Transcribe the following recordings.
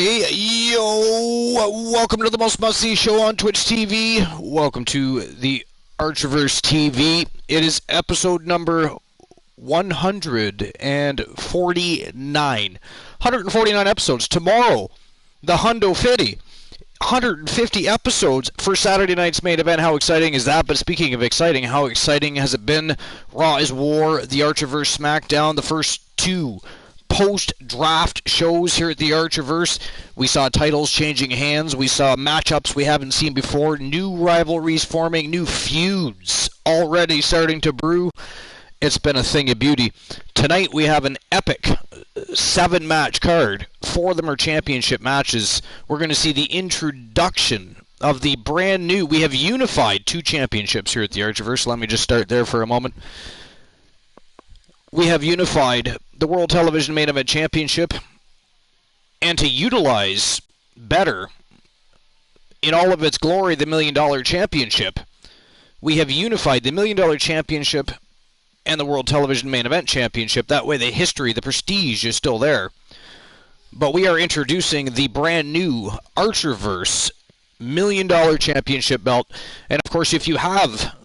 Hey, yo, welcome to the most must-see show on Twitch TV. Welcome to the Archerverse TV. It is episode number 149. 149 episodes. Tomorrow, the Hundo 50. 150 episodes for Saturday night's main event. How exciting is that? But speaking of exciting, how exciting has it been? Raw is War, the Archerverse SmackDown, the first two post-draft shows here at the Archerverse. We saw titles changing hands. We saw matchups we haven't seen before. New rivalries forming. New feuds already starting to brew. It's been a thing of beauty. Tonight we have an epic 7-match card. 4 of them are championship matches. We're going to see the introduction of the brand new... We have unified 2 championships here at the Archerverse. Let me just start there for a moment. We have unified the World Television Main Event Championship, and to utilize better, in all of its glory, the $1 Million Championship, we have unified the $1 Million Championship and the World Television Main Event Championship. That way the history, the prestige is still there. But we are introducing the brand new Archerverse $1 Million Championship belt. And of course, if you have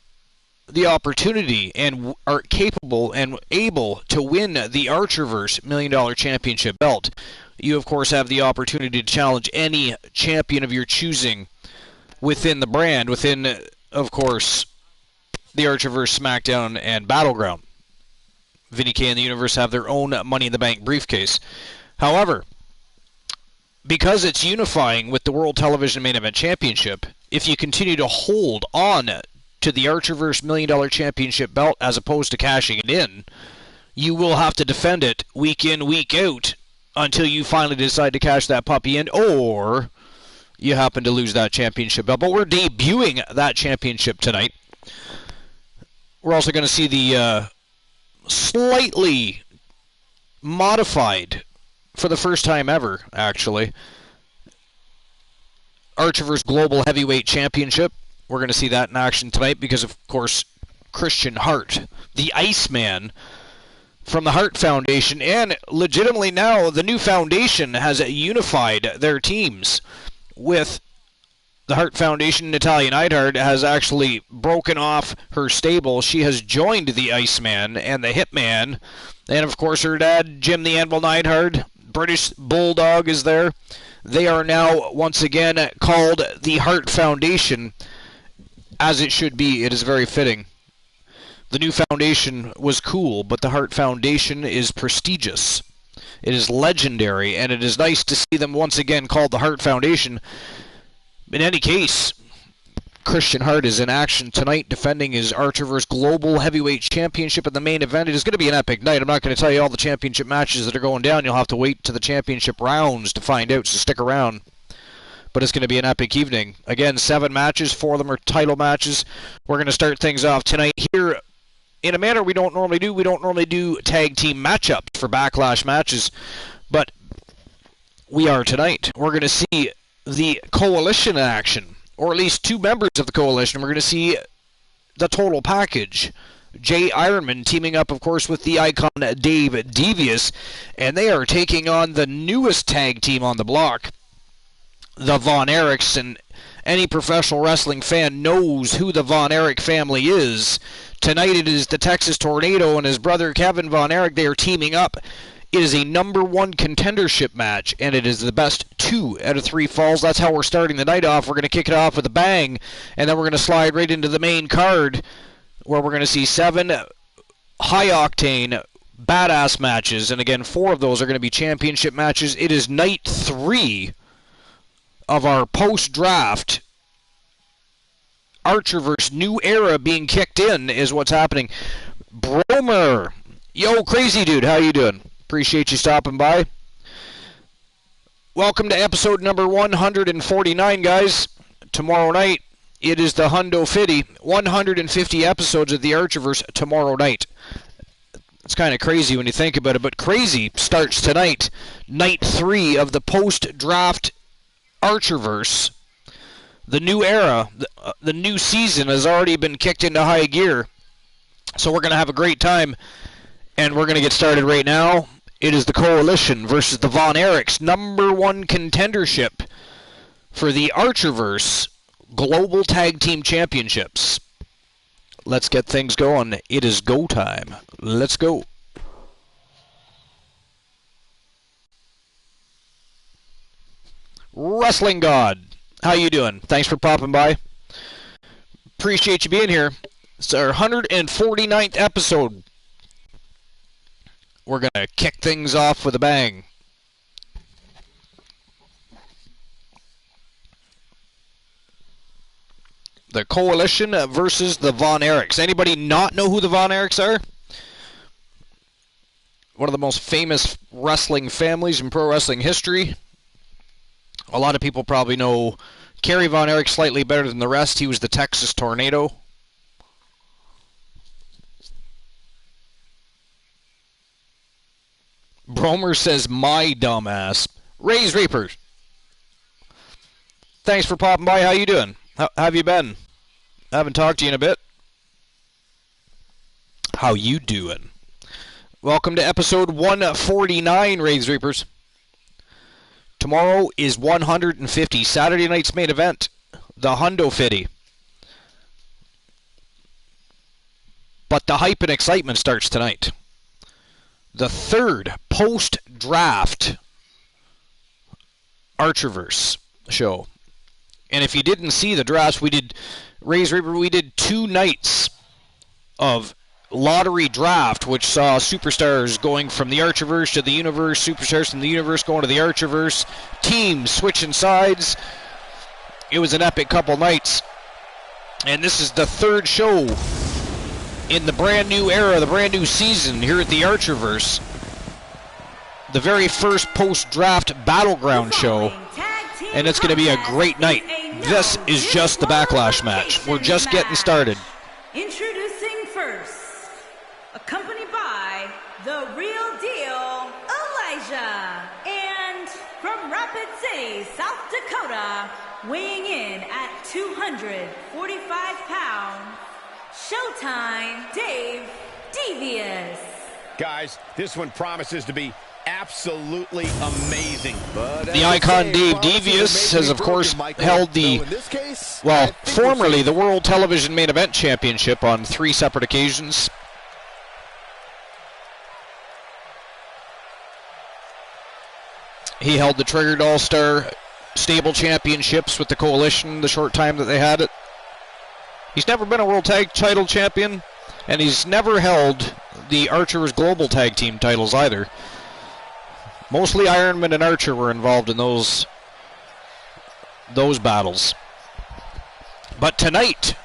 the opportunity and are capable and able to win the Archerverse $1 Million Championship belt, you of course have the opportunity to challenge any champion of your choosing within the brand, within, of course, the Archerverse SmackDown and BattleGround. Vinny K and the Universe have their own Money in the Bank briefcase. However, because it's unifying with the World Television Main Event Championship, if you continue to hold on to the Archerverse $1 Million Championship belt as opposed to cashing it in, you will have to defend it week in, week out until you finally decide to cash that puppy in, or you happen to lose that championship belt. But we're debuting that championship tonight. We're also going to see the slightly modified, for the first time ever, actually, Archerverse Global Heavyweight Championship. We're going to see that in action tonight because, of course, Christian Hart, the Iceman from the Hart Foundation, and legitimately now the new foundation has unified their teams with the Hart Foundation. Natalia Neidhart has actually broken off her stable. She has joined the Iceman and the Hitman, and of course her dad, Jim the Anvil Neidhart, British Bulldog, is there. They are now once again called the Hart Foundation, as it should be. It is very fitting. The new foundation was cool, but the Hart Foundation is prestigious. It is legendary, and it is nice to see them once again called the Hart Foundation. In any case, Christian Hart is in action tonight, defending his Archerverse Global Heavyweight Championship in the main event. It is going to be an epic night. I'm not going to tell you all the championship matches that are going down. You'll have to wait to the championship rounds to find out, so stick around. But it's going to be an epic evening. Again, 7 matches, 4 of them are title matches. We're going to start things off tonight here in a manner we don't normally do. We don't normally do tag team matchups for Backlash matches, but we are tonight. We're going to see the Coalition in action, or at least 2 members of the Coalition. We're going to see the total package. Jay Ironman teaming up, of course, with the Icon Dave Devious, and they are taking on the newest tag team on the block, the Von Erichs. And any professional wrestling fan knows who the Von Erich family is. Tonight it is the Texas Tornado and his brother Kevin Von Erich. They are teaming up. It is a #1 contendership match, and it is the best 2 out of 3 falls. That's how we're starting the night off. We're going to kick it off with a bang, and then we're going to slide right into the main card, where we're going to see 7 high-octane, badass matches. And again, 4 of those are going to be championship matches. It is night 3 of our post-draft Archerverse new era being kicked in is what's happening. Bromer, yo, crazy dude, how you doing? Appreciate you stopping by. Welcome to episode number 149, guys. Tomorrow night, it is the Hundo 50. 150 episodes of the Archerverse tomorrow night. It's kind of crazy when you think about it, but crazy starts tonight. Night 3 of the post-draft Archerverse. The new era, the new season has already been kicked into high gear. So we're going to have a great time, and we're going to get started right now. It is the Coalition versus the Von Erichs, #1 contendership for the Archerverse Global Tag Team Championships. Let's get things going. It is go time. Let's go. Wrestling God, how you doing? Thanks for popping by. Appreciate you being here. It's our 149th episode. We're going to kick things off with a bang. The Coalition versus the Von Erichs. Anybody not know who the Von Erichs are? One of the most famous wrestling families in pro wrestling history. A lot of people probably know Kerry Von Erich slightly better than the rest. He was the Texas Tornado. Bromer says, my dumbass. Raise Reapers. Thanks for popping by. How you doing? How have you been? I haven't talked to you in a bit. How you doing? Welcome to episode 149, Raise Reapers. Tomorrow is 150. Saturday night's main event, the Hundo Fitty. But the hype and excitement starts tonight. The third post-draft Archerverse show. And if you didn't see the drafts, we did 2 nights of lottery draft, which saw superstars going from the Archerverse to the Universe, superstars from the Universe going to the Archerverse, teams switching sides. It was an epic couple nights. And this is the third show in the brand new era, the brand new season here at the Archerverse. The very first post-draft BattleGround show. And it's going to be a great night. This is just the Backlash match. We're just getting started. Introducing first, accompanied by the real deal, Elijah. And from Rapid City, South Dakota, weighing in at 245 pounds, Showtime Dave Devious. Guys, this one promises to be absolutely amazing. The icon Dave Devious has, of course, held the, formerly the World Television Main Event Championship on 3 separate occasions. He held the Triggered All-Star Stable Championships with the Coalition the short time that they had it. He's never been a World Tag Title Champion, and he's never held the Archer's Global Tag Team titles either. Mostly Ironman and Archer were involved in those battles. But tonight,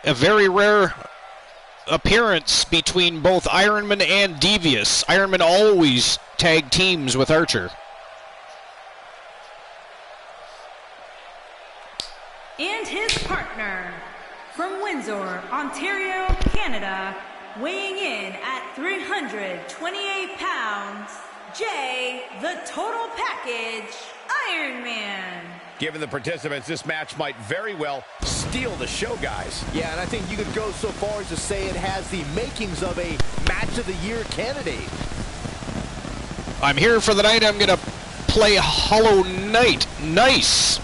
a very rare appearance between both Ironman and Devious. Ironman always tag teams with Archer. And his partner, from Windsor, Ontario, Canada, weighing in at 328 pounds, Jay, the Total Package, Iron Man. Given the participants, this match might very well steal the show, guys. Yeah, and I think you could go so far as to say it has the makings of a Match of the Year candidate. I'm here for the night. I'm going to play Hollow Knight. Nice.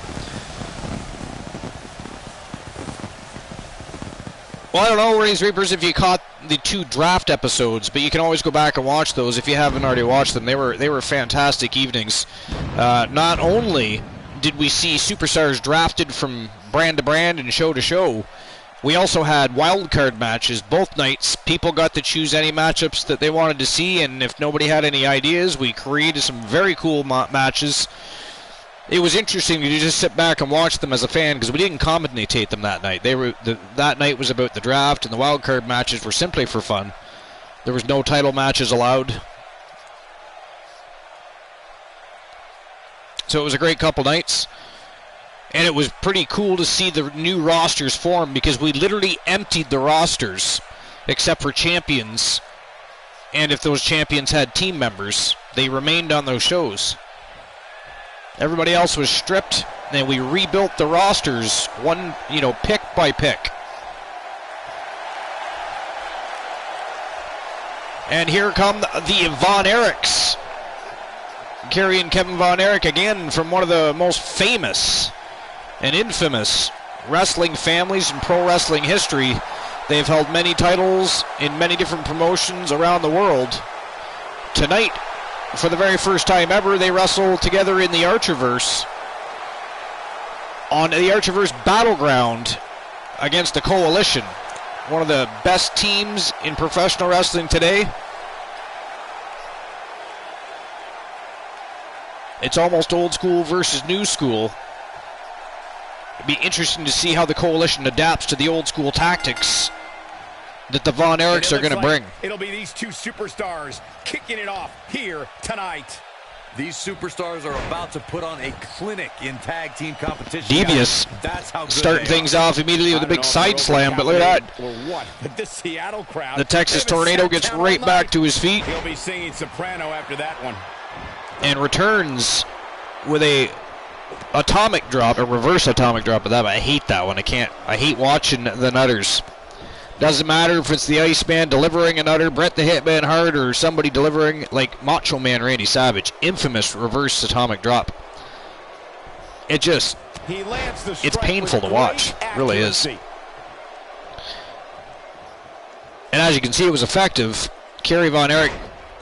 Well, I don't know, Raise Reapers, if you caught the 2 draft episodes, but you can always go back and watch those if you haven't already watched them. They were fantastic evenings. Not only did we see superstars drafted from brand to brand and show to show, we also had wildcard matches both nights. People got to choose any matchups that they wanted to see, and if nobody had any ideas, we created some very cool matches. It was interesting to just sit back and watch them as a fan because we didn't commentate them that night. That night was about the draft, and the wild card matches were simply for fun. There was no title matches allowed. So it was a great couple nights. And it was pretty cool to see the new rosters form because we literally emptied the rosters except for champions. And if those champions had team members, they remained on those shows. Everybody else was stripped, and we rebuilt the rosters pick by pick. And here come the Von Erichs. Kerry and Kevin Von Erich, again, from one of the most famous and infamous wrestling families in pro wrestling history. They've held many titles in many different promotions around the world. Tonight, for the very first time ever, they wrestle together in the Archerverse, on the Archerverse BattleGround against the Coalition, one of the best teams in professional wrestling today. It's almost old school versus new school. It'd be interesting to see how the Coalition adapts to the old school tactics that the Von Erichs are going to bring. It'll be these two superstars kicking it off here tonight. These superstars are about to put on a clinic in tag team competition. Devious starting things off immediately with a big side slam, but look at that. Or what? But this Seattle crowd, the Texas Tornado gets right back to his feet. He'll be singing soprano after that one. And returns with a atomic drop, a reverse atomic drop of that, but I hate that one. I hate watching the nutters. Doesn't matter if it's the Iceman delivering a nutter, Bret the Hitman Hart, or somebody delivering like Macho Man Randy Savage. Infamous reverse atomic drop. It just, it's painful to watch. It really is. And as you can see, it was effective. Kerry Von Erich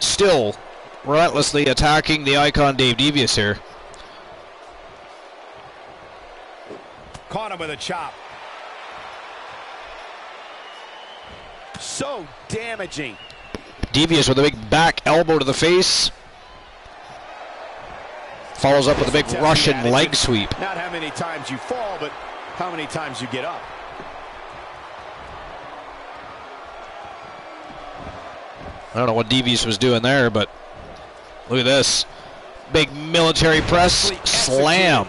still relentlessly attacking the icon Dave Devious here. Caught him with a chop. So damaging. Devious with a big back elbow to the face. Follows up with a big Russian leg sweep. Not how many times you fall, but how many times you get up. I don't know what Devious was doing there, but look at this. Big military press slam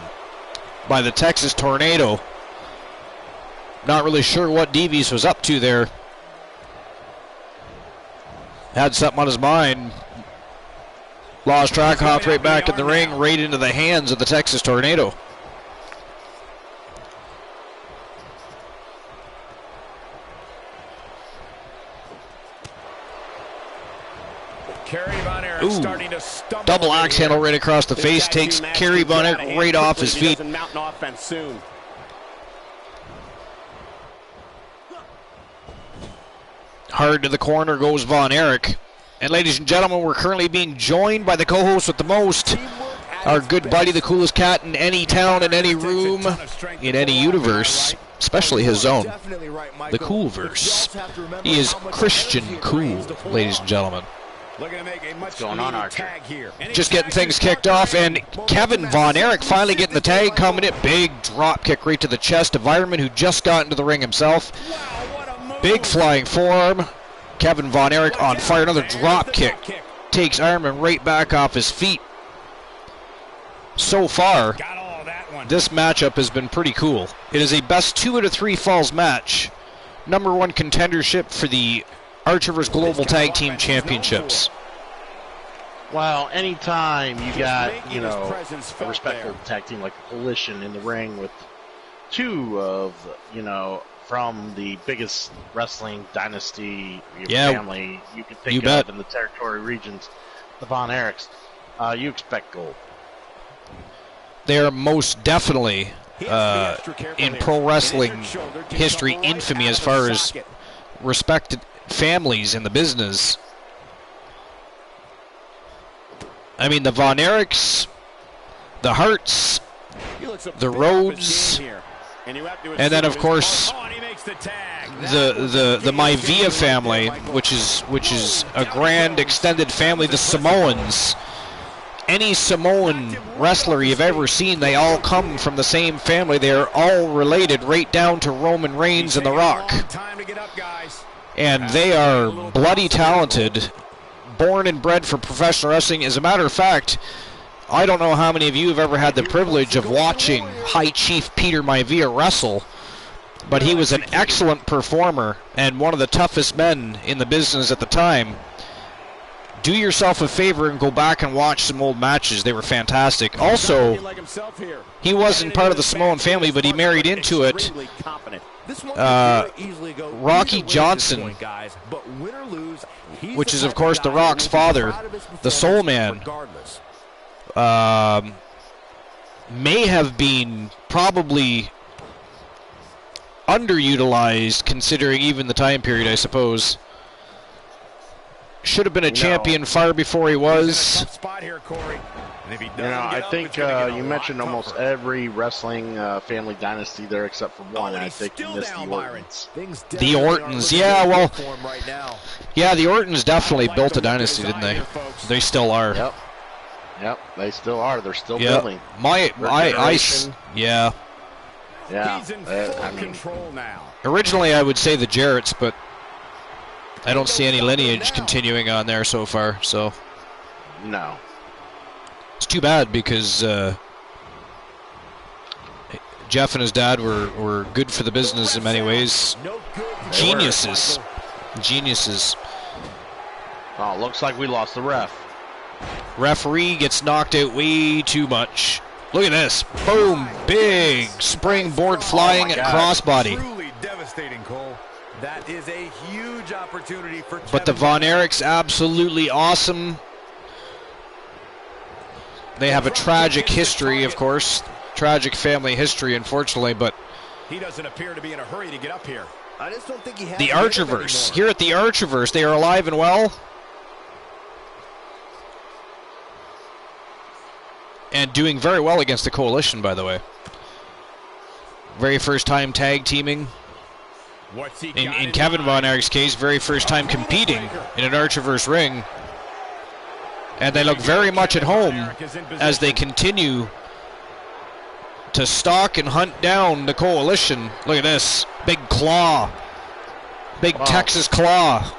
by the Texas Tornado. Not really sure what Devious was up to there. Had something on his mind. Lost track, hopped right back in the ring, right into the hands of the Texas Tornado. Kerry Von Erich starting to stumble. Double axe handle right across the face, takes Kerry Von Erich right off his feet. Hard to the corner goes Von Erich. And ladies and gentlemen, we're currently being joined by the co-host with the most, our good buddy, the coolest cat in any town, in any room, in any universe, especially his own, the Coolverse. He is Christian Cool, ladies and gentlemen. What's going on, Archer? Just getting things kicked off, and Kevin Von Erich finally getting the tag coming in. Big drop kick right to the chest of Ironman, who just got into the ring himself. Big flying forearm. Kevin Von Erich on fire. Another drop kick. Takes Ironman right back off his feet. So far, this matchup has been pretty cool. It is a best 2 out of 3 falls match. Number 1 contendership for the Archerverse Global Tag Team Championships. Well, anytime you got, a respectful tag team like the Coalition in the ring with 2 of, from the biggest wrestling dynasty family you could think of in the territory regions, the Von Erichs, you expect gold. They are most definitely, in pro wrestling history, infamy as far as respected families in the business. I mean, the Von Erichs, the Harts, the Rhodes, and then of course the Maivia family, which is a grand extended family, the Samoans. Any Samoan wrestler you've ever seen, they all come from the same family. They are all related right down to Roman Reigns and The Rock. And they are bloody talented, born and bred for professional wrestling. As a matter of fact, I don't know how many of you have ever had the privilege of watching High Chief Peter Maivia wrestle, but he was an excellent performer and one of the toughest men in the business at the time. Do yourself a favor and go back and watch some old matches. They were fantastic. Also, he wasn't part of the Samoan family, but he married into it. Rocky Johnson which is, of course, The Rock's father, the Soul Man, may have been probably underutilized, considering even the time period, I suppose. Should have been a champion far before he was. I think you mentioned almost every wrestling family dynasty there except for one. I think you missed the Ortons. The Ortons, yeah, well, yeah, the Ortons definitely built a dynasty, didn't they? They still are. Yep, they still are. They're still building. Yeah. I mean, originally I would say the Jarretts, but I don't see any lineage continuing on there so far, so. No. It's too bad because Jeff and his dad were good for the business in many ways. Geniuses. Oh, looks like we lost the ref. Referee gets knocked out way too much. Look at this. Boom. Big springboard flying crossbody. Truly devastating, Cole. That is a huge opportunity for But the Von Erichs absolutely awesome. They have a tragic history, of course. Tragic family history, unfortunately, but he doesn't appear to be in a hurry to get up here. I just don't think he has the Archerverse. Here at the Archerverse, they are alive and well. And doing very well against the Coalition, by the way. Very first time tag teaming. In Kevin Von Erich's case, very first time competing in an Archerverse ring. And they look very much at home as they continue to stalk and hunt down the Coalition. Look at this. Big claw. Big Texas claw.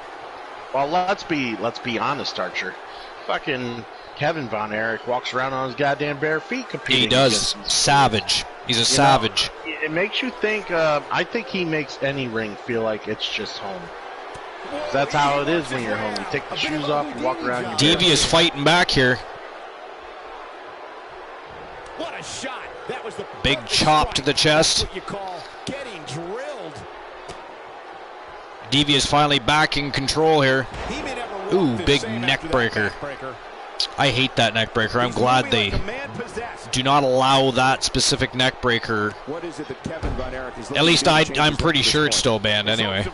Well, let's be honest, Archer. Fucking Kevin Von Erich walks around on his goddamn bare feet competing. He does. Savage. He's a savage. It makes you think, I think he makes any ring feel like it's just home. That's how it is when you're home. You take the shoes off, you walk around. Devious fighting back here. What a shot. That was the big chop to the chest. What you call getting drilled. Devious finally back in control here. Ooh, big neck breaker. I hate that neck breaker. I'm glad they do not allow that specific neck breaker. At least I'm pretty sure it's still banned anyway.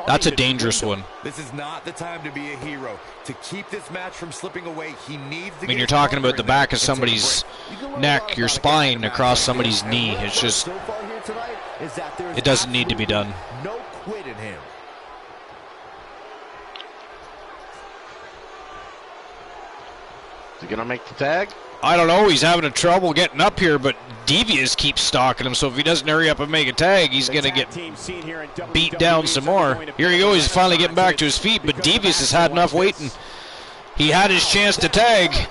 That's a dangerous one. This is not the time to be a hero. To keep this match from slipping away, he needs to I mean, you're talking about the back of somebody's neck, your spine across somebody's knee. It's just, it doesn't need to be done. No quit in him. Is he gonna make the tag? I don't know. He's having a trouble getting up here, but Devious keeps stalking him. So if he doesn't hurry up and make a tag, he's gonna get beat down some more. Here he goes. He's finally getting back to his feet, but Devious has had enough waiting. He had his chance to tag.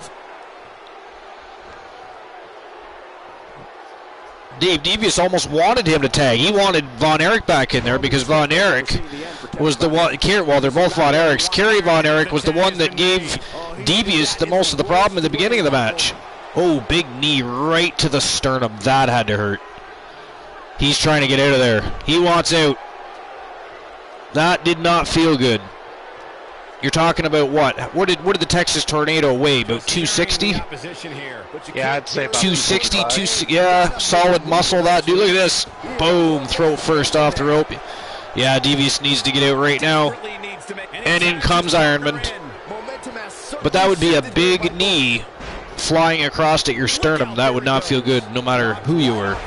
Devious almost wanted him to tag. He wanted Von Erich back in there because Von Erich was the one. Well, they're both Von Erichs. Kerry Von Erich was the one that gave Devious the most of the problem in the beginning of the match. Oh, big knee right to the sternum. That had to hurt. He's trying to get out of there. He wants out. That did not feel good. You're talking about what? What did the Texas Tornado weigh? About 260? Yeah, I'd say about 260. Yeah, solid muscle that dude. Look at this. Boom, throat first off the rope. Yeah, Devious needs to get out right now. And in comes Ironman. But that would be a big knee flying across at your sternum. That would not feel good no matter who you were.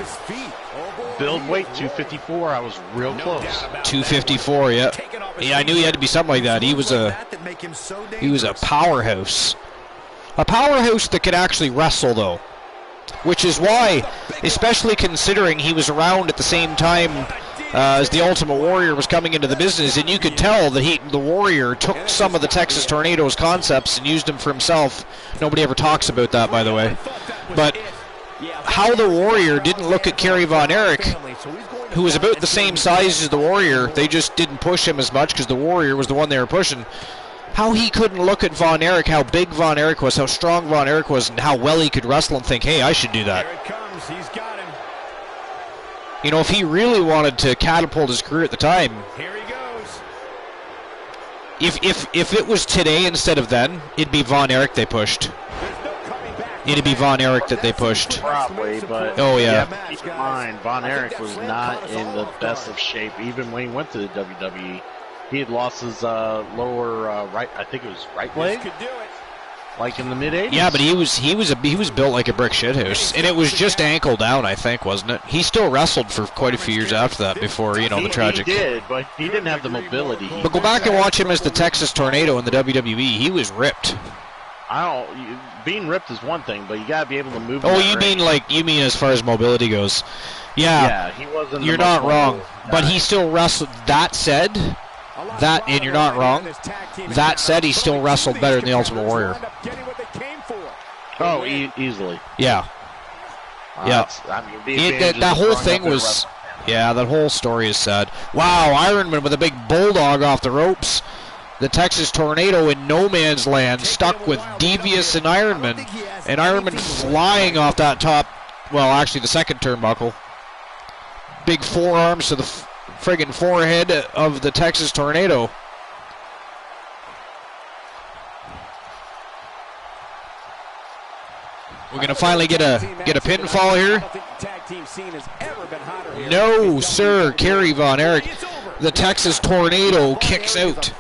Build weight 254. I was real close. 254, yeah. Yeah, I knew he had to be something like that. He was a powerhouse. A powerhouse that could actually wrestle, though. Which is why, especially considering he was around at the same time as the Ultimate Warrior was coming into the business, and you could tell that the Warrior took some of the Texas Tornado's concepts and used them for himself. Nobody ever talks about that, by the way. But how the Warrior didn't look at Kerry Von Erich, who was about the same size as the Warrior, they just didn't push him as much because the Warrior was the one they were pushing. How he couldn't look at Von Erich, how big Von Erich was, how strong Von Erich was, and how well he could wrestle and think, hey, I should do that. Here it comes. He's got him. You know, if he really wanted to catapult his career at the time, Here he goes. If it was today instead of then, it'd be Von Erich they pushed. It'd be Von Erich that they pushed. Probably, but oh yeah. Keep in mind, Von Erich was not in the best of shape even when he went to the WWE. He had lost his lower right, I think it was right leg, like in the mid-80s. Yeah, but he was built like a brick shithouse, and it was just ankle down, I think, wasn't it? He still wrestled for quite a few years after that before the tragic. He did, but he didn't have the mobility. But go back and watch him as the Texas Tornado in the WWE. He was ripped. Being ripped is one thing, but you gotta be able to move. Oh, you mean as far as mobility goes? Yeah, he wasn't. You're not wrong, but he still wrestled. That said, and you're not wrong. That said, he still wrestled better than the Ultimate Warrior. Oh, easily. Yeah. Yeah. That whole thing was. Yeah, that whole story is sad. Wow, Ironman with a big bulldog off the ropes. The Texas Tornado in no man's land, stuck with Devious and Ironman flying off that top, well, actually the second turnbuckle. Big forearms to the friggin' forehead of the Texas Tornado. We're going to finally get a pinfall here. No, sir, Kerry Von Erich. The Texas Tornado kicks out.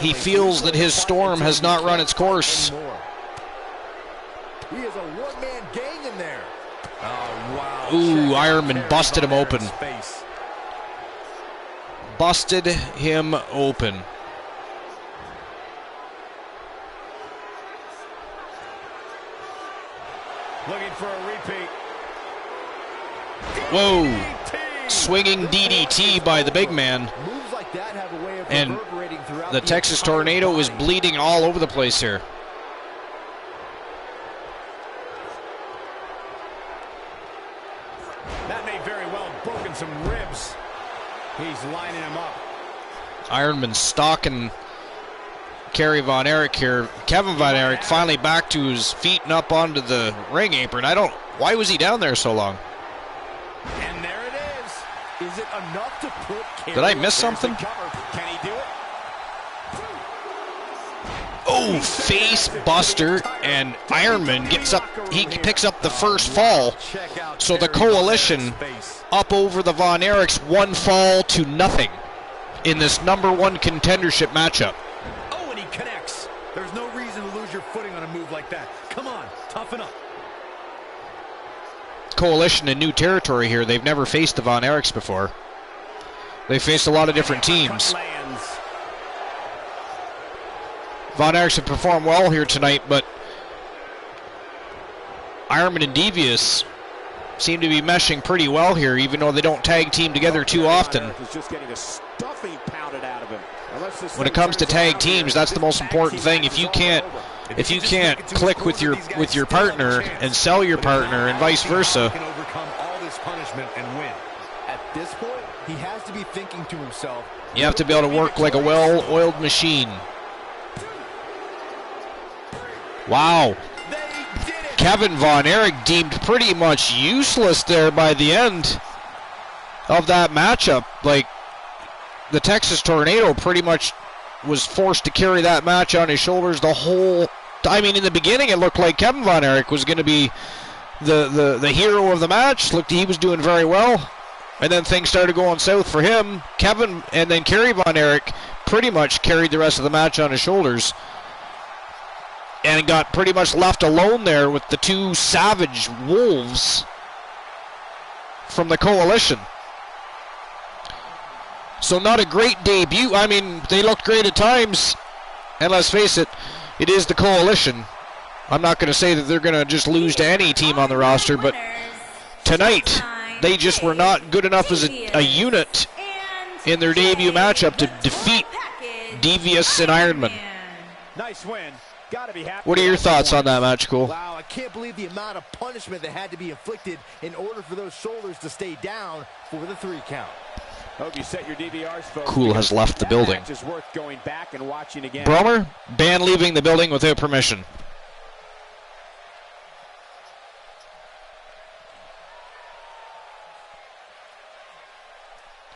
He feels that his storm has not run its course. He is a one-man gang in there. Oh, wow. Ooh, Ironman busted him open. Busted him open. Looking for a repeat. Whoa. Swinging DDT by the big man. And the Texas Tornado is bleeding all over the place here. That may very well have broken some ribs. He's lining him up. Ironman stalking Kerry Von Erich here. Kevin Von Erich finally back to his feet and up onto the ring apron. Why was he down there so long? And there it is. Is it enough to put Kerry? Did I miss something? Can he do it? Oh, face buster, and Ironman gets up. He picks up the first fall. So the Coalition up over the Von Erichs, one fall to nothing in this #1 contendership matchup. Oh, and he connects. There's no reason to lose your footing on a move like that. Come on, toughen up. Coalition in new territory here. They've never faced the Von Erichs before. They faced a lot of different teams. Von Erichs have performed well here tonight, but Ironman and Devious seem to be meshing pretty well here, even though they don't tag team together too often. When it comes to tag teams, that's the most important thing. If you can't click with your partner and sell your partner and vice versa. Can overcome all this punishment and win. At this point, he has to be thinking to himself. You have to be able to work like a well-oiled machine. Wow. Kevin Von Erich deemed pretty much useless there by the end of that matchup. Like, the Texas Tornado pretty much was forced to carry that match on his shoulders the whole. I mean, in the beginning, it looked like Kevin Von Erich was going to be the hero of the match. Looked, he was doing very well, and then things started going south for him. Kevin and then Kerry Von Erich pretty much carried the rest of the match on his shoulders, and got pretty much left alone there with the two savage wolves from the Coalition. So not a great debut. I mean, they looked great at times, and let's face it, it is the Coalition. I'm not going to say that they're going to just lose to any team on the roster, but tonight they just were not good enough as a unit in their debut matchup to defeat Devious and Ironman. Nice win. Gotta be happy. What are your thoughts on that match, Cool? Wow, I can't believe the amount of punishment that had to be inflicted in order for those shoulders to stay down for the 3 count. Hope you set your DVRs, folks. Cool has left the building. Match is worth going back and watching again. Bromer, ban leaving the building without permission.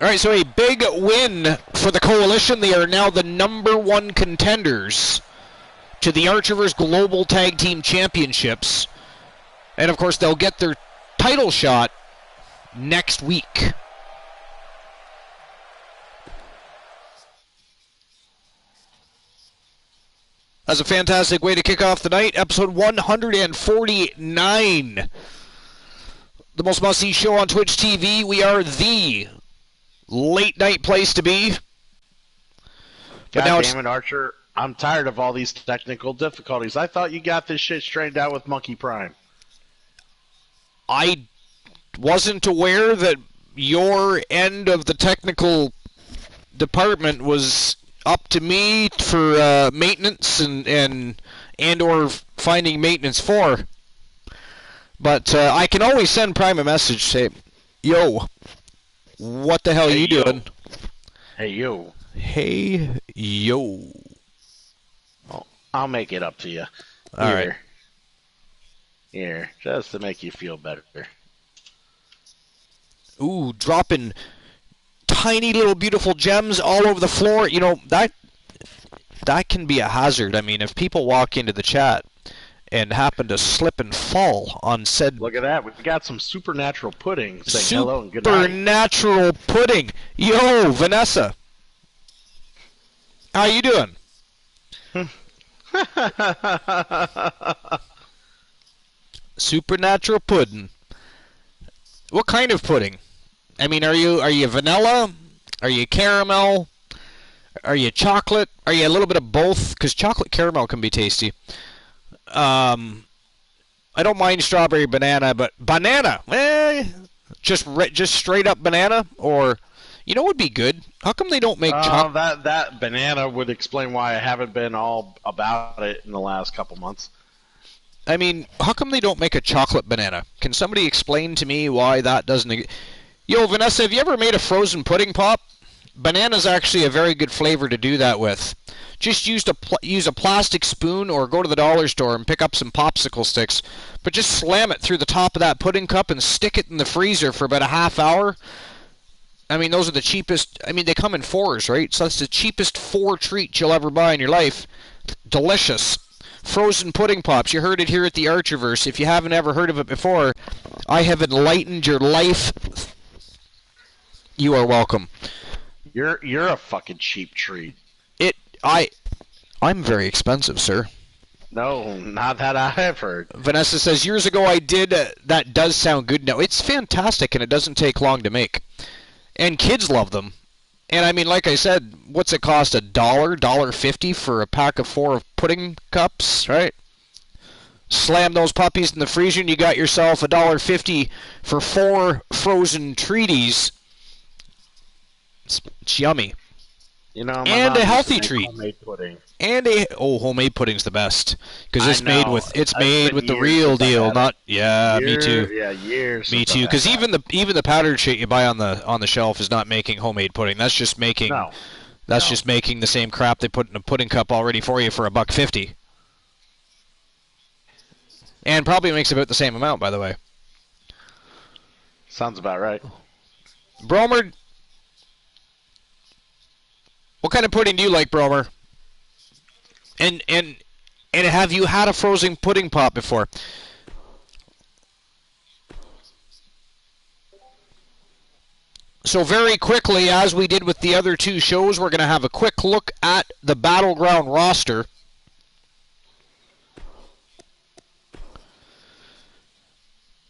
All right, so a big win for the Coalition. They are now the #1 contenders to the Archerverse Global Tag Team Championships. And, of course, they'll get their title shot next week. That's a fantastic way to kick off the night. Episode 149. The most must-see show on Twitch TV. We are the late-night place to be. But God damn it, Archer. I'm tired of all these technical difficulties. I thought you got this shit straightened out with Monkey Prime. I wasn't aware that your end of the technical department was up to me for maintenance and or finding maintenance for. But I can always send Prime a message, say, yo, what the hell are you doing? Hey, yo. Hey, yo. Oh, I'll make it up to you. All right. Here, just to make you feel better. Ooh, dropping tiny little beautiful gems all over the floor. You know, that can be a hazard. I mean, if people walk into the chat and happen to slip and fall on said... Look at that. We've got some supernatural pudding saying hello and good night. Supernatural pudding. Yo, Vanessa. How you doing? Supernatural pudding. What kind of pudding? I mean, are you vanilla? Are you caramel? Are you chocolate? Are you a little bit of both? Because chocolate caramel can be tasty. I don't mind strawberry banana, but banana, just straight up banana, or you know what would be good? How come they don't make chocolate? That banana would explain why I haven't been all about it in the last couple months. I mean, how come they don't make a chocolate banana? Can somebody explain to me why that doesn't... Yo, Vanessa, have you ever made a frozen pudding pop? Banana's actually a very good flavor to do that with. Just use a plastic spoon or go to the dollar store and pick up some popsicle sticks, but just slam it through the top of that pudding cup and stick it in the freezer for about a half hour. I mean, those are the cheapest... I mean, they come in 4s, right? So that's the cheapest 4 treat you'll ever buy in your life. Delicious. Frozen pudding pops. You heard it here at the Archerverse. If you haven't ever heard of it before, I have enlightened your life. You are welcome. You're a fucking cheap treat. I'm very expensive, sir. No, not that I've heard. Vanessa says, years ago I did. That does sound good now. It's fantastic, and it doesn't take long to make. And kids love them. And I mean, like I said, what's it cost? $1.50 for a pack of 4 pudding cups, right? Slam those puppies in the freezer, and you got yourself $1.50 for 4 frozen treaties. It's yummy. You know, and a healthy treat. Homemade pudding. And homemade pudding's the best because it's made with the real deal, not me too. Yeah, years. Me too, because even the powdered shit you buy on the shelf is not making homemade pudding. That's just making just making the same crap they put in a pudding cup already for you for $1.50. And probably makes about the same amount, by the way. Sounds about right. Bromer, what kind of pudding do you like, Bromer? And have you had a frozen pudding pop before? So very quickly, as we did with the other 2 shows, we're going to have a quick look at the BattleGround roster.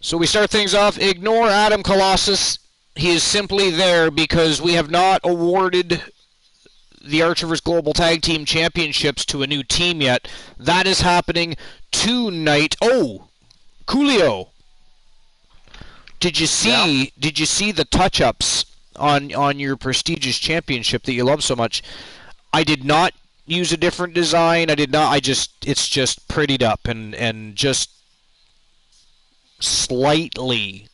So we start things off. Ignore Adam Colossus. He is simply there because we have not awarded the Archerverse Global Tag Team Championships to a new team yet. That is happening tonight. Oh, Coolio. Did you see the touch-ups on your prestigious championship that you love so much? I did not use a different design. It's just prettied up and just slightly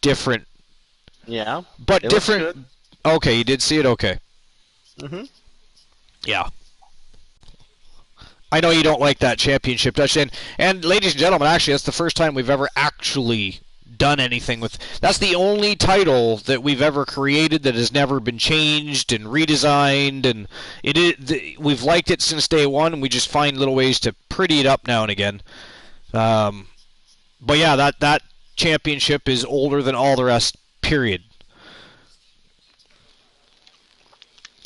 different. Yeah. But different. Okay, you did see it? Okay. Mm-hmm. Yeah. I know you don't like that championship touch. And ladies and gentlemen, actually, that's the first time we've ever actually done anything with. That's the only title that we've ever created that has never been changed and redesigned, and we've liked it since day one, and we just find little ways to pretty it up now and again. But yeah, that championship is older than all the rest, period.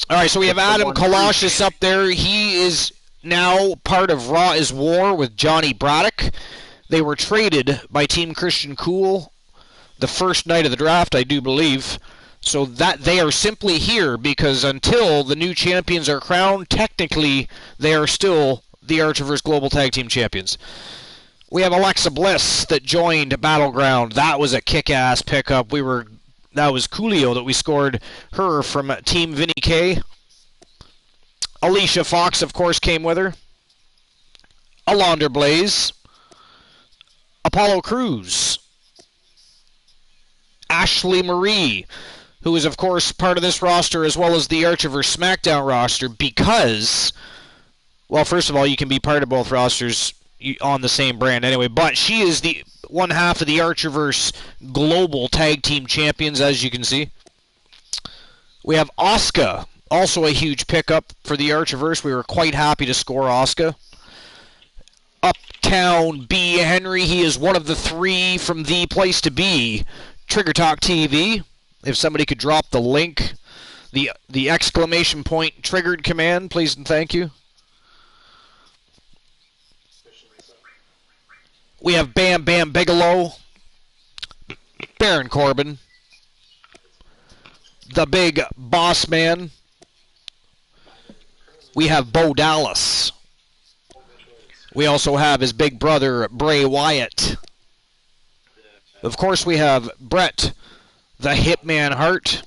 All right, so we have Adam Kolashis up there. He is now part of Raw is War with Johnny Braddock. They were traded by Team Christian Cool the first night of the draft, I do believe. So that they are simply here because until the new champions are crowned, technically they are still the Archerverse Global Tag Team Champions. We have Alexa Bliss that joined BattleGround. That was a kick-ass pickup. That was Coolio that we scored her from Team Vinny K. Alicia Fox, of course, came with her. Alondra Blaze. Apollo Crews. Ashley Marie, who is, of course, part of this roster as well as the Archerverse SmackDown roster because, well, first of all, you can be part of both rosters on the same brand anyway, but she is the one half of the Archerverse Global Tag Team Champions, as you can see. We have Asuka, also a huge pickup for the Archerverse. We were quite happy to score Asuka. Uptown B. Henry, he is one of the three from the place to be, Trigger Talk TV. If somebody could drop the link, the exclamation point triggered command, please and thank you. We have Bam Bam Bigelow, Baron Corbin, the Big Boss Man. We have Bo Dallas. We also have his big brother, Bray Wyatt. Of course, we have Bret, the Hitman Hart,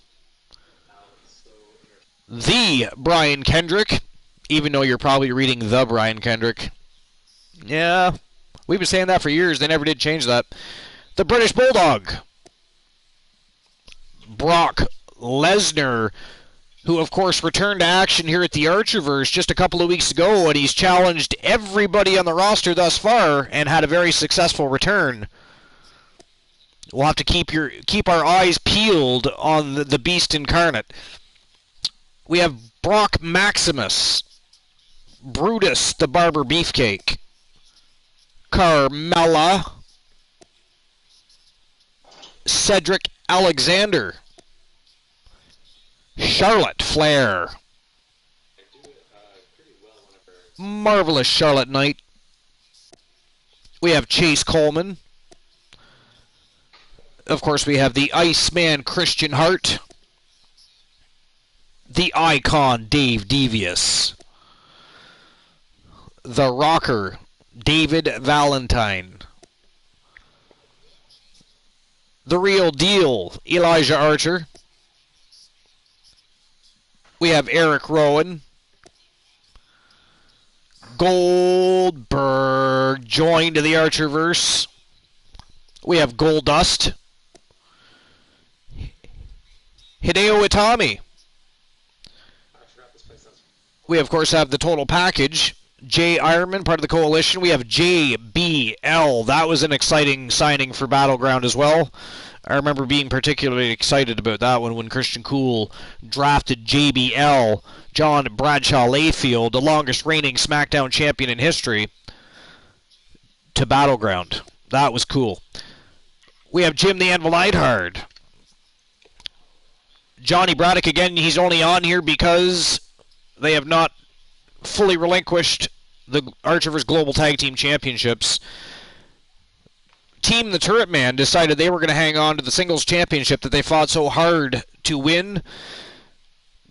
the Brian Kendrick, even though you're probably reading the Brian Kendrick. Yeah. We've been saying that for years. They never did change that. The British Bulldog. Brock Lesnar, who, of course, returned to action here at the Archerverse just a couple of weeks ago, and he's challenged everybody on the roster thus far and had a very successful return. We'll have to keep our eyes peeled on the Beast Incarnate. We have Brock Maximus. Brutus, the Barber Beefcake. Carmella, Cedric Alexander, Charlotte Flair, Marvelous Charlotte Knight. We have Chase Coleman. Of course, we have the Iceman Christian Hart, the Icon Dave Devious, the Rocker David Valentine, the Real Deal Elijah Archer. We have Eric Rowan. Goldberg joined the Archerverse. We have Goldust. Hideo Itami. We, of course, have the total package. Jay Ironman, part of the Coalition. We have JBL. That was an exciting signing for BattleGround as well. I remember being particularly excited about that one when Christian Cool drafted JBL, John Bradshaw Layfield, the longest reigning SmackDown champion in history, to BattleGround. That was cool. We have Jim the Anvil Neidhart. Johnny Braddock, again, he's only on here because they have not fully relinquished the Archerverse Global Tag Team Championships. Team the Turret Man decided they were going to hang on to the singles championship that they fought so hard to win.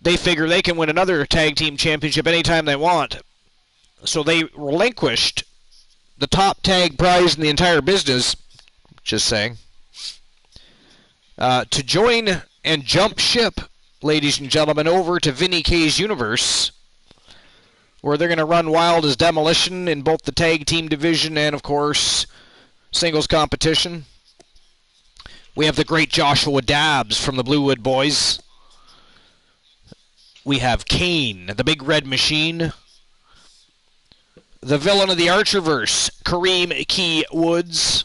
They figure they can win another tag team championship anytime they want. So they relinquished the top tag prize in the entire business, just saying, to join and jump ship, ladies and gentlemen, over to Vinny K's universe, where they're going to run wild as demolition in both the tag team division and, of course, singles competition. We have the great Joshua Dabbs from the Bluewood Boys. We have Kane, the Big Red Machine. The villain of the Archerverse, Kareem Key Woods.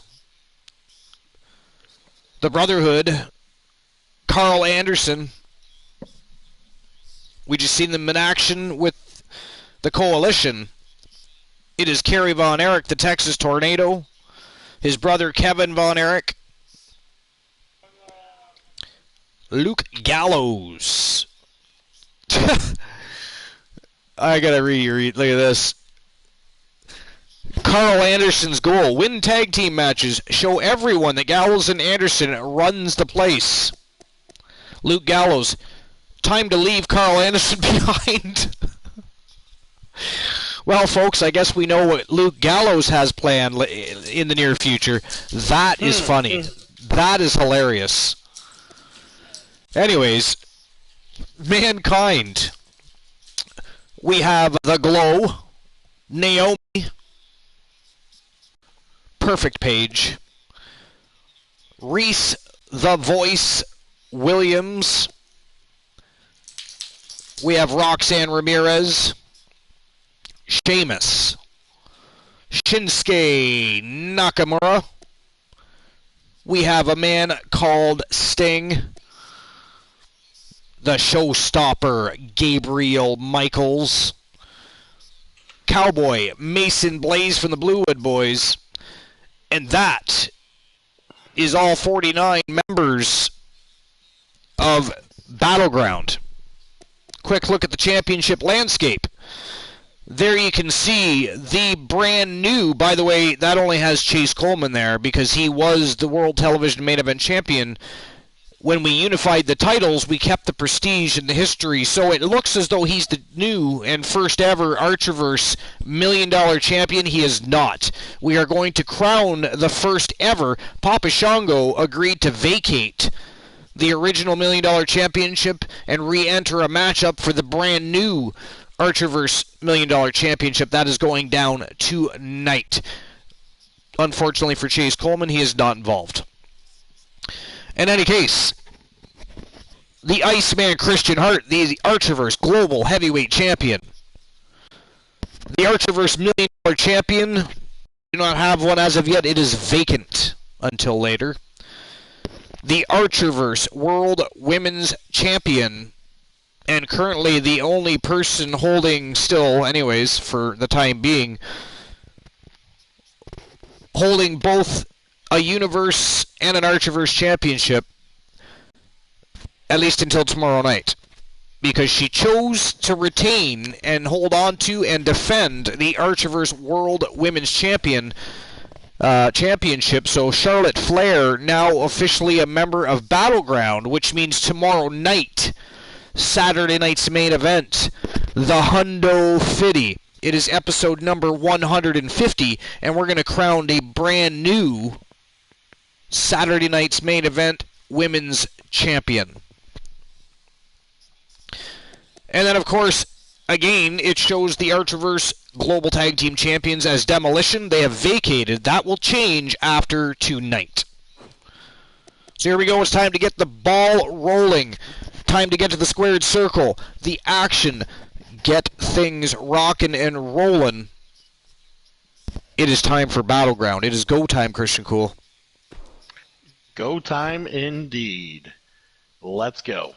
The Brotherhood, Carl Anderson. We just seen them in action with the Coalition. It is Kerry Von Erich, the Texas Tornado. His brother Kevin Von Erich. Luke Gallows. I gotta read. Look at this. Carl Anderson's goal. Win tag team matches. Show everyone that Gallows and Anderson runs the place. Luke Gallows. Time to leave Carl Anderson behind. Well, folks, I guess we know what Luke Gallows has planned in the near future. That is funny. That is hilarious. Anyways, Mankind. We have The Glow, Naomi, Perfect Page, Reese The Voice Williams. We have Roxanne Ramirez, Sheamus, Shinsuke Nakamura. We have a man called Sting, the Showstopper Gabriel Michaels, Cowboy Mason Blaze from the Blue Wood Boys, and that is all 49 members of BattleGround. Quick look at the championship landscape. There you can see the brand new, by the way, that only has Chase Coleman there because he was the World Television Main Event Champion. When we unified the titles, we kept the prestige and the history, so it looks as though he's the new and first ever Archerverse $1 Million Champion. He is not. We are going to crown the first ever. Papa Shango agreed to vacate the original $1 Million Championship and re-enter a matchup for the brand new Archerverse $1 Million Championship. That is going down tonight. Unfortunately for Chase Coleman, he is not involved. In any case, the Iceman Christian Hart, the Archerverse Global Heavyweight Champion. The Archerverse $1 Million Champion, do not have one as of yet. It is vacant until later. The Archerverse World Women's Champion, and currently the only person holding still, anyways, for the time being, holding both a Universe and an Archerverse Championship, at least until tomorrow night, because she chose to retain and hold on to and defend the Archerverse World Women's Championship. So Charlotte Flair now officially a member of BattleGround, which means tomorrow night, Saturday night's main event, the Hundo Fitty. It is episode number 150, and we're going to crown a brand new Saturday night's main event women's champion. And then, of course, again, it shows the Archerverse Global Tag Team Champions as Demolition. They have vacated. That will change after tonight. So here we go. It's time to get the ball rolling. Time to get to the squared circle. The action. Get things rocking and rolling. It is time for BattleGround. It is go time, Christian Cool. Go time indeed. Let's go.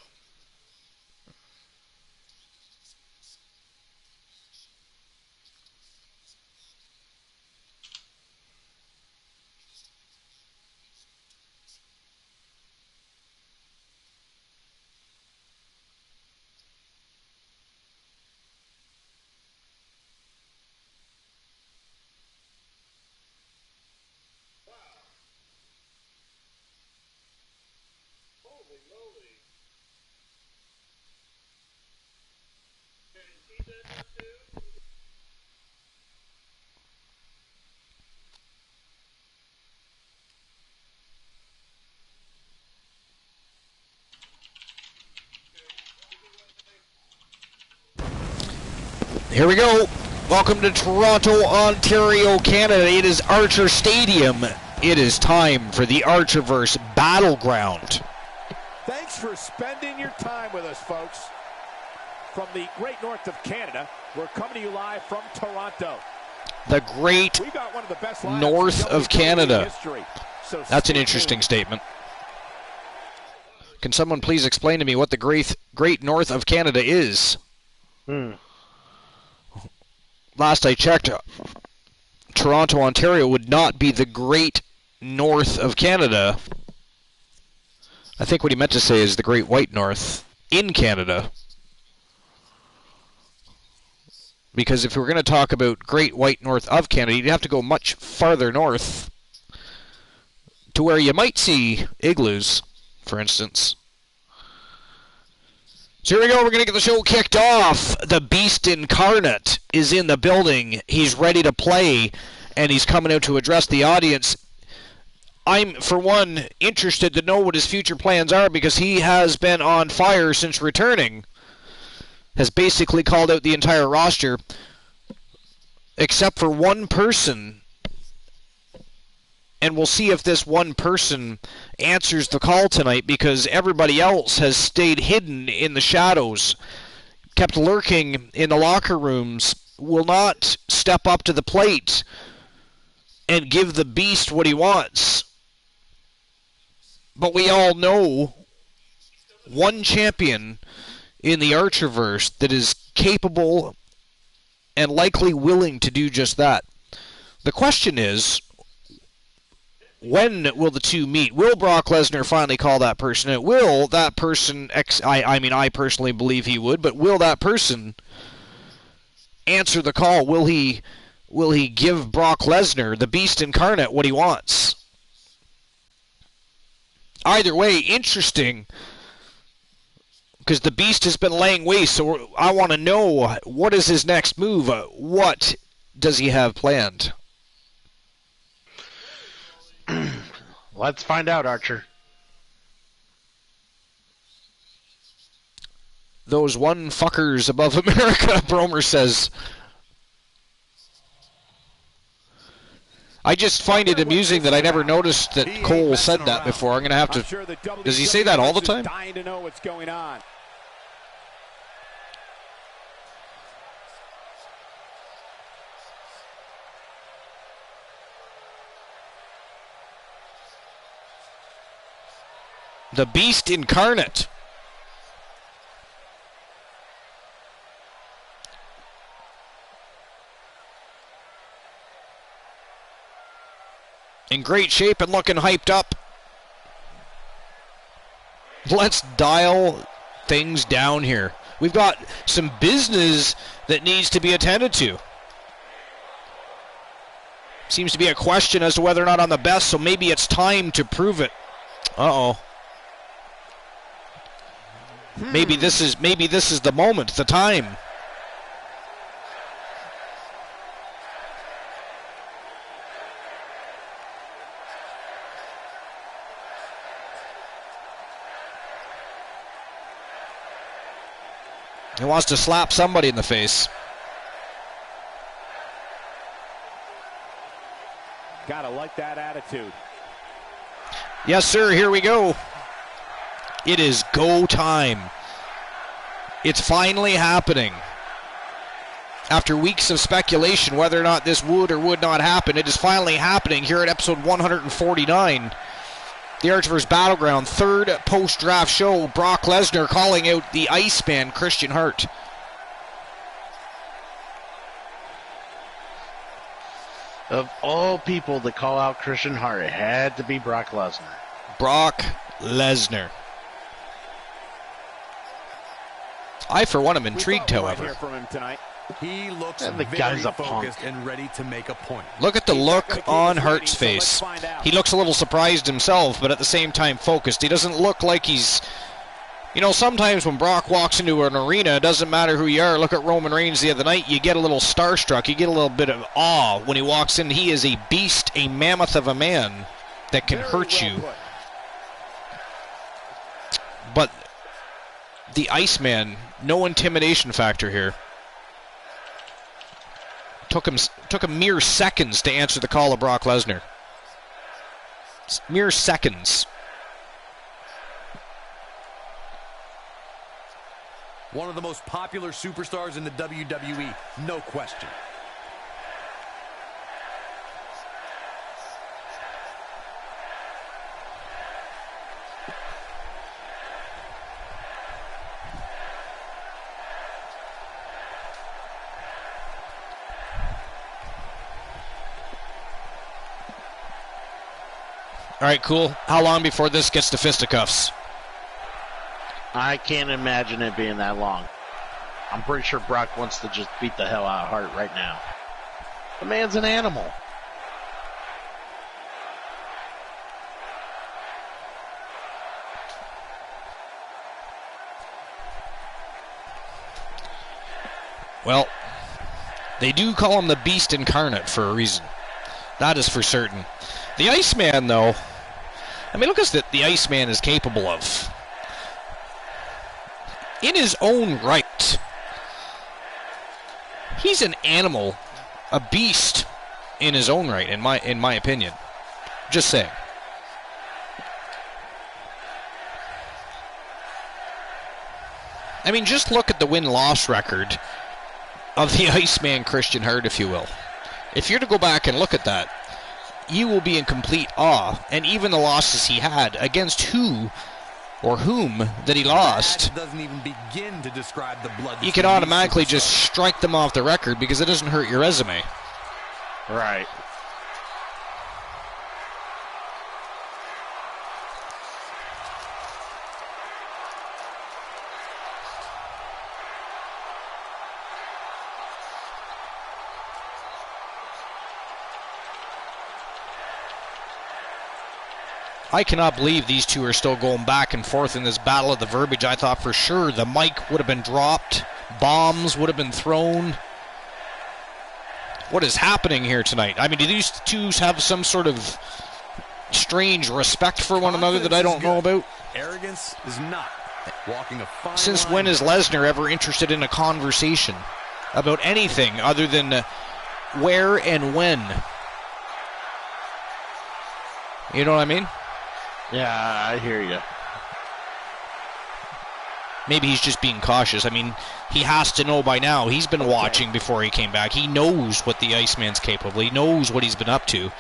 Here we go. Welcome to Toronto, Ontario, Canada. It is Archer Stadium. It is time for the Archerverse BattleGround. Thanks for spending your time with us, folks. From the great north of Canada, we're coming to you live from Toronto. The great We've got one of the best north of Canada. history. So that's an interesting statement. Can someone please explain to me what the Great North of Canada is? Last I checked, Toronto, Ontario would not be the Great North of Canada. I think what he meant to say is the Great White North in Canada. Because if we were going to talk about Great White North of Canada, you'd have to go much farther north to where you might see igloos, for instance. So here we go, we're going to get the show kicked off. The Beast Incarnate is in the building. He's ready to play, and he's coming out to address the audience. I'm, for one, interested to know what his future plans are because he has been on fire since returning. Has basically called out the entire roster, except for one person. And we'll see if this one person answers the call tonight because everybody else has stayed hidden in the shadows, kept lurking in the locker rooms, will not step up to the plate and give the Beast what he wants. But we all know one champion in the Archerverse that is capable and likely willing to do just that. The question is, when will the two meet? Will Brock Lesnar finally call that person out? Will that person, I personally believe he would, but will that person answer the call? Will he give Brock Lesnar, the Beast Incarnate, what he wants? Either way, interesting, because the Beast has been laying waste, so I want to know, what is his next move? What does he have planned? Let's find out, Archer. Those one fuckers above America, Bromer says. I just find it amusing that I never noticed that Cole said that before. I'm going to have to... Does he say that all the time? Dying to know what's going on. The Beast Incarnate. In great shape and looking hyped up. Let's dial things down here. We've got some business that needs to be attended to. Seems to be a question as to whether or not I'm the best, so maybe it's time to prove it. Uh-oh. Maybe this is the moment, the time. He wants to slap somebody in the face. Gotta like that attitude. Yes, sir, here we go. It is go time. It's finally happening. After weeks of speculation whether or not this would or would not happen, it is finally happening here at episode 149. The Archerverse BattleGround, third post-draft show. Brock Lesnar calling out the Iceman, Christian Hart. Of all people that call out Christian Hart, it had to be Brock Lesnar. Brock Lesnar. I, for one, am intrigued, however. He looks the guy's a focused punk. and ready to make a point. Look at the look on Hart's face. He looks a little surprised himself, but at the same time focused. He doesn't look like he's... You know, sometimes when Brock walks into an arena, it doesn't matter who you are. Look at Roman Reigns the other night. You get a little starstruck. You get a little bit of awe when he walks in. He is a beast, a mammoth of a man that can hurt you. But the Iceman, no intimidation factor here. Took him mere seconds to answer the call of Brock Lesnar. Mere seconds. One of the most popular superstars in the WWE, no question. All right, cool. How long before this gets to fisticuffs? I can't imagine it being that long. I'm pretty sure Brock wants to just beat the hell out of Hart right now. The man's an animal. Well, they do call him the Beast Incarnate for a reason. That is for certain. The Iceman, though, I mean, look at what the Iceman is capable of. In his own right, he's an animal, a beast in his own right, in my opinion. Just saying. I mean, just look at the win-loss record of the Iceman Christian Hart, if you will. If you're to go back and look at that, you will be in complete awe. And even the losses he had, against who or whom that he lost, that doesn't even begin to describe the blood. You can automatically just strike them off the record because it doesn't hurt your resume. Right. I cannot believe these two are still going back and forth in this battle of the verbiage. I thought for sure the mic would have been dropped, bombs would have been thrown. What is happening here tonight? I mean, do these two have some sort of strange respect for one another that I don't know about? Arrogance is not walking a fine Since line. when is Lesnar ever interested in a conversation about anything other than where and when? You know what I mean? Yeah, I hear you. Maybe he's just being cautious. I mean, he has to know by now. He's been watching before he came back. He knows what the Iceman's capable. He knows what he's been up to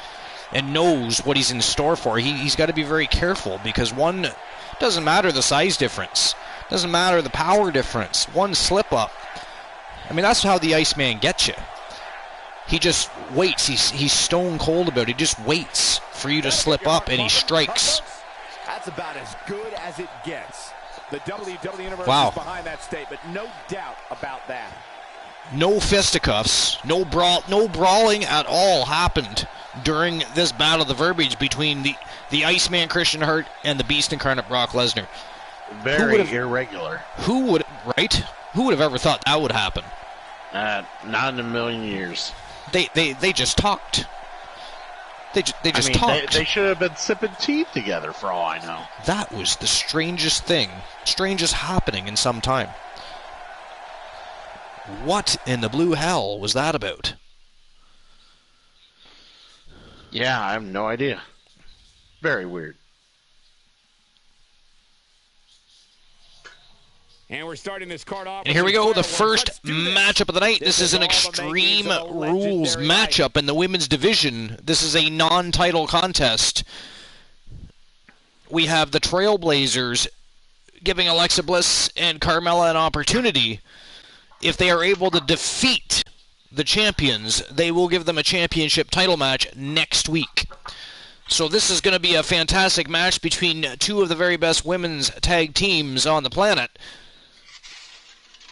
and knows what he's in store for. He's got to be very careful because one, doesn't matter the size difference. Doesn't matter the power difference. One slip up. I mean, that's how the Iceman gets you. He just waits. He's stone cold about it. He just waits for you to slip up and he strikes. That's about as good as it gets. The WWE Universe is behind that statement. No doubt about that. No fisticuffs, no brawling at all happened during this battle of the verbiage between the Iceman Christian Hart and the Beast Incarnate Brock Lesnar. Very irregular. Who would have ever thought that would happen? Not in a million years. They just talked. They just talked. They should have been sipping tea together for all I know. That was the strangest happening in some time. What in the blue hell was that about? Yeah, I have no idea. Very weird. And we're starting this card off. And here we go, the first matchup of the night. This is an Extreme Rules matchup in the women's division. This is a non-title contest. We have the Trailblazers giving Alexa Bliss and Carmella an opportunity. If they are able to defeat the champions, they will give them a championship title match next week. So this is going to be a fantastic match between two of the very best women's tag teams on the planet.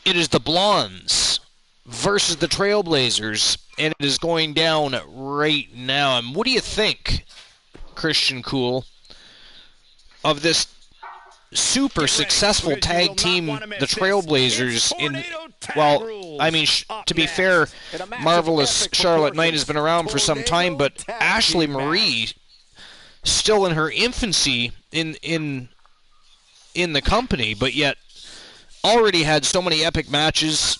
It is the Blondes versus the Trailblazers, and it is going down right now. And what do you think, Christian Cool, of this super successful tag team, the Trailblazers? To be fair, Marvelous Charlotte Knight has been around for some time, but Ashley Marie, still in her infancy in the company, but yet already had so many epic matches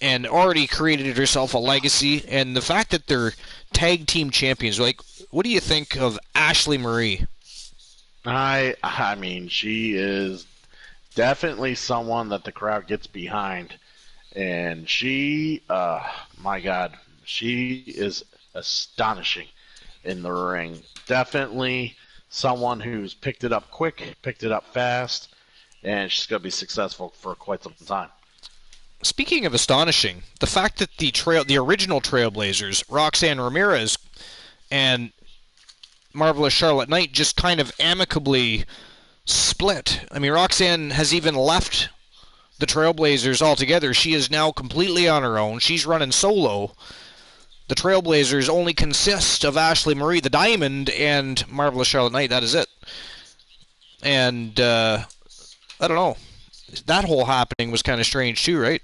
and already created herself a legacy. And the fact that they're tag team champions, what do you think of Ashley Marie? I mean, she is definitely someone that the crowd gets behind. And she, my God, she is astonishing in the ring. Definitely someone who's picked it up quick, picked it up fast, and she's going to be successful for quite some time. Speaking of astonishing, the fact that the original Trailblazers, Roxanne Ramirez and Marvelous Charlotte Knight just kind of amicably split. I mean, Roxanne has even left the Trailblazers altogether. She is now completely on her own. She's running solo. The Trailblazers only consist of Ashley Marie, the Diamond, and Marvelous Charlotte Knight. That is it. And, I don't know. That whole happening was kind of strange too, right?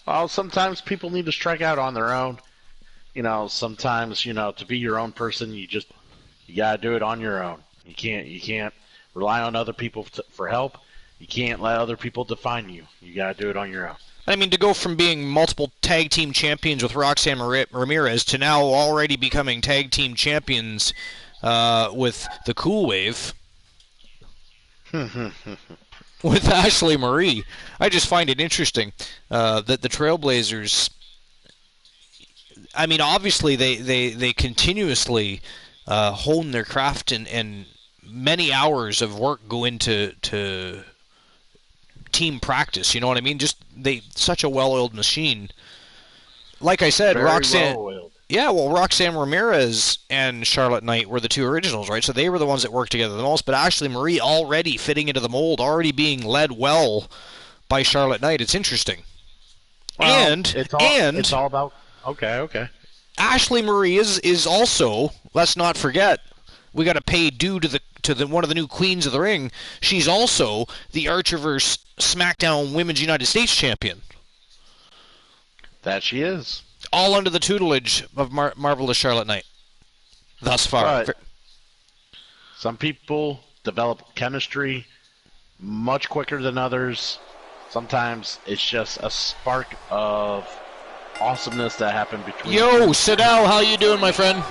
Well, sometimes people need to strike out on their own. You know, sometimes, you know, to be your own person, you gotta do it on your own. You can't rely on other people for help. You can't let other people define you. You gotta do it on your own. I mean, to go from being multiple tag team champions with Roxanne Ramirez to now already becoming tag team champions with the Cool Wave. With Ashley Marie. I just find it interesting that the Trailblazers, I mean, obviously they continuously hone their craft, and many hours of work go into team practice, you know what I mean? Just such a well-oiled machine. Like I said, Very Roxanne. well-oiled. Yeah, well, Roxanne Ramirez and Charlotte Knight were the two originals, right? So they were the ones that worked together the most. But Ashley Marie already fitting into the mold, already being led well by Charlotte Knight. It's interesting. Well, and it's all about okay. Ashley Marie is also, let's not forget, we got to pay due to the one of the new queens of the ring. She's also the Archerverse SmackDown Women's United States champion. That she is. All under the tutelage of Marvelous Charlotte Knight thus far. But some people develop chemistry much quicker than others. Sometimes it's just a spark of awesomeness that happened between Yo, Sidell, how you doing, my friend?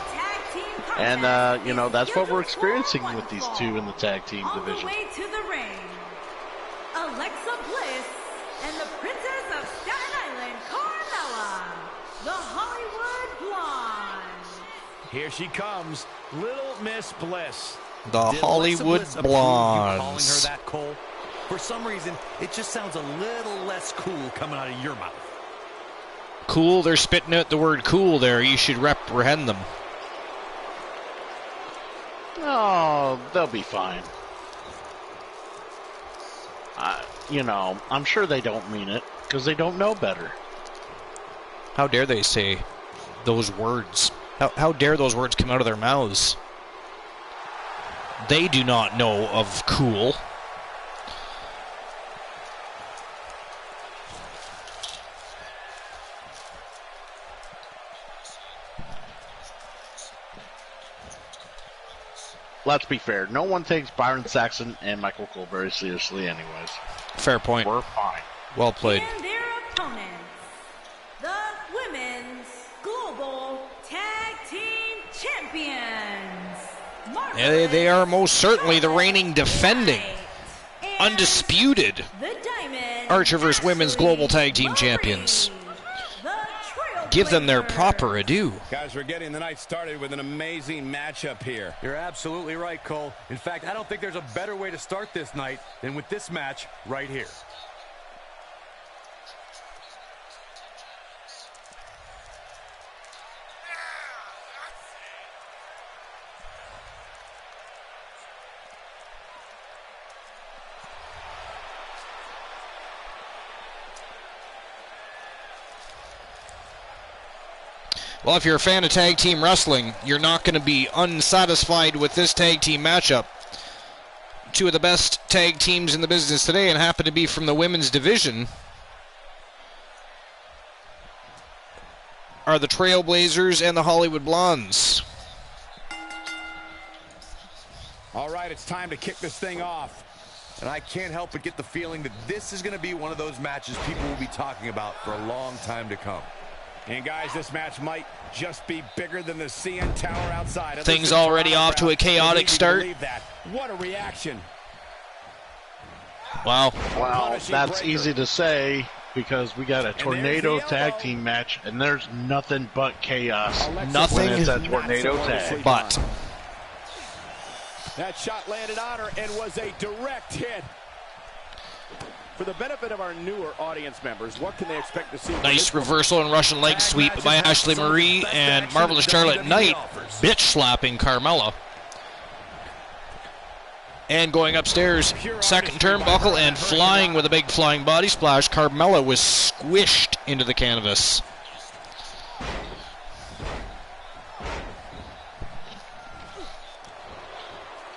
And, you know, that's what we're experiencing with these two in the tag team division. All the way to the ring, Alexa Bliss and the Princess of Staten Island, Carmella, the Hollywood Blonde. Here she comes, Little Miss Bliss. The Hollywood Blondes. Calling her that, Cole? For some reason, it just sounds a little less cool coming out of your mouth. Cool, they're spitting out the word cool there. You should reprehend them. Oh, they'll be fine. You know, I'm sure they don't mean it, because they don't know better. How dare they say those words? How dare those words come out of their mouths? They do not know of cool. Let's be fair. No one takes Byron Saxton and Michael Cole very seriously anyways. Fair point. We're fine. Well played. And their opponents, the Women's Global Tag Team Champions. Yeah, they are most certainly the reigning, defending, undisputed Archerverse Women's Global Tag Team Champions. Give them their proper adieu. Guys, we're getting the night started with an amazing matchup here. You're absolutely right, Cole. In fact, I don't think there's a better way to start this night than with this match right here. Well, if you're a fan of tag team wrestling, you're not going to be unsatisfied with this tag team matchup. Two of the best tag teams in the business today, and happen to be from the women's division, are the Trailblazers and the Hollywood Blondes. All right, it's time to kick this thing off. And I can't help but get the feeling that this is going to be one of those matches people will be talking about for a long time to come. And guys, this match might just be bigger than the CN Tower outside. Things already off to a chaotic start. What a reaction. Wow. Well, that's easy to say because we got a tornado tag team match, and there's nothing but chaos. Nothing when it's a tornado tag. But that shot landed on her and was a direct hit. For the benefit of our newer audience members, what can they expect to see? Nice reversal and Russian leg sweep by Ashley Marie, and marvelous Charlotte Knight bitch slapping Carmella. And going upstairs, second turnbuckle and flying with a big flying body splash. Carmella was squished into the canvas.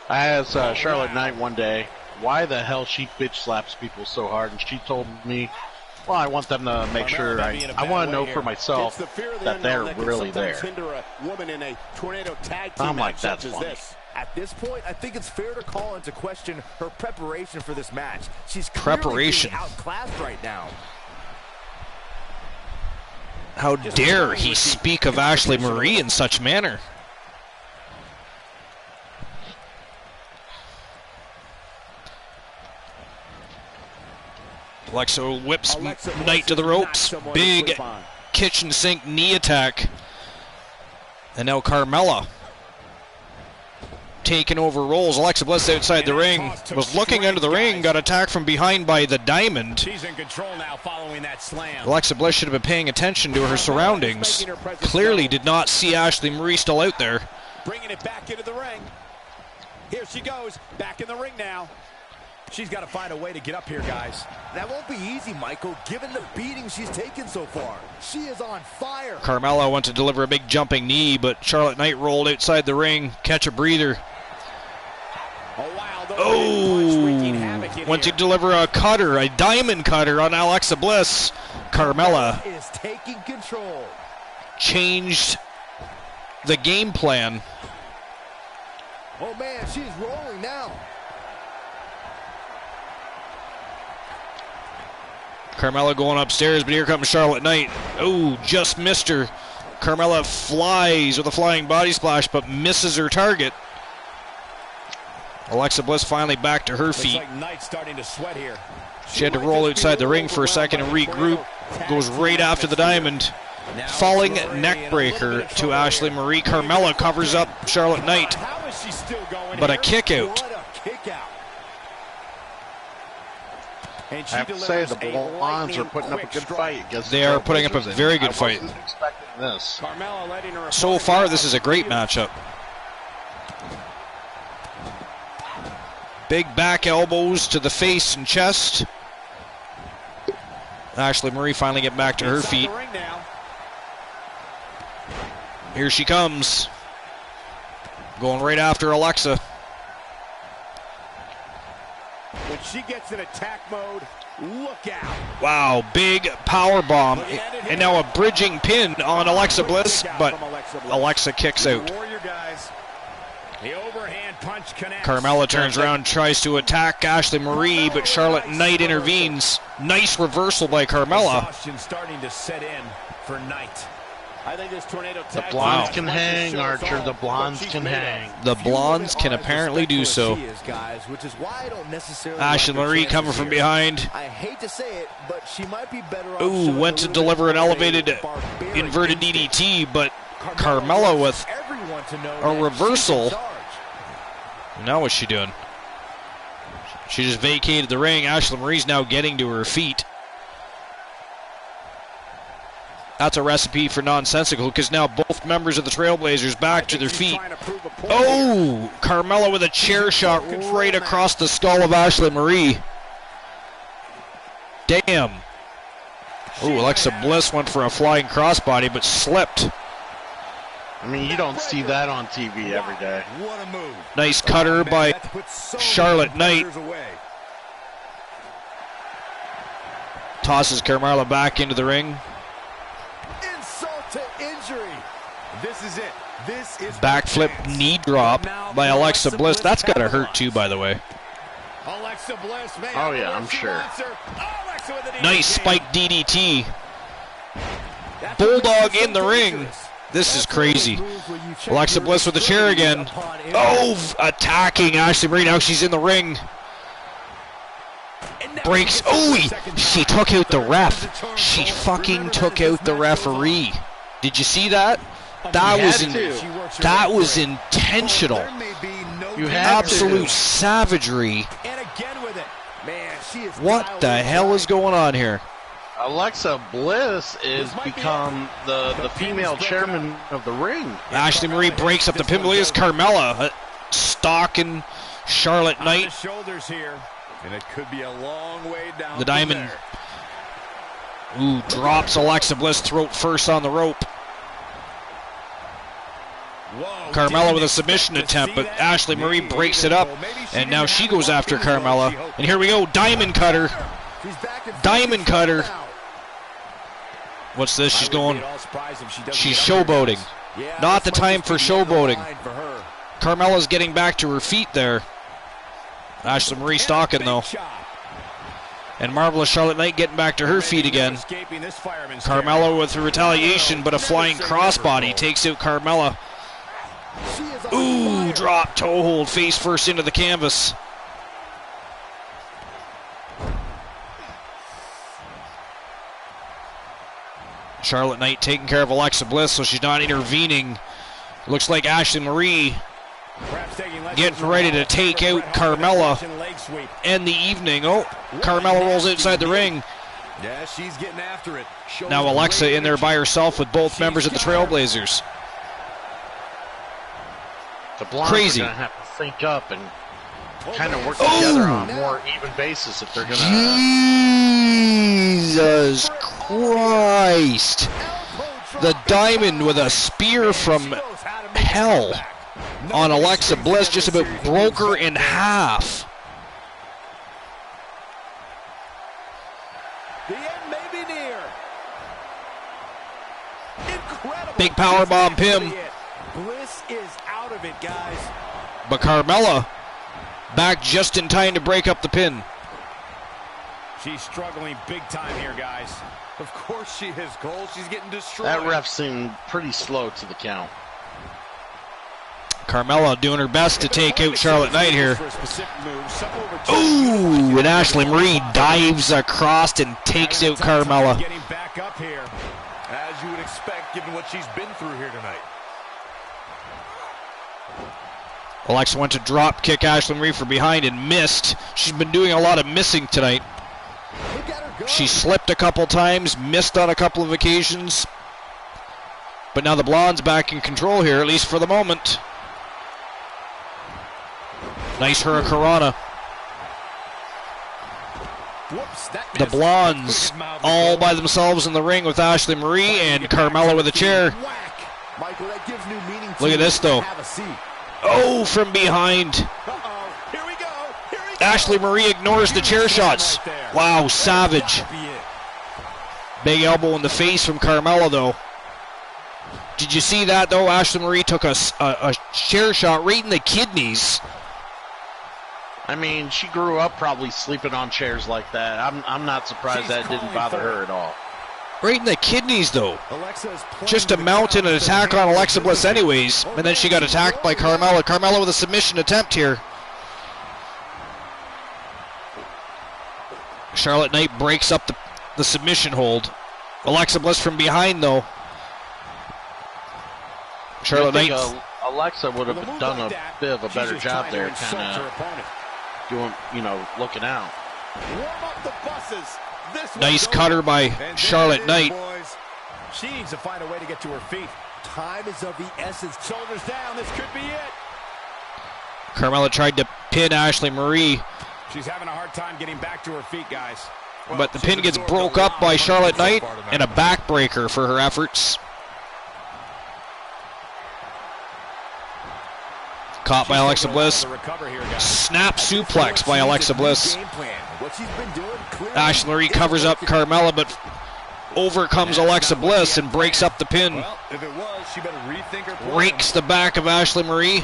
I asked Charlotte Knight one day why the hell she bitch slaps people so hard, and she told me, well, I want them to make sure, I want to know for myself that they're really there. I'm like, that's funny. At this point, I think it's fair to call into question her preparation for this match. She's Preparation. clearly being outclassed right now. How dare he speak of Ashley Marie in such manner? Alexa whips Knight to the ropes. Big kitchen sink knee attack. And now Carmella taking over roles. Alexa Bliss outside the ring. Was looking under the ring. Got attacked from behind by the Diamond. She's in control now following that slam. Alexa Bliss should have been paying attention to her surroundings. Clearly did not see Ashley Marie still out there. Bringing it back into the ring. Here she goes. Back in the ring now. She's got to find a way to get up here, guys. That won't be easy, Michael, given the beating she's taken so far. She is on fire. Carmella went to deliver a big jumping knee, but Charlotte Knight rolled outside the ring. Catch a breather. Went to deliver a cutter, a diamond cutter on Alexa Bliss. Carmella is taking control. Changed the game plan. Oh, man, she's rolling now. Carmella going upstairs, but here comes Charlotte Knight. Oh, just missed her. Carmella flies with a flying body splash, but misses her target. Alexa Bliss finally back to her feet. Looks like Knight's starting to sweat here. She had to roll outside the ring for a second and regroup. Goes right after the Diamond. Falling neck breaker to Ashley Marie. Carmella covers up Charlotte Knight, but a kick out. I have to say, the Blondes are putting up a good fight. They are putting up a very good fight. This. So far, this is a great matchup. Big back elbows to the face and chest. Ashley Marie finally getting back to her feet. Here she comes. Going right after Alexa. When she gets in attack mode, look out. Wow, big power bomb. And now a bridging pin on Alexa Bliss, but Alexa kicks out. The overhand punch connects. Carmella turns around, tries to attack Ashley Marie, but Charlotte Knight intervenes. Nice reversal by Carmella. Exhaustion starting to set in for Knight. I think this tornado the Blondes can hang, Archer. The Blondes can hang. The Blondes can apparently do so. Ashley Marie coming from behind. I hate to say it, but she might be better off. Ooh, went to deliver an elevated inverted DDT, but Carmella with a reversal. Now what's she doing? She just vacated the ring. Ashley Marie's now getting to her feet. That's a recipe for nonsensical, because now both members of the Trailblazers back to their feet. Oh, Carmella with a chair shot right across the skull of Ashley Marie. Damn. Oh, Alexa Bliss went for a flying crossbody, but slipped. I mean, you don't see that on TV every day. What a move. Nice cutter by Charlotte Knight. Tosses Carmella back into the ring. Insult to injury. This is it. This is backflip knee drop by Alexa Bliss. That's got to hurt too, by the way. Alexa Bliss, man. Oh yeah, I'm sure. Nice spike DDT. Bulldog in the ring. This is crazy. Alexa Bliss with the chair again. Oh, attacking Ashley Marie. Now she's in the ring. Breaks. Oh, she took out the ref. She fucking took out the referee. Did you see that? That was intentional. You had absolute savagery. And again with it. Man, she is What the hell is going on here? Alexa Bliss is become the female chairman of the ring. Ashley Marie breaks up the pin. Look at Carmella stalking Charlotte Knight. Shoulders here, and it could be a long way down. The Diamond. Ooh, drops Alexa Bliss throat first on the rope. Whoa, Carmella with a submission attempt, but Ashley Marie breaks it up, and now she goes after Carmella. And here we go, Diamond Cutter. Diamond Cutter. What's this? She's going. She's showboating. Not the time for showboating. Carmella's getting back to her feet there. Ashley Marie stalking though. And Marvelous Charlotte Knight getting back to her feet again. Carmella with a retaliation, but a flying crossbody takes out Carmella. Ooh, drop toe hold, face first into the canvas. Charlotte Knight taking care of Alexa Bliss, so she's not intervening. Looks like Ashley Marie getting ready to take out Carmella. End the evening. Oh, Carmella rolls outside the ring. Yeah, she's getting after it. Now Alexa in there by herself with both members of the Trailblazers. The Blondes Crazy. are going to have to sync up and kind of work together on a more even basis if they're going to... Jesus Christ. The Diamond with a spear from hell on Alexa Bliss just about broke her in half. The end may be near. Incredible. Big powerbomb Pim. Bliss is out of it, guys. But Carmella back just in time to break up the pin. She's struggling big time here, guys. Of course she is, Cole. She's getting destroyed. That ref seemed pretty slow to the count. Carmella doing her best to take out Charlotte Knight here. Ooh, and Ashley Marie dives across and takes out Carmella. Getting back up here. As you would expect, given what she's been through here tonight. Alexa went to drop kick Ashley Marie from behind and missed. She's been doing a lot of missing tonight. She slipped a couple times, missed on a couple of occasions. But now the Blonde's back in control here, at least for the moment. Nice Hurricanrana. The Blondes all by themselves in the ring with Ashley Marie and Carmella with a chair. Look at this though. Oh, from behind. Ashley Marie ignores the chair shots. Wow, savage. Big elbow in the face from Carmella though. Did you see that though? Ashley Marie took a chair shot right in the kidneys. I mean, she grew up probably sleeping on chairs like that. I'm not surprised that didn't bother her at all. Right in the kidneys though. Just to mount an attack on Alexa Bliss anyways. And then she got attacked by Carmella. Carmella with a submission attempt here. Charlotte Knight breaks up the submission hold. Alexa Bliss from behind though. Charlotte Knight. Alexa would have done a bit of a better job there, kind of doing, looking out. Nice cutter by Charlotte Knight. She needs to find a way to get to her feet. Time is of the essence. Shoulders down. This could be it. Carmella tried to pin Ashley Marie. She's having a hard time getting back to her feet, guys. But the pin gets broke up by Charlotte Knight and a backbreaker for her efforts. Caught by Alexa Bliss. Snap suplex by Alexa Bliss. Ashley Marie covers up Carmella, but overcomes Alexa Bliss and breaks up the pin. Rakes the back of Ashley Marie.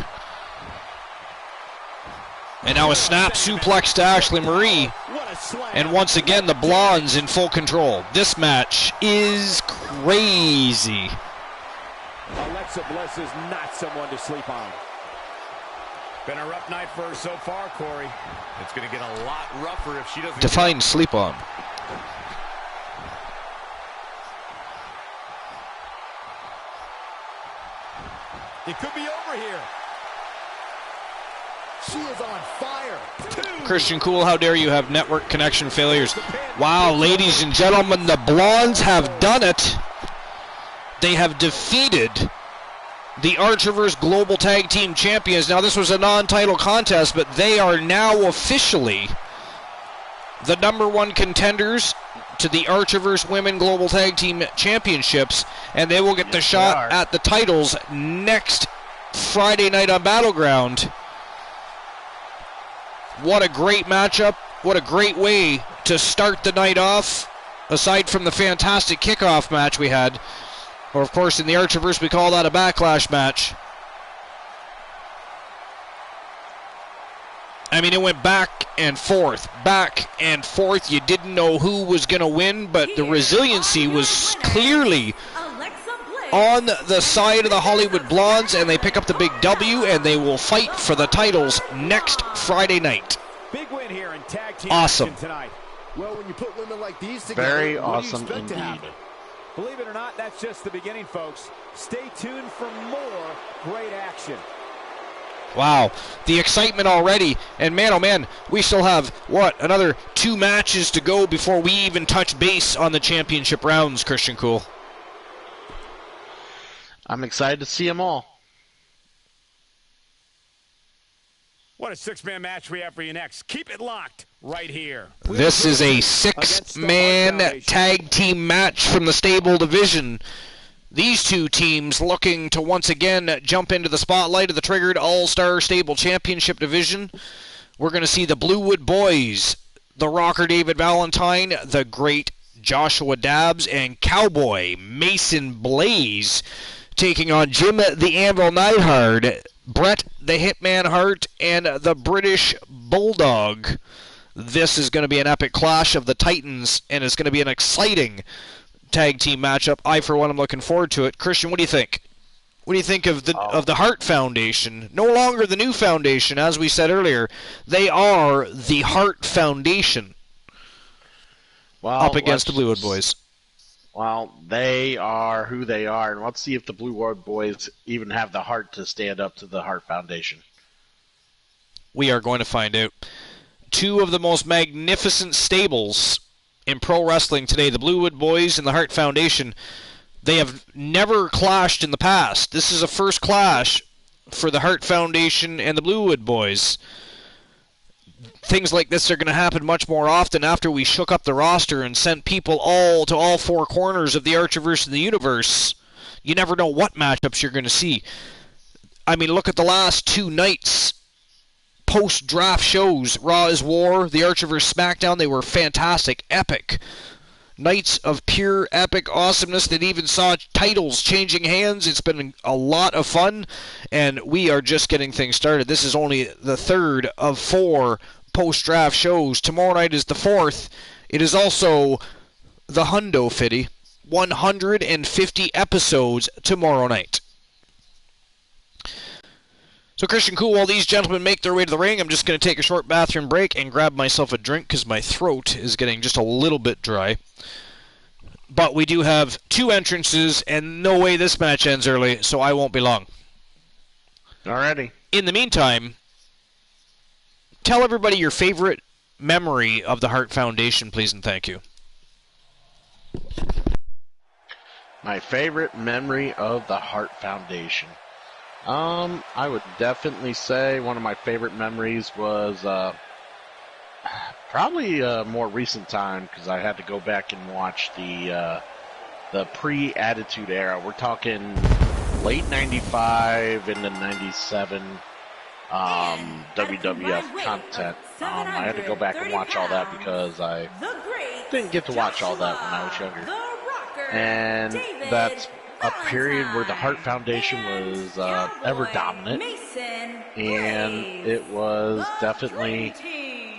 And now a snap suplex to Ashley Marie. And once again, the Blondes in full control. This match is crazy. Alexa Bliss is not someone to sleep on. Been a rough night for her so far, Corey. It's going to get a lot rougher if she doesn't... Define sleep on. It could be over here. She is on fire. Christian Cool, how dare you have network connection failures. Wow, ladies and gentlemen, the Blondes have done it. They have defeated the Archerverse Global Tag Team Champions. Now, this was a non-title contest, but they are now officially the #1 contenders to the Archerverse Women Global Tag Team Championships, and they will get the shot at the titles next Friday night on BattleGround. What a great matchup. What a great way to start the night off, aside from the fantastic kickoff match we had. Or, of course, in the Archerverse, we call that a backlash match. I mean, it went back and forth. You didn't know who was going to win, but the resiliency was clearly on the side of the Hollywood Blondes, and they pick up the big W, and they will fight for the titles next Friday night. Big win here in tag team awesome tonight. Well, when you put women like these together, very what do you awesome expect to indeed. happen? Believe it or not, that's just the beginning, folks. Stay tuned for more great action. Wow, the excitement already. And man, oh man, we still have, what, another 2 matches to go before we even touch base on the championship rounds, Christian Cool. I'm excited to see them all. What a 6-man match we have for you next. Keep it locked right here. This is a 6-man tag team match from the stable division. These 2 teams looking to once again jump into the spotlight of the Triggered All-Star Stable Championship division. We're going to see the Bluewood Boys, the Rocker David Valentine, the Great Joshua Dabbs, and Cowboy Mason Blaze taking on Jim the Anvil Neidhart, Brett the Hitman Hart, and the British Bulldog. This is going to be an epic clash of the Titans, and it's going to be an exciting tag team matchup. I, for one, am looking forward to it. Christian, what do you think? What do you think of the Hart Foundation? No longer the new foundation, as we said earlier. They are the Hart Foundation. Well, up against the Bluewood Boys. Well, they are who they are, and let's see if the Bluewood Boys even have the heart to stand up to the Hart Foundation. We are going to find out. 2 of the most magnificent stables in pro wrestling today, the Bluewood Boys and the Hart Foundation. They have never clashed in the past. This is a first clash for the Hart Foundation and the Bluewood Boys. Things like this are going to happen much more often after we shook up the roster and sent people all to all 4 corners of the Archerverse and the universe. You never know what matchups you're going to see. I mean, look at the last 2 nights. Post-draft shows, Raw is War, the Archerverse SmackDown, they were fantastic, epic. Nights of pure epic awesomeness that even saw titles changing hands. It's been a lot of fun, and we are just getting things started. This is only the 3rd of 4 post-draft shows. Tomorrow night is the 4th. It is also the Hundo Fitty. 150 episodes tomorrow night. So, Christian Cool, while these gentlemen make their way to the ring, I'm just going to take a short bathroom break and grab myself a drink because my throat is getting just a little bit dry. But we do have 2 entrances, and no way this match ends early, so I won't be long. Alrighty. In the meantime, tell everybody your favorite memory of the Hart Foundation, please, and thank you. My favorite memory of the Hart Foundation. I would definitely say one of my favorite memories was probably a more recent time because I had to go back and watch the pre-Attitude Era. We're talking late 95 into 97 WWF content. I had to go back and watch all that because I didn't get to watch all that when I was younger. And that's a period where the Hart Foundation was ever dominant, and it was definitely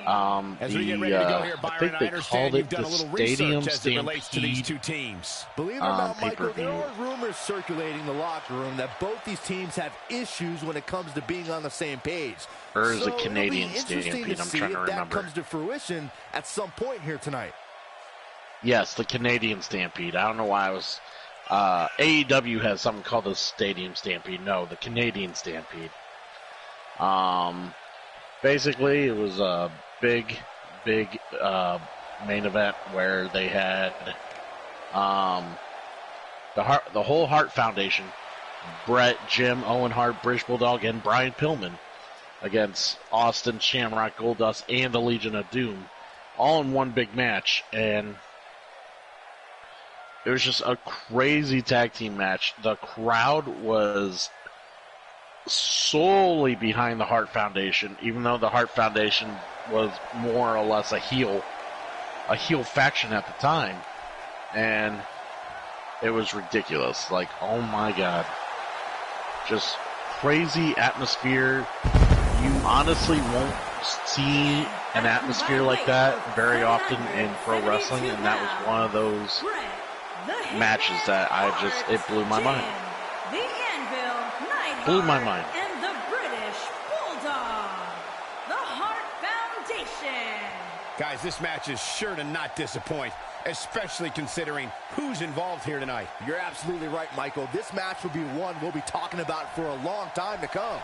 I think they called it the Stadium Stampede Believe it or not, Michael, pay-per-view. there are rumors circulating in the locker room that both these teams have issues when it comes to being on the same page. Or is So it Canadian it'll be interesting Stampede? to I'm see trying to if that remember. comes to fruition at some point here tonight. Yes, the Canadian Stampede. I don't know why I was... AEW has something called the Stadium Stampede. No, the Canadian Stampede. basically, it was a big main event where they had the whole Hart Foundation, Brett, Jim, Owen Hart, British Bulldog, and Brian Pillman against Austin, Shamrock, Goldust, and the Legion of Doom, all in one big match. And it was just a crazy tag team match. The crowd was solely behind the Hart Foundation, even though the Hart Foundation was more or less a heel faction at the time. And it was ridiculous. Like, oh my God. Just crazy atmosphere. You honestly won't see an atmosphere like that very often in pro wrestling, and that was one of those matches that it blew my mind. Blew my mind. And the British Bulldog, the Hart Foundation. Guys, this match is sure to not disappoint, especially considering who's involved here tonight. You're absolutely right, Michael. This match will be one we'll be talking about for a long time to come.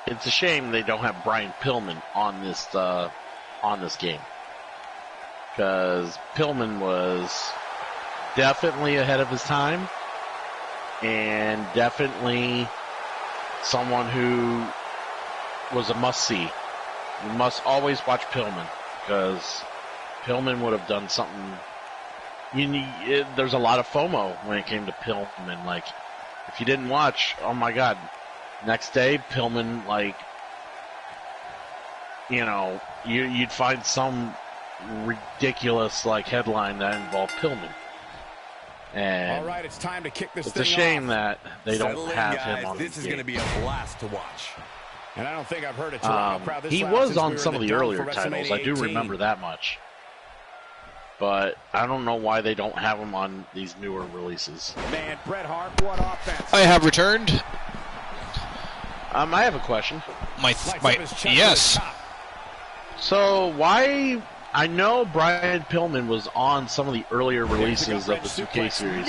It's a shame they don't have Brian Pillman on this game, because Pillman was definitely ahead of his time, and definitely someone who was a must-see. You must always watch Pillman, because Pillman would have done something. There's a lot of FOMO when it came to Pillman. Like, if you didn't watch, oh my God. Next day, Pillman, like, you'd find some ridiculous, like, headline that involved Pillman. And all right, it's time to kick this it's thing a shame off. that they don't Settle in, have guys. him on This is game. going to be a blast to watch. And I don't think I've heard a Toronto crowd this He loud was since on we were some in of the Dome earlier for titles. WrestleMania I do 18. remember that much. But I don't know why they don't have him on these newer releases. Man, Bret Hart, what offense. I have returned. I have a question. Yes. So why? I know Brian Pillman was on some of the earlier releases of the 2K series.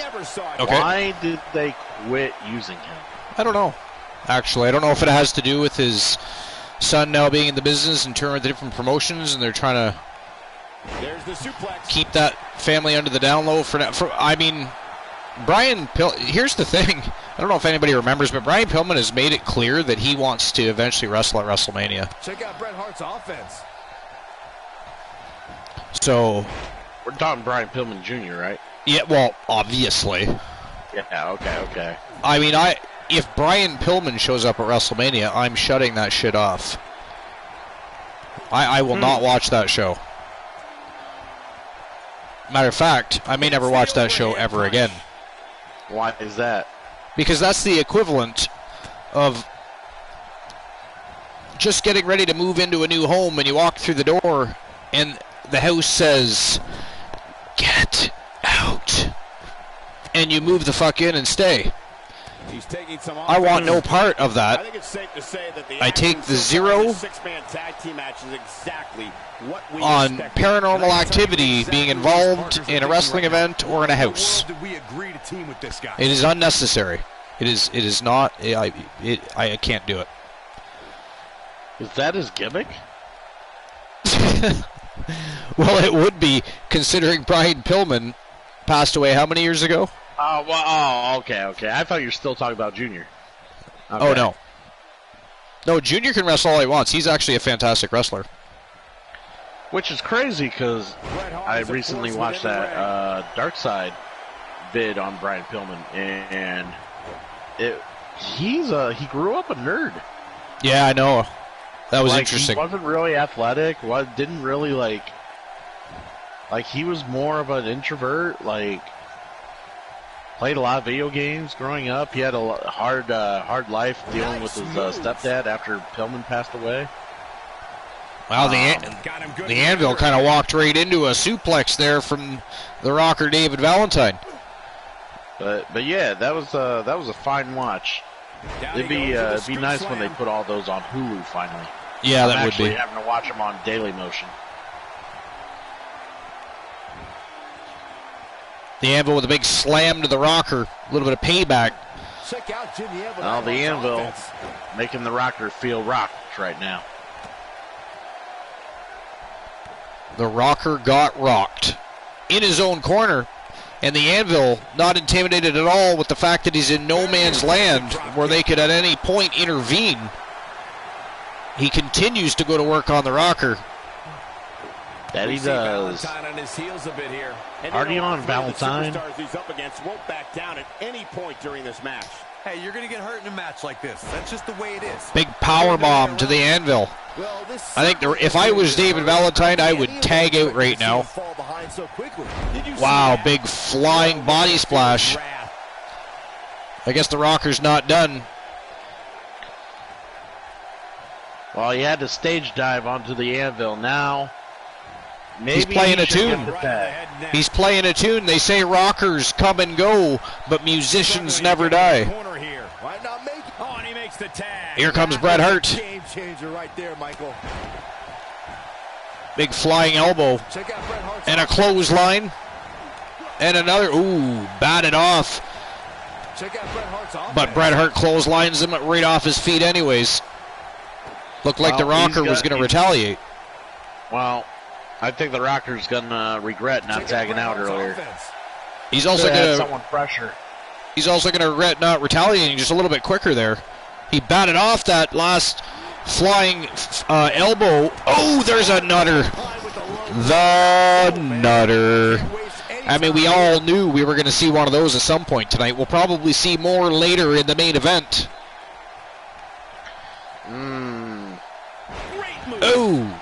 Okay. Why did they quit using him? I don't know. Actually, I don't know if it has to do with his son now being in the business and touring with the different promotions, and they're trying to There's the suplex. keep that family under the down low for now. I mean, Brian here's the thing. I don't know if anybody remembers, but Brian Pillman has made it clear that he wants to eventually wrestle at WrestleMania. Check out Bret Hart's offense. So, We're talking Brian Pillman Jr., right? yeah, well, obviously. Yeah, okay. I mean, if Brian Pillman shows up at WrestleMania, I'm shutting that shit off. I will not watch that show. Matter of fact, I may never watch that show ever again. Why is that? Because that's the equivalent of just getting ready to move into a new home, and you walk through the door, and the house says, "Get out." And you move the fuck in and stay. He's taking some I want no part of I that. think it's safe to say that the I take the zero six-man tag team match is exactly what we on expected. paranormal activity being involved in a wrestling event or in a house. Did we agree to team with this guy? It is unnecessary. It is not. I can't do it. Is that his gimmick? Well, it would be, considering Brian Pillman passed away how many years ago? Okay. I thought you were still talking about Junior. Oh, no. No, Junior can wrestle all he wants. He's actually a fantastic wrestler. Which is crazy, because I recently watched that Dark Side vid on Brian Pillman, and he grew up a nerd. Yeah, I know. That was interesting. He wasn't really athletic. Didn't really like he was more of an introvert. Played a lot of video games growing up. He had a hard life dealing with his stepdad after Pillman passed away. Wow, the Anvil kind of walked right into a suplex there from the rocker David Valentine. But yeah, that was a fine watch. It'd be nice when they put all those on Hulu finally. Yeah, that I'm would be. actually having to watch them on Daily Motion. The Anvil with a big slam to the rocker. A little bit of payback. Check out Jim the Anvil. Well, the Anvil making the rocker feel rocked right now. The rocker got rocked in his own corner. And the Anvil not intimidated at all with the fact that he's in no man's land where they could at any point intervene. He continues to go to work on the rocker. That he does. Valentine on his heels a bit here. Already on Valentine. The superstars he's up against won't back down at any point during this match. Hey, you're going to get hurt in a match like this. That's just the way it is. Big power bomb to the Anvil. I think if I was David Valentine, I would tag out right now. Wow, big flying body splash. I guess the rocker's not done. Well, he had to stage dive onto the Anvil. Now, maybe he's playing a tune. He's playing a tune. They say rockers come and go, but musicians never die. Here comes Bret Hart. Game changer right there, Michael. Big flying elbow. And a clothesline. And another. Ooh, batted off. But Bret Hart clotheslines him right off his feet anyways. Looked like the rocker was going to retaliate. Well, I think the rocker's going to regret not tagging out earlier. He's also going someone pressure. He's also going to regret not retaliating just a little bit quicker there. He batted off that last flying elbow. Oh, there's a nutter. The nutter. I mean, we all knew we were going to see one of those at some point tonight. We'll probably see more later in the main event. Oh,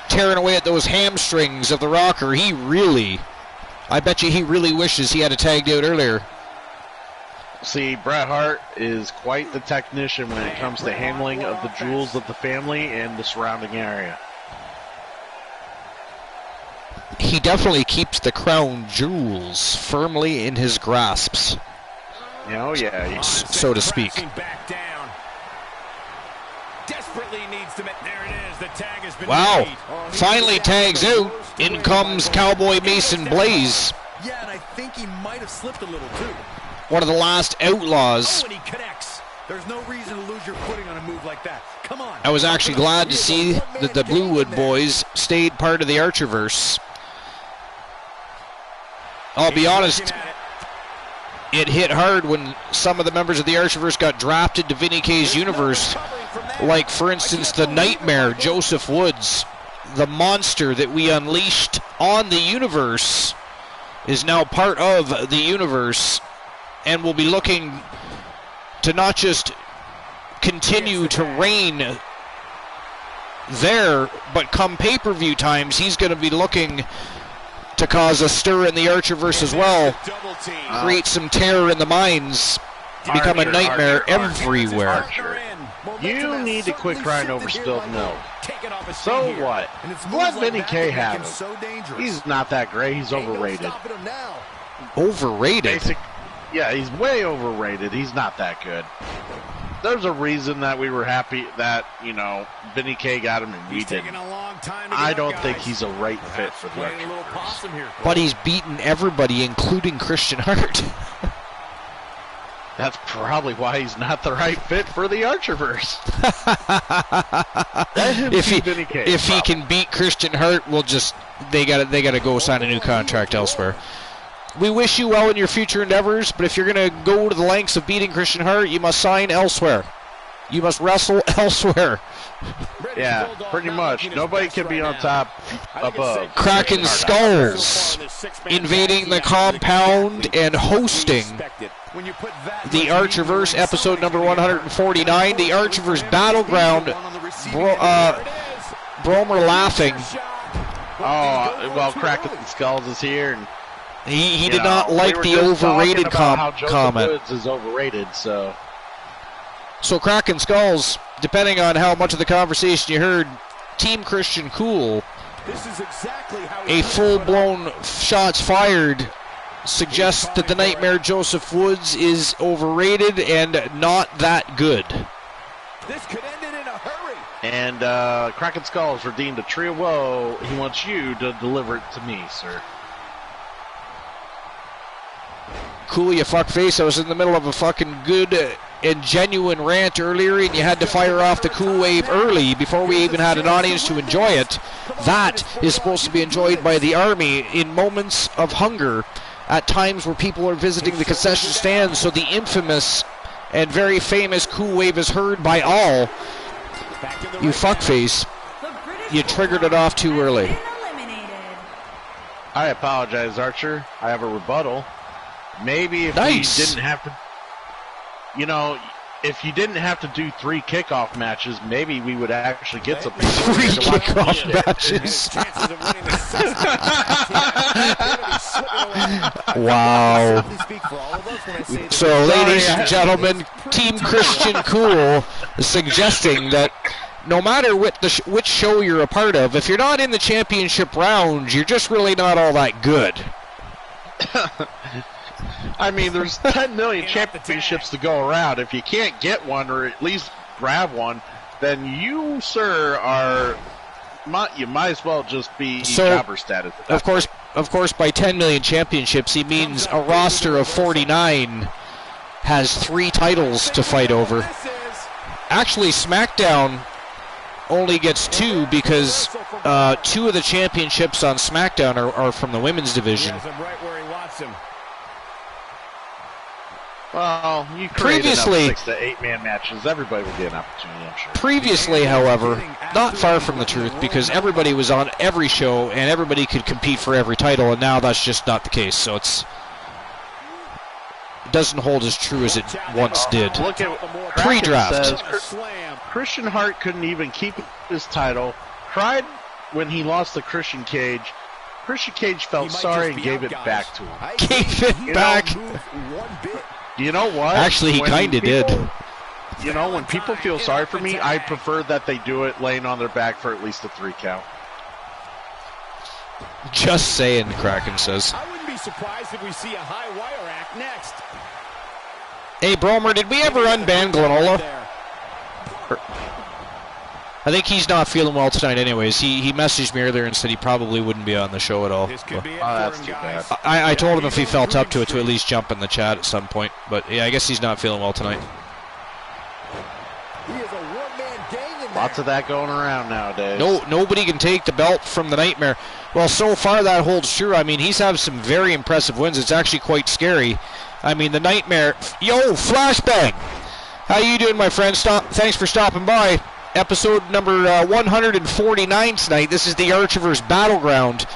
tearing away at those hamstrings of the rocker. I bet you he really wishes he had a tagged out earlier. See, Bret Hart is quite the technician when it comes to handling of the jewels of the family and the surrounding area. He definitely keeps the crown jewels firmly in his grasps. Oh, yeah. So to speak. Wow. Finally tags out. In comes Cowboy Mason Blaze. Yeah, and I think he might have slipped a little, too. One of the last outlaws. Oh, and he connects. There's no reason to lose your footing on a move like that. Come on. I was actually glad to see that the Bluewood boys stayed part of the Archerverse. I'll be honest, it hit hard when some of the members of the Archerverse got drafted to Vinny K's universe. Like, for instance, the Nightmare, Joseph Woods. The monster that we unleashed on the universe is now part of the universe. And will be looking to not just continue to reign there, but come pay-per-view times, he's going to be looking to cause a stir in the Archerverse as well. Create some terror in the minds. Become a nightmare everywhere. You need to quit crying over spilled milk. So what? Let Vinny K have it. He's not that great. He's overrated. Overrated? Yeah, he's way overrated. He's not that good. There's a reason that we were happy that, Vinny K got him and we didn't. I don't think he's a right fit for the Archerverse. But he's beaten everybody, including Christian Hart. That's probably why he's not the right fit for the Archerverse. if he can beat Christian Hart, they gotta go sign a new contract elsewhere. We wish you well in your future endeavors, but if you're going to go to the lengths of beating Christian Hart, you must sign elsewhere. You must wrestle elsewhere. Yeah, pretty much. Nobody can be on top above. Cracking Skulls invading the compound and hosting the Archerverse, episode number 149. The Archerverse Battleground. Bromer laughing. Oh, well, Cracking Skulls is here. And he did not like the overrated comment. Woods is overrated, so Cracking Skulls, depending on how much of the conversation you heard, Team Christian Cool, a full-blown shots fired suggests that the Nightmare Joseph Woods is overrated and not that good. This could end it in a hurry. And Kraken Skull's redeemed a tree of woe. He wants you to deliver it to me, sir. Cool, you fuckface. I was in the middle of a fucking good and genuine rant earlier, and you had to fire off the cool wave early before we even had an audience to enjoy it. That is supposed to be enjoyed by the Army in moments of hunger, at times where people are visiting the concession stands, so the infamous and very famous cool wave is heard by all. You fuckface. You triggered it off too early. I apologize, Archer. I have a rebuttal. Maybe if nice. We didn't have to, if you didn't have to do 3 kickoff matches, maybe we would actually get some 3 kickoff matches. Wow. So, ladies and gentlemen, Team Christian Cool is suggesting that no matter which show you're a part of, if you're not in the championship round, you're just really not all that good. I mean, there's 10 million championships to go around. If you can't get one or at least grab one, then you, sir, you might as well just be jobber status. Of course, by 10 million championships, he means a roster of 49 has 3 titles to fight over. Actually, SmackDown only gets 2 because 2 of the championships on SmackDown are from the women's division. Well, you create enough 6 to 8 man matches, everybody will get an opportunity, I'm sure. Previously, however, not far from the truth, because everybody was on every show and everybody could compete for every title, and now that's just not the case. So it doesn't hold as true as it once did. Look at pre-draft. Christian Hart couldn't even keep his title. Cried when he lost to Christian Cage. Christian Cage felt sorry and gave it back to him. Gave it back. You know what? Actually, he kind of did. You know, when people feel sorry for me, I prefer that they do it laying on their back for at least a 3 count. Just saying, Kraken says. I wouldn't be surprised if we see a high wire act next. Hey, Bromer, did we ever unban Glenola? I think he's not feeling well tonight anyways. He messaged me earlier and said he probably wouldn't be on the show at all. That's too bad. I told him if he felt up to it to at least jump in the chat at some point. But yeah, I guess he's not feeling well tonight. Lots of that going around nowadays. Nobody can take the belt from the Nightmare. Well, so far that holds true. I mean, he's had some very impressive wins. It's actually quite scary. I mean, the Nightmare... Yo, Flashbang! How you doing, my friend? Thanks for stopping by. Episode number 149 tonight. This is the Archiver's Battleground.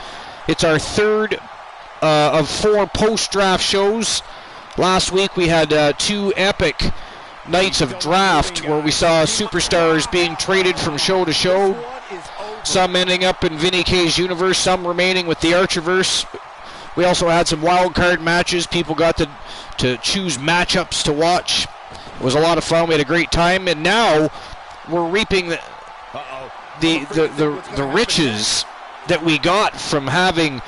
It's our third of 4 post-draft shows. Last week we had 2 epic nights of draft where we saw superstars being traded from show to show. Some ending up in Vinny K's universe, some remaining with the Archiverse. We also had some wild card matches. People got to choose matchups to watch. It was a lot of fun. We had a great time, and now we're reaping the riches that we got from having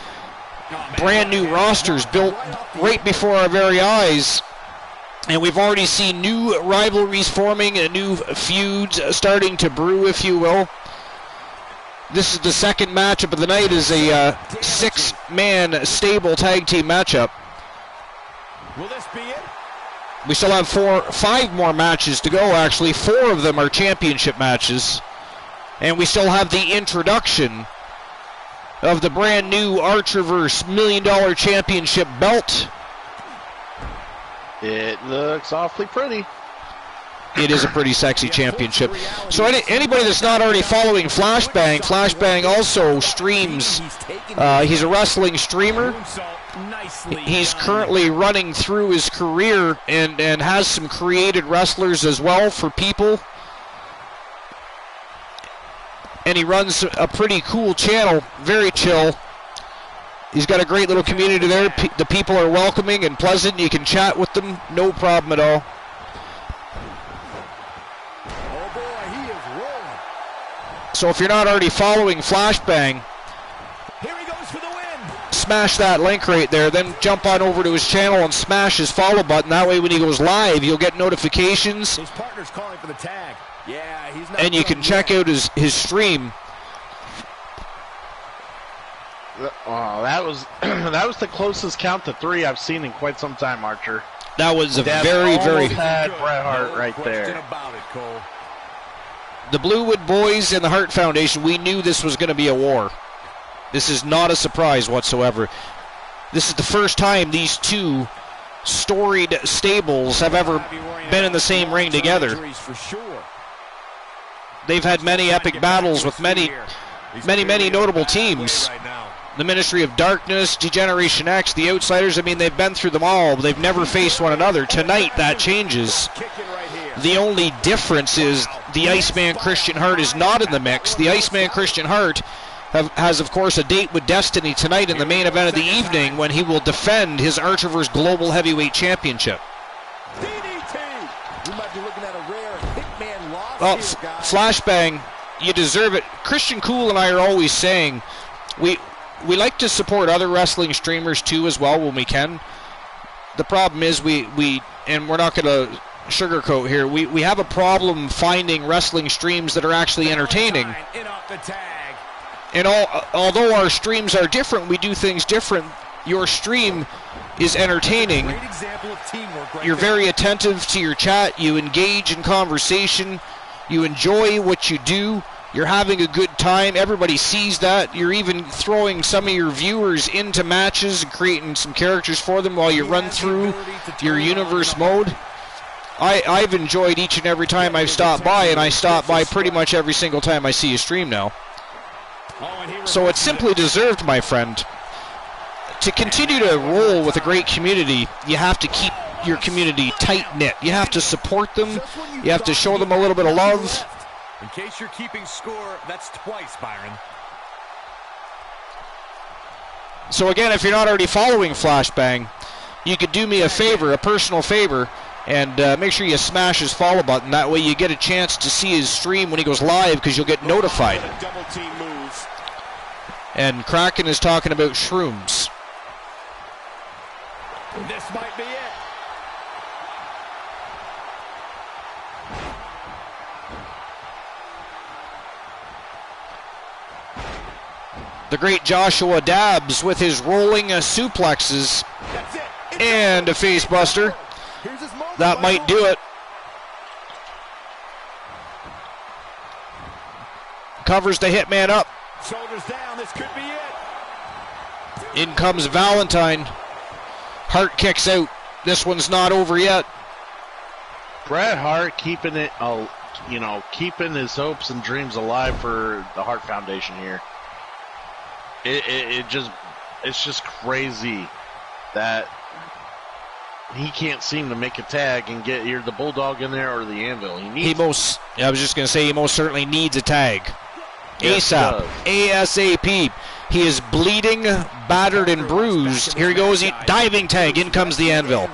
brand new rosters built right before our very eyes. And we've already seen new rivalries forming and new feuds starting to brew, if you will. This is the second matchup of the night, is a 6-man stable tag team matchup. Will this be it? We still have 5 more matches to go, actually. 4 of them are championship matches. And we still have the introduction of the brand new Archiverse $1 Million Championship belt. It looks awfully pretty. It is a pretty sexy championship. So anybody that's not already following Flashbang also streams. He's a wrestling streamer. He's currently running through his career and has some created wrestlers as well for people. And he runs a pretty cool channel, very chill. He's got a great little community there. The people are welcoming and pleasant. You can chat with them, no problem at all. Oh boy, he is rolling. So if you're not already following Flashbang, here he goes for the win. smash that link right there, then jump on over to his channel and smash his follow button. That way when he goes live, you'll get notifications. His partner's calling for the tag. Yeah, he's not. And you can check out his stream. Oh, that was that was the closest count to 3 I've seen in quite some time, Archer. That was a That's very had Bret Hart right there. About it, Cole. The Bluewood Boys and the Hart Foundation, we knew this was going to be a war. This is not a surprise whatsoever. This is the first time these two storied stables have ever been in the same ring together. They've had many epic battles with many notable teams. The Ministry of Darkness, Degeneration X, the Outsiders, I mean, they've been through them all, but they've never faced one another. Tonight, that changes. The only difference is the Iceman Christian Hart is not in the mix. The Iceman Christian Hart has, of course, a date with Destiny tonight in the main event of the evening when he will defend his Archerverse Global Heavyweight Championship. Well, Flashbang, you deserve it. Christian Cool and I are always saying we like to support other wrestling streamers too as well when we can. The problem is and we're not going to sugarcoat here, we have a problem finding wrestling streams that are actually entertaining. And although our streams are different, we do things different. Your stream is entertaining. You're very attentive to your chat. You engage in conversation. You enjoy what you do. You're having a good time. Everybody sees that. You're even throwing some of your viewers into matches and creating some characters for them while you run through your universe mode. I've enjoyed each and every time I've stopped by, and I stop by pretty much every single time I see a stream now. So it's simply deserved, my friend. To continue to roll with a great community, you have to keep your community tight-knit. You have to support them. You have to show them a little bit of love. In case you're keeping score, that's twice, Byron. So again, if you're not already following Flashbang, you could do me a favor, a personal favor, and make sure you smash his follow button. That way you get a chance to see his stream when he goes live because you'll get notified. And Kraken is talking about shrooms. This might be it. The great Joshua Dabbs with his rolling suplexes and a face buster. That might do it. Covers the Hitman up. Shoulders down, this could be it. In comes Valentine. Hart kicks out. This one's not over yet. Bret Hart keeping it, keeping his hopes and dreams alive for the Hart Foundation here. It's just crazy that he can't seem to make a tag and get either the Bulldog in there or the Anvil. I was just going to say he most certainly needs a tag. ASAP. ASAP. He is bleeding, battered, and bruised. Here he goes. Diving tag. In comes the Anvil.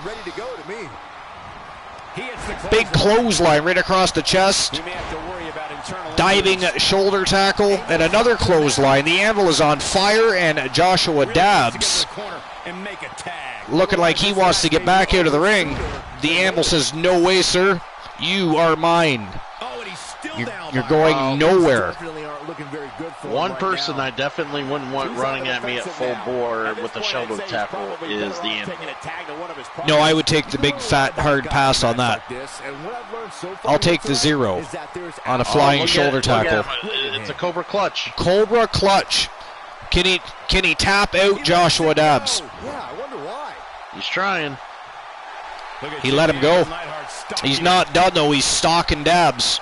Big clothesline right across the chest. Diving shoulder tackle and another clothesline. The Anvil is on fire, and Joshua Dabbs looking like he wants to get back out of the ring. The Anvil says, "No way, sir. You are mine. You're going nowhere." One person I definitely wouldn't want running at me at full bore with a shoulder tackle is the Anvil. No, I would take the big fat hard pass on that. I'll take the 0 on a flying shoulder tackle. It's a Cobra Clutch. Cobra Clutch. Can he tap out Joshua Dabbs? Yeah, I wonder why. He's trying. He let him go. He's not done though. He's stalking Dabbs.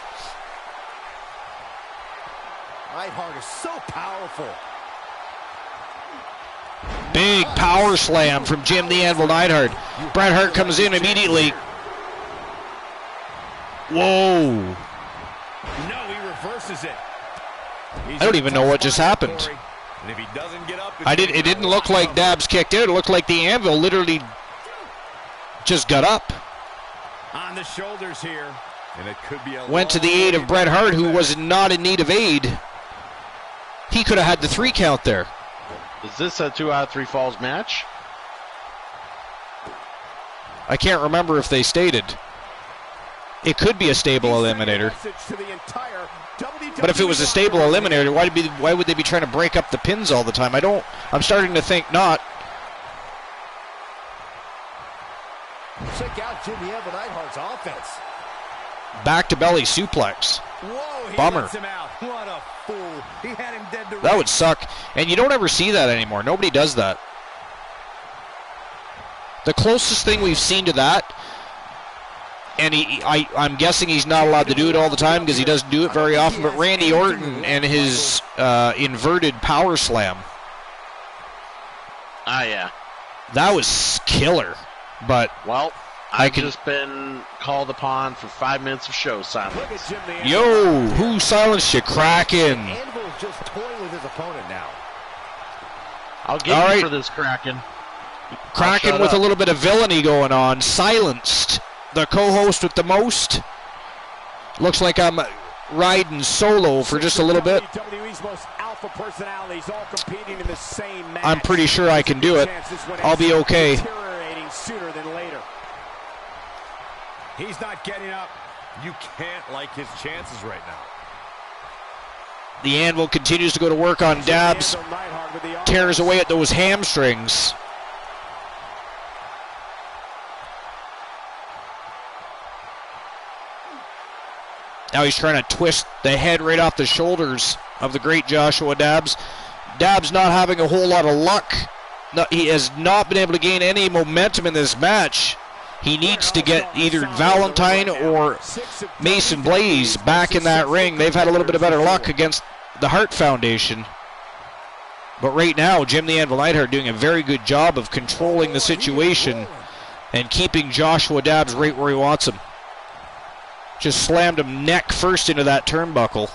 Neidhart is so powerful. Big power slam from Jim the Anvil Neidhart. Bret Hart comes in immediately. Whoa. No, he reverses it. I don't even know what just happened. And if he doesn't get up, It didn't look like Dabbs kicked out. It looked like the Anvil literally just got up. On the shoulders here. And it could be Went to the aid of Bret Hart, who was not in need of aid. He could have had the 3 count there. Is this a 2 out of 3 falls match? I can't remember if they stated. It could be a stable eliminator. But if it was a stable eliminator, why would they be trying to break up the pins all the time? I'm starting to think not. Check out Jimmy Evan Neidhart's offense. Back to belly suplex. Whoa, he Bummer. lets him out. What a fool. He had him dead to That would suck. And you don't ever see that anymore. Nobody does that. The closest thing we've seen to that, and I'm guessing he's not allowed to do it all the time because he doesn't do it very often, but Randy Orton and his inverted power slam. Ah, yeah. That was killer. But well, I've just been called upon for 5 minutes of show silence. Yo, who silenced you? Kraken. Anvil's just toying with his opponent now. I'll get you for this, Kraken. Kraken with a little bit of villainy going on. Silenced the co-host with the most. Looks like I'm riding solo for just a little bit. I'm pretty sure I can do it. I'll be okay. Sooner than later. He's not getting up. You can't like his chances right now. The Anvil continues to go to work on Dabs. Tears away at those hamstrings. Now he's trying to twist the head right off the shoulders of the great Joshua Dabs. Dabs not having a whole lot of luck. No, he has not been able to gain any momentum in this match. He needs to get either Valentine or Mason Blaze back in that ring. They've had a little bit of better luck against the Hart Foundation. But right now, Jim the Anvil Neidhart doing a very good job of controlling the situation and keeping Joshua Dabs right where he wants him. Just slammed him neck first into that turnbuckle.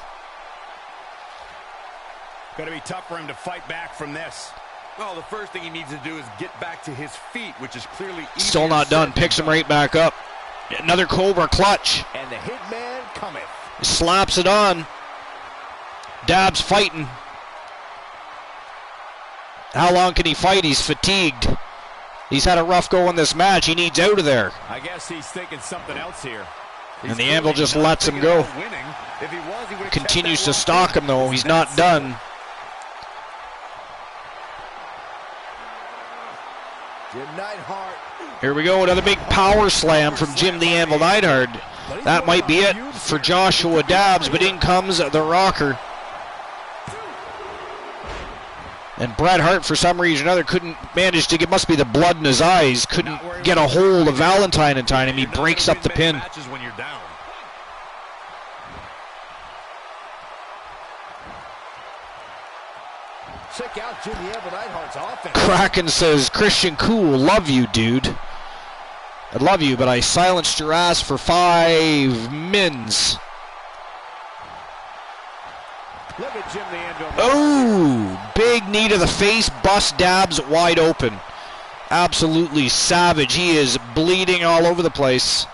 Going to be tough for him to fight back from this. Well, the first thing he needs to do is get back to his feet, which is clearly still not done. Picks him right back up. Another Cobra clutch. And the hitman cometh. Slaps it on. Dabs fighting. How long can he fight? He's fatigued. He's had a rough go in this match. He needs out of there. I guess he's thinking something else here. And the Anvil just lets him go. Continues to stalk him, though. He's not done. Jim Neidhart. Here we go, another big power slam from Jim the Anvil Neidhart. That might be it for Joshua Dabs, but in comes the Rocker. And Bret Hart, for some reason or other, couldn't manage to get, must be the blood in his eyes, couldn't get a hold of Valentine in time, and he breaks up the pin. Check out Jimmy Evan Neidhart's offense. Kraken says, Christian Cool, love you, dude. I love you, but I silenced your ass for 5 mins. Look at Jim the Anvil. Oh, big knee to the face, bust Dabs wide open. Absolutely savage. He is bleeding all over the place.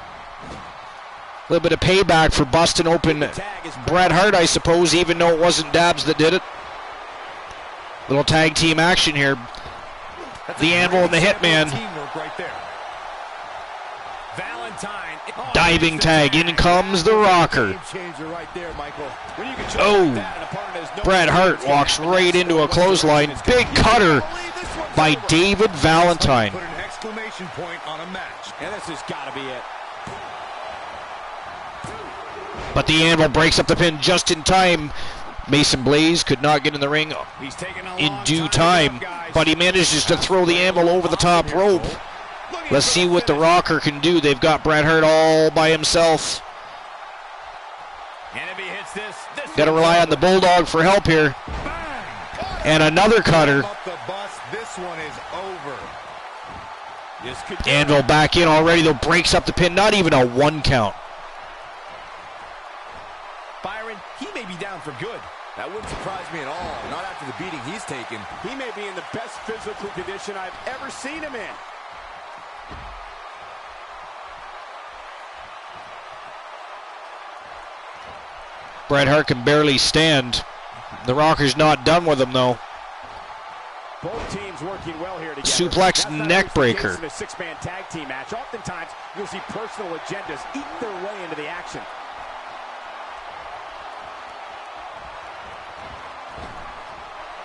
A little bit of payback for busting open Bret Hart, I suppose, even though it wasn't Dabs that did it. Little tag team action here. The Anvil and the Hitman. Right there. Valentine. Diving tag. In comes the Rocker. Right there, Michael. Oh, Bret Hart walks right into a clothesline. Big cutter by David Valentine. Put an exclamation point on a match. And this has got to be it. But the Anvil breaks up the pin just in time. Mason Blaze could not get in the ring in due time, but he manages to throw the Anvil over the top rope. Let's see what the Rocker can do. They've got Bret Hart all by himself. Got to rely on the Bulldog for help here. And another cutter. This one is over. Anvil back in already, though, breaks up the pin. Not even a 1 count. Byron, he may be down for good. That wouldn't surprise me at all, not after the beating he's taken. He may be in the best physical condition I've ever seen him in. Bret Hart can barely stand. The Rocker's not done with him, though. Both teams working well here together. Suplex neck breaker. In a six-man tag team match, oftentimes you'll see personal agendas eat their way into the action.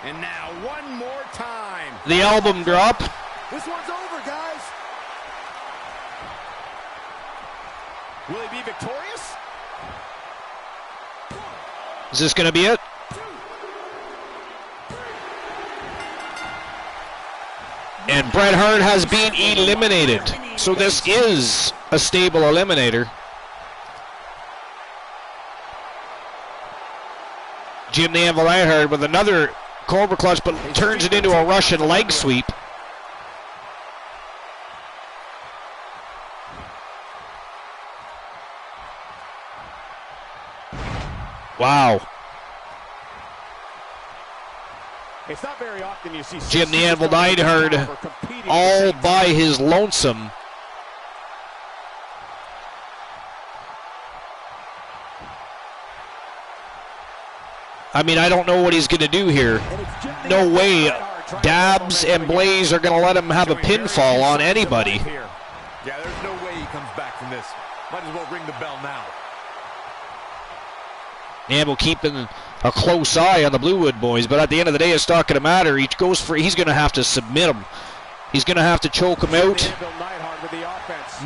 And now one more time. The album drop. This one's over, guys. Will he be victorious? Is this going to be it? And Bret Hart has been eliminated. So this is a stable eliminator. Jim the Anvil Neidhart with another Cobra Clutch, but turns it into a Russian leg sweep. Wow. It's not very often you see Jim the Anvil Neidhart all by his lonesome. I mean, I don't know what he's going to do here. No way Dabs and Blaze are going to let him have a pinfall on anybody. Yeah, there's no way he comes back from this. Might as well ring the bell now. Anvil keeping a close eye on the Bluewood boys, but at the end of the day, it's not going to matter. He's going to have to submit him. He's going to have to choke him out.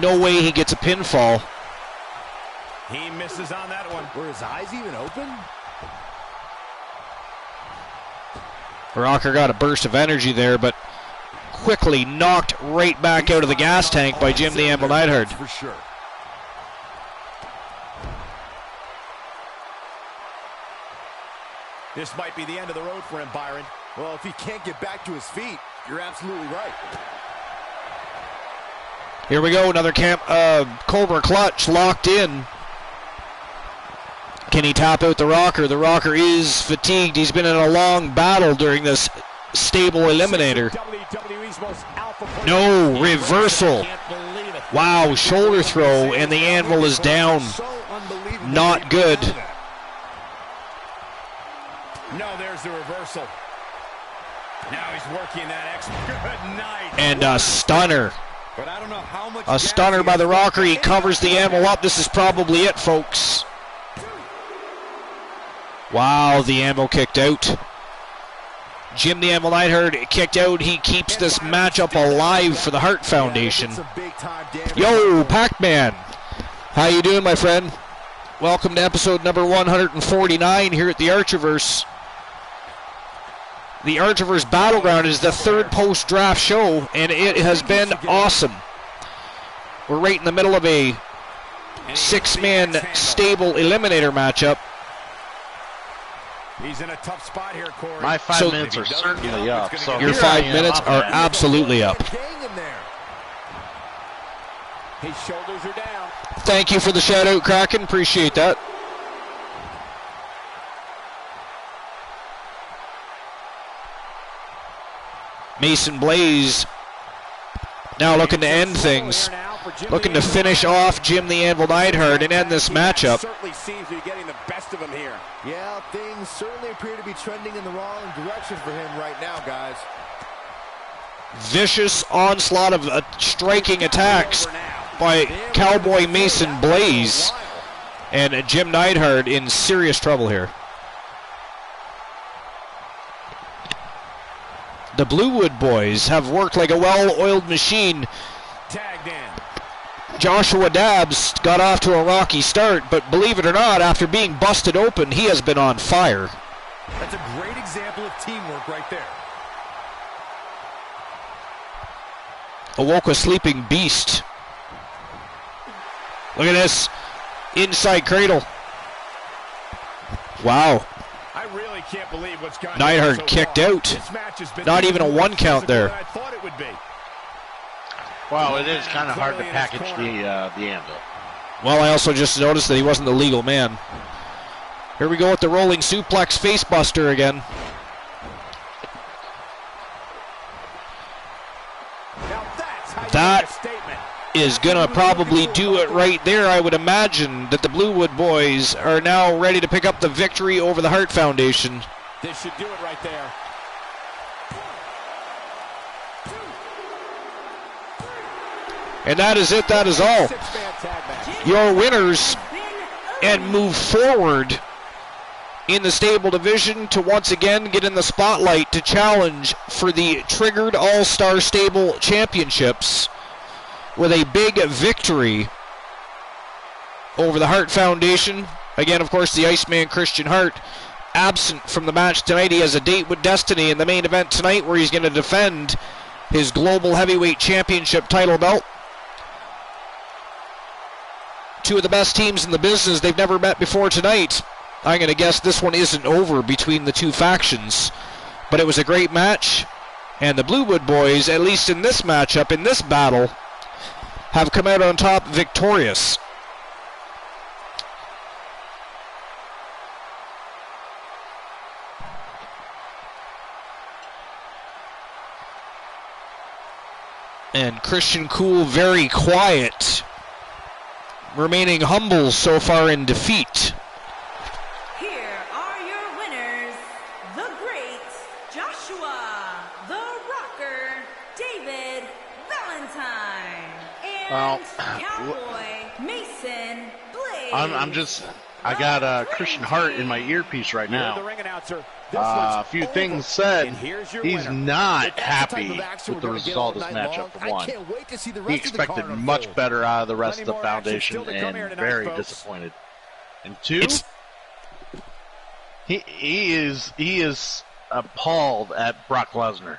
No way he gets a pinfall. He misses on that one. Were his eyes even open? Rocker got a burst of energy there, but quickly knocked right back out of the gas tank by Jim the Anvil Neidhart. For sure. This might be the end of the road for him, Byron. Well, if he can't get back to his feet, you're absolutely right. Here we go, another Cobra Clutch locked in. Can he tap out the Rocker? The Rocker is fatigued. He's been in a long battle during this stable eliminator. No, reversal. Wow, shoulder throw, and the Anvil is down. Not good. No, there's the reversal. Now he's working that extra. Good night. And a stunner. But I don't know how much A stunner by the Rocker. He covers the Anvil up. This is probably it, folks. Wow, the Anvil kicked out. Jim the Anvil Neidhart kicked out. He keeps this matchup alive for the Hart Foundation. Yo, Pac-Man. How you doing, my friend? Welcome to episode number 149 here at the Archiverse. The Archiverse Battleground is the third post-draft show, and it has been awesome. We're right in the middle of a six-man stable eliminator matchup. He's in a tough spot here, Corey. My 5 minutes are certainly up. So Your 5 minutes are absolutely up. His shoulders are down. Thank you for the shout-out, Kraken. Appreciate that. Mason Blaze now looking to end things. Looking to finish off Jim the Anvil Neidhart and end this matchup. Certainly seems to be getting the best of him here. Yeah, things certainly appear to be trending in the wrong direction for him right now, guys. Vicious onslaught of striking attacks by Cowboy Mason Blaze. And Jim Neidhart in serious trouble here. The Bluewood boys have worked like a well-oiled machine. Tagged in. Joshua Dabbs got off to a rocky start, but believe it or not, after being busted open, he has been on fire. That's a great example of teamwork right there. Awoke a sleeping beast. Look at this. Inside cradle. Wow. I really can't believe what's gone. Neidhart so kicked long. out. This match has been Not even a one count there. I thought it would be. Well, it is kind of hard to package the Anvil. Well, I also just noticed that he wasn't the legal man. Here we go with the rolling suplex facebuster again. Now that's how you That make a statement. is going to probably do it right there. I would imagine that the Bluewood boys are now ready to pick up the victory over the Hart Foundation. This should do it right there. And that is it. That is all. Your winners and move forward in the stable division to once again get in the spotlight to challenge for the Triggered All-Star Stable Championships with a big victory over the Hart Foundation. Again, of course, the Iceman Christian Hart absent from the match tonight. He has a date with Destiny in the main event tonight where he's going to defend his Global Heavyweight Championship title belt. Two of the best teams in the business. They've never met before tonight. I'm going to guess this one isn't over between the two factions. But it was a great match. And the Bluewood boys, at least in this matchup, in this battle, have come out on top victorious. And Christian Cool very quiet, remaining humble so far in defeat. Here are your winners, the great Joshua, the Rocker, David Valentine, and Cowboy Mason Blaze. I got Christian Hart in my earpiece right now. A few things said. He's not happy with the result of this matchup, for one. He expected much better out of the rest of the foundation and very disappointed. And two, he is appalled at Brock Lesnar.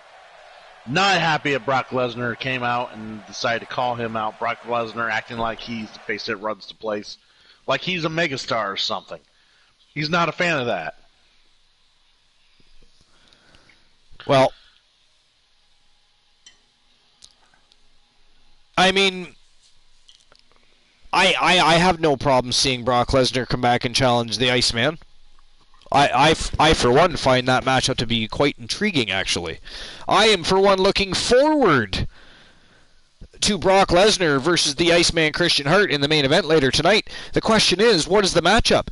Not happy at Brock Lesnar came out and decided to call him out. Brock Lesnar acting like he's the face that runs the place. Like he's a megastar or something. He's not a fan of that. Well, I mean, I have no problem seeing Brock Lesnar come back and challenge the Iceman. I for one, find that matchup to be quite intriguing, actually. I am, for one, looking forward to Brock Lesnar versus the Iceman Christian Hart in the main event later tonight. The question is, what is the matchup?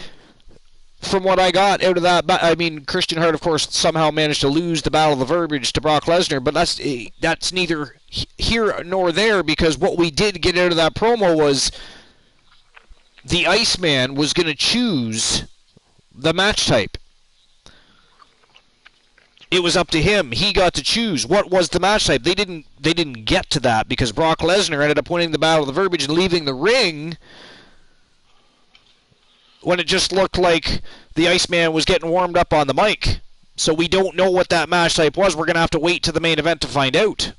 From what I got out of that, I mean, Christian Hart, of course, somehow managed to lose the Battle of the Verbiage to Brock Lesnar, but that's neither here nor there, because what we did get out of that promo was the Iceman was going to choose the match type. It was up to him. He got to choose what was the match type. They didn't get to that because Brock Lesnar ended up winning the Battle of the Verbiage and leaving the ring when it just looked like the Iceman was getting warmed up on the mic. So we don't know what that match type was. We're going to have to wait to the main event to find out.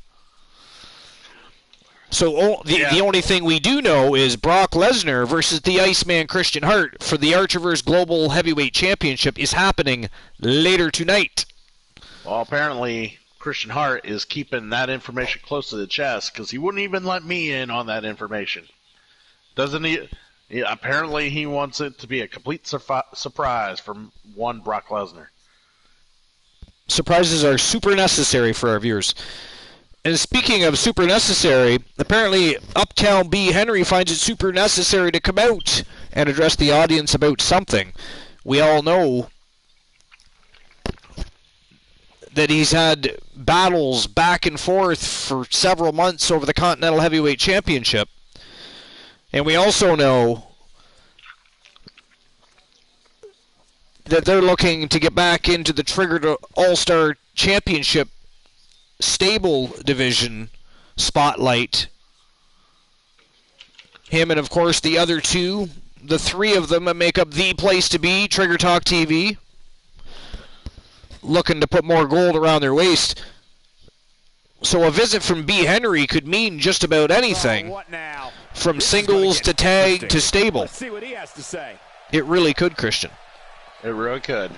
So the only thing we do know is Brock Lesnar versus the Iceman Christian Hart for the Archerverse Global Heavyweight Championship is happening later tonight. Well, apparently Christian Hart is keeping that information close to the chest because he wouldn't even let me in on that information. Doesn't he? Yeah, apparently he wants it to be a complete surprise from one Brock Lesnar. Surprises are super necessary for our viewers. And speaking of super necessary, apparently Uptown B. Henry finds it super necessary to come out and address the audience about something. We all know that he's had battles back and forth for several months over the Continental Heavyweight Championship. And we also know that they're looking to get back into the Triggered All-Star Championship stable division spotlight. Him and, of course, the other two, the three of them make up the place to be, Trigger Talk TV, looking to put more gold around their waist. So a visit from B. Henry could mean just about anything, from singles to tag to stable. Let's see what he has to say. It really could, Christian. It really could.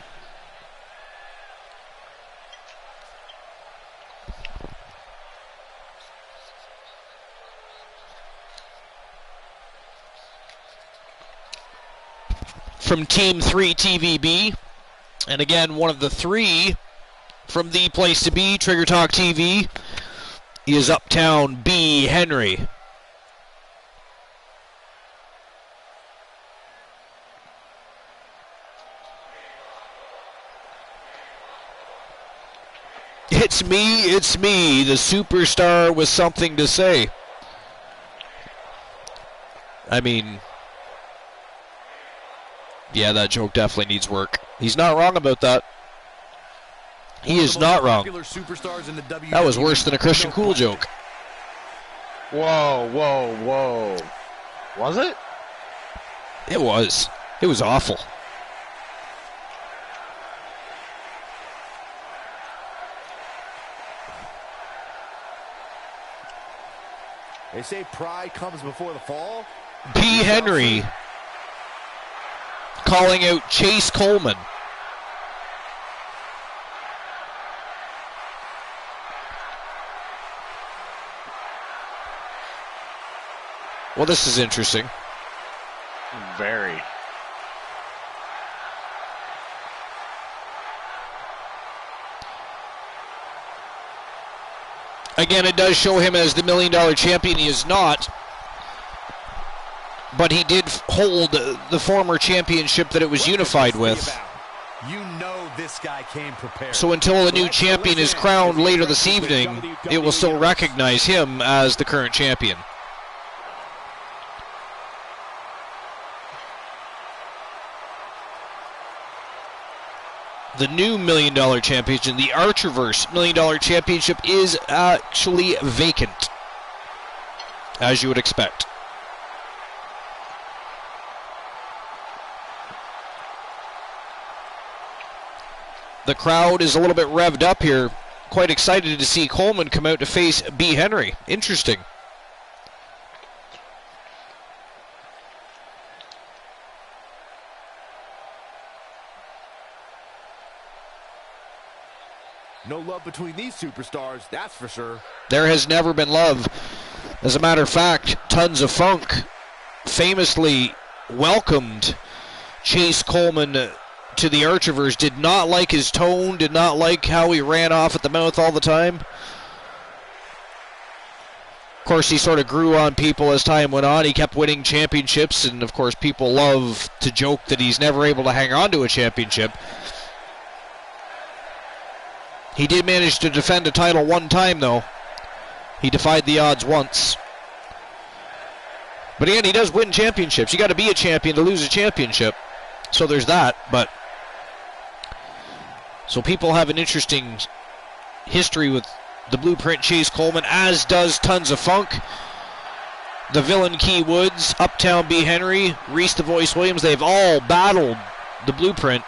From Team 3 TVB, and again, one of the three from the place to be, Trigger Talk TV, is Uptown B. Henry. It's me, the superstar with something to say. I mean, yeah, that joke definitely needs work. He's not wrong about that. He is not wrong. That was worse than a Christian Cool joke. Whoa, whoa, whoa. Was it? It was. It was awful. They say pride comes before the fall. P. Henry calling out Chase Coleman. Well, this is interesting. Very. Again, it does show him as the $1 million champion. He is not. But he did hold the former championship that it was unified with. You know this guy came prepared. So until a new champion is crowned later this evening, it will still recognize him as the current champion. The new $1 million championship, the Archerverse $1 million championship, is actually vacant, as you would expect. The crowd is a little bit revved up here. Quite excited to see Coleman come out to face B. Henry. Interesting. No love between these superstars, that's for sure. There has never been love. As a matter of fact, Tons of Funk famously welcomed Chase Coleman to the Archerverse. Did not like his tone, did not like how he ran off at the mouth all the time. Of course, he sort of grew on people as time went on. He kept winning championships, and of course, people love to joke that he's never able to hang on to a championship. He did manage to defend a title one time, though. He defied the odds once. But again, he does win championships. You got to be a champion to lose a championship. So there's that, but... So people have an interesting history with the Blueprint Chase Coleman, as does Tons of Funk. The Villain Key Woods, Uptown B. Henry, Reese the Voice Williams, they've all battled the Blueprint.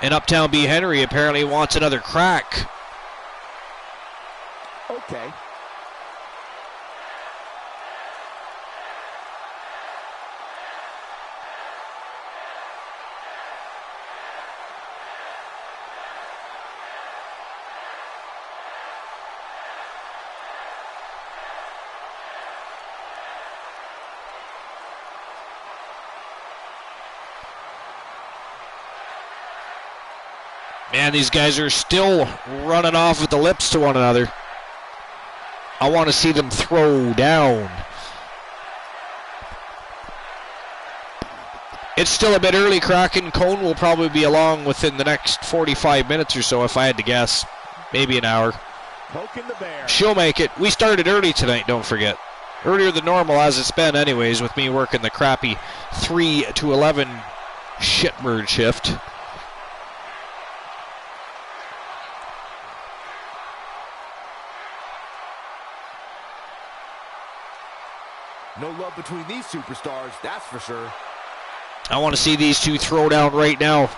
And Uptown B. Henry apparently wants another crack. Okay. Man, these guys are still running off at the lips to one another. I want to see them throw down. It's still a bit early, Kraken. Cone will probably be along within the next 45 minutes or so, if I had to guess. Maybe an hour. Poking the bear. She'll make it. We started early tonight, don't forget. Earlier than normal, as it's been anyways, with me working the crappy 3 to 11 shitbird shift. No love between these superstars, that's for sure. I want to see these two throw down right now.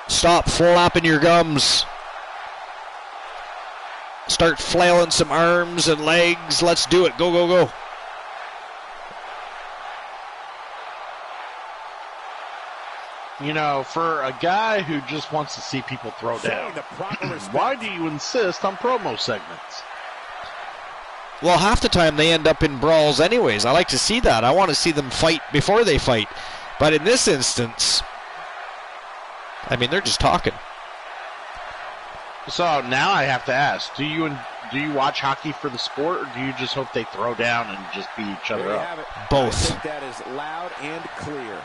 Stop flapping your gums. Start flailing some arms and legs. Let's do it. Go, go, go. You know, for a guy who just wants to see people throw down, why do you insist on promo segments? Well, half the time they end up in brawls anyways. I like to see that. I want to see them fight before they fight. But in this instance, I mean, they're just talking. So now I have to ask, do you watch hockey for the sport, or do you just hope they throw down and just beat each other up? Both. I think that is loud and clear.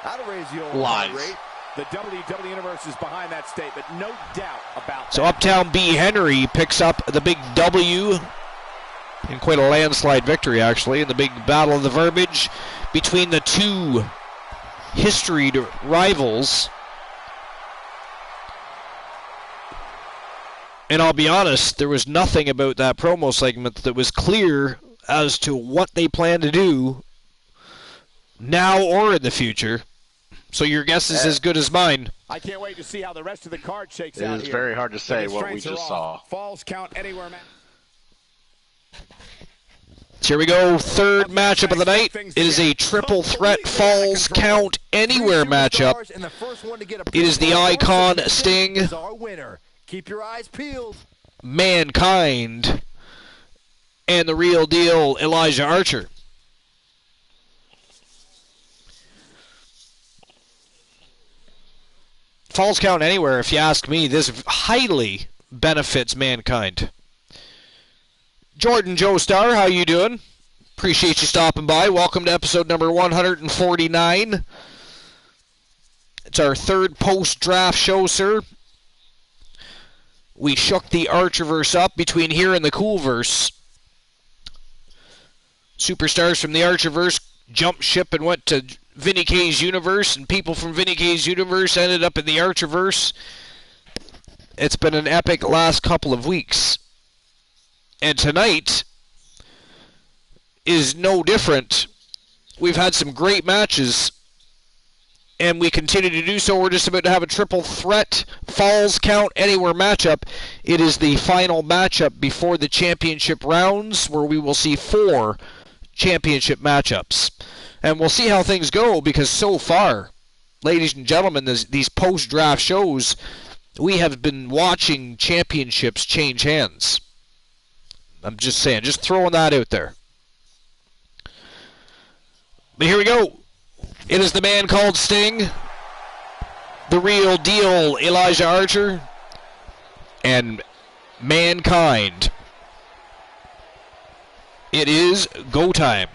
That'll raise the old Lies. heart rate. The WWE Universe is behind that statement, no doubt about that. So Uptown B. Henry picks up the big W in quite a landslide victory, actually, in the big battle of the verbiage between the two historied rivals. And I'll be honest, there was nothing about that promo segment that was clear as to what they plan to do now or in the future. So your guess is as good as mine. I can't wait to see how the rest of the card shakes out. It is very hard to say what we just saw. Falls count anywhere, man. So here we go, third matchup of the night. It is a triple threat falls count anywhere matchup. It is the Icon Sting, Keep your eyes peeled. Mankind, and the Real Deal Elijah Archer. Falls count anywhere, if you ask me. This highly benefits Mankind. Jordan Joestar, how you doing? Appreciate you stopping by. Welcome to episode number 149. It's our third post-draft show, sir. We shook the Archerverse up between here and the Coolverse. Superstars from the Archerverse jumped ship and went to Vinny K's universe, and people from Vinny K's universe ended up in the Archerverse. It's been an epic last couple of weeks. And tonight is no different. We've had some great matches, and we continue to do so. We're just about to have a triple threat falls count anywhere matchup. It is the final matchup before the championship rounds, where we will see 4 championship matchups. And we'll see how things go, because so far, ladies and gentlemen, these post-draft shows, we have been watching championships change hands. I'm just saying, just throwing that out there. But here we go. It is the man called Sting, the Real Deal Elijah Archer, and Mankind. It is go time.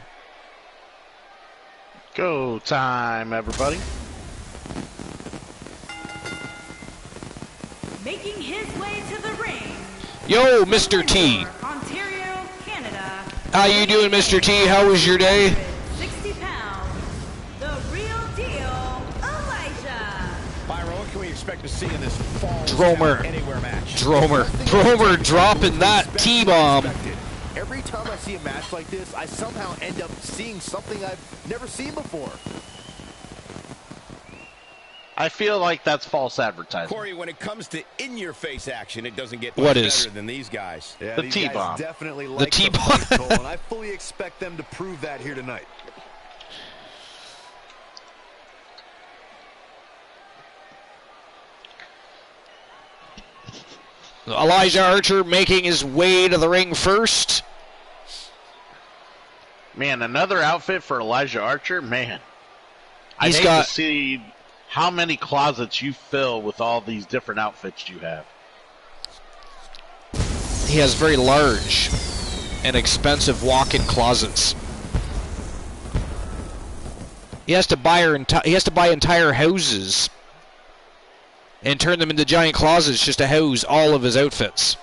Go time, everybody. Making his way to the ring. Yo, Mr. T. Ontario, Canada. How you doing, Mr. T? How was your day? 60 pounds. The Real Deal, Elijah. Byron, what can we expect to see in this fall Dromer. anywhere match? Dromer dropping that T-bomb. Every time I see a match like this, I somehow end up seeing something I've never seen before. I feel like that's false advertising. Corey, when it comes to in-your-face action, it doesn't get What much is? better than these guys. Yeah, The these T-bomb. guys definitely The like T-bomb. fight, Cole, and I fully expect them to prove that here tonight. Elijah Archer making his way to the ring first. Man, another outfit for Elijah Archer? Man. He's I'd hate got- to see how many closets you fill with all these different outfits you have. He has very large and expensive walk-in closets. He has to buy entire houses and turn them into giant closets just to house all of his outfits.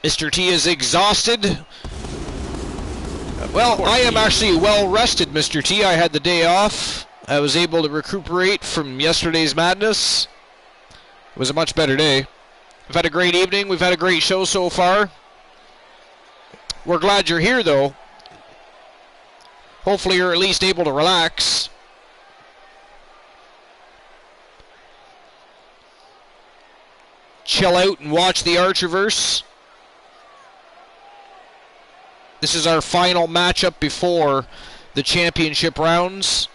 Mr. T is exhausted. Well, I am actually well rested, Mr. T. I had the day off. I was able to recuperate from yesterday's madness. It was a much better day. We've had a great evening. We've had a great show so far. We're glad you're here, though. Hopefully you're at least able to relax. Chill out and watch the Archerverse. This is our final matchup before the championship rounds.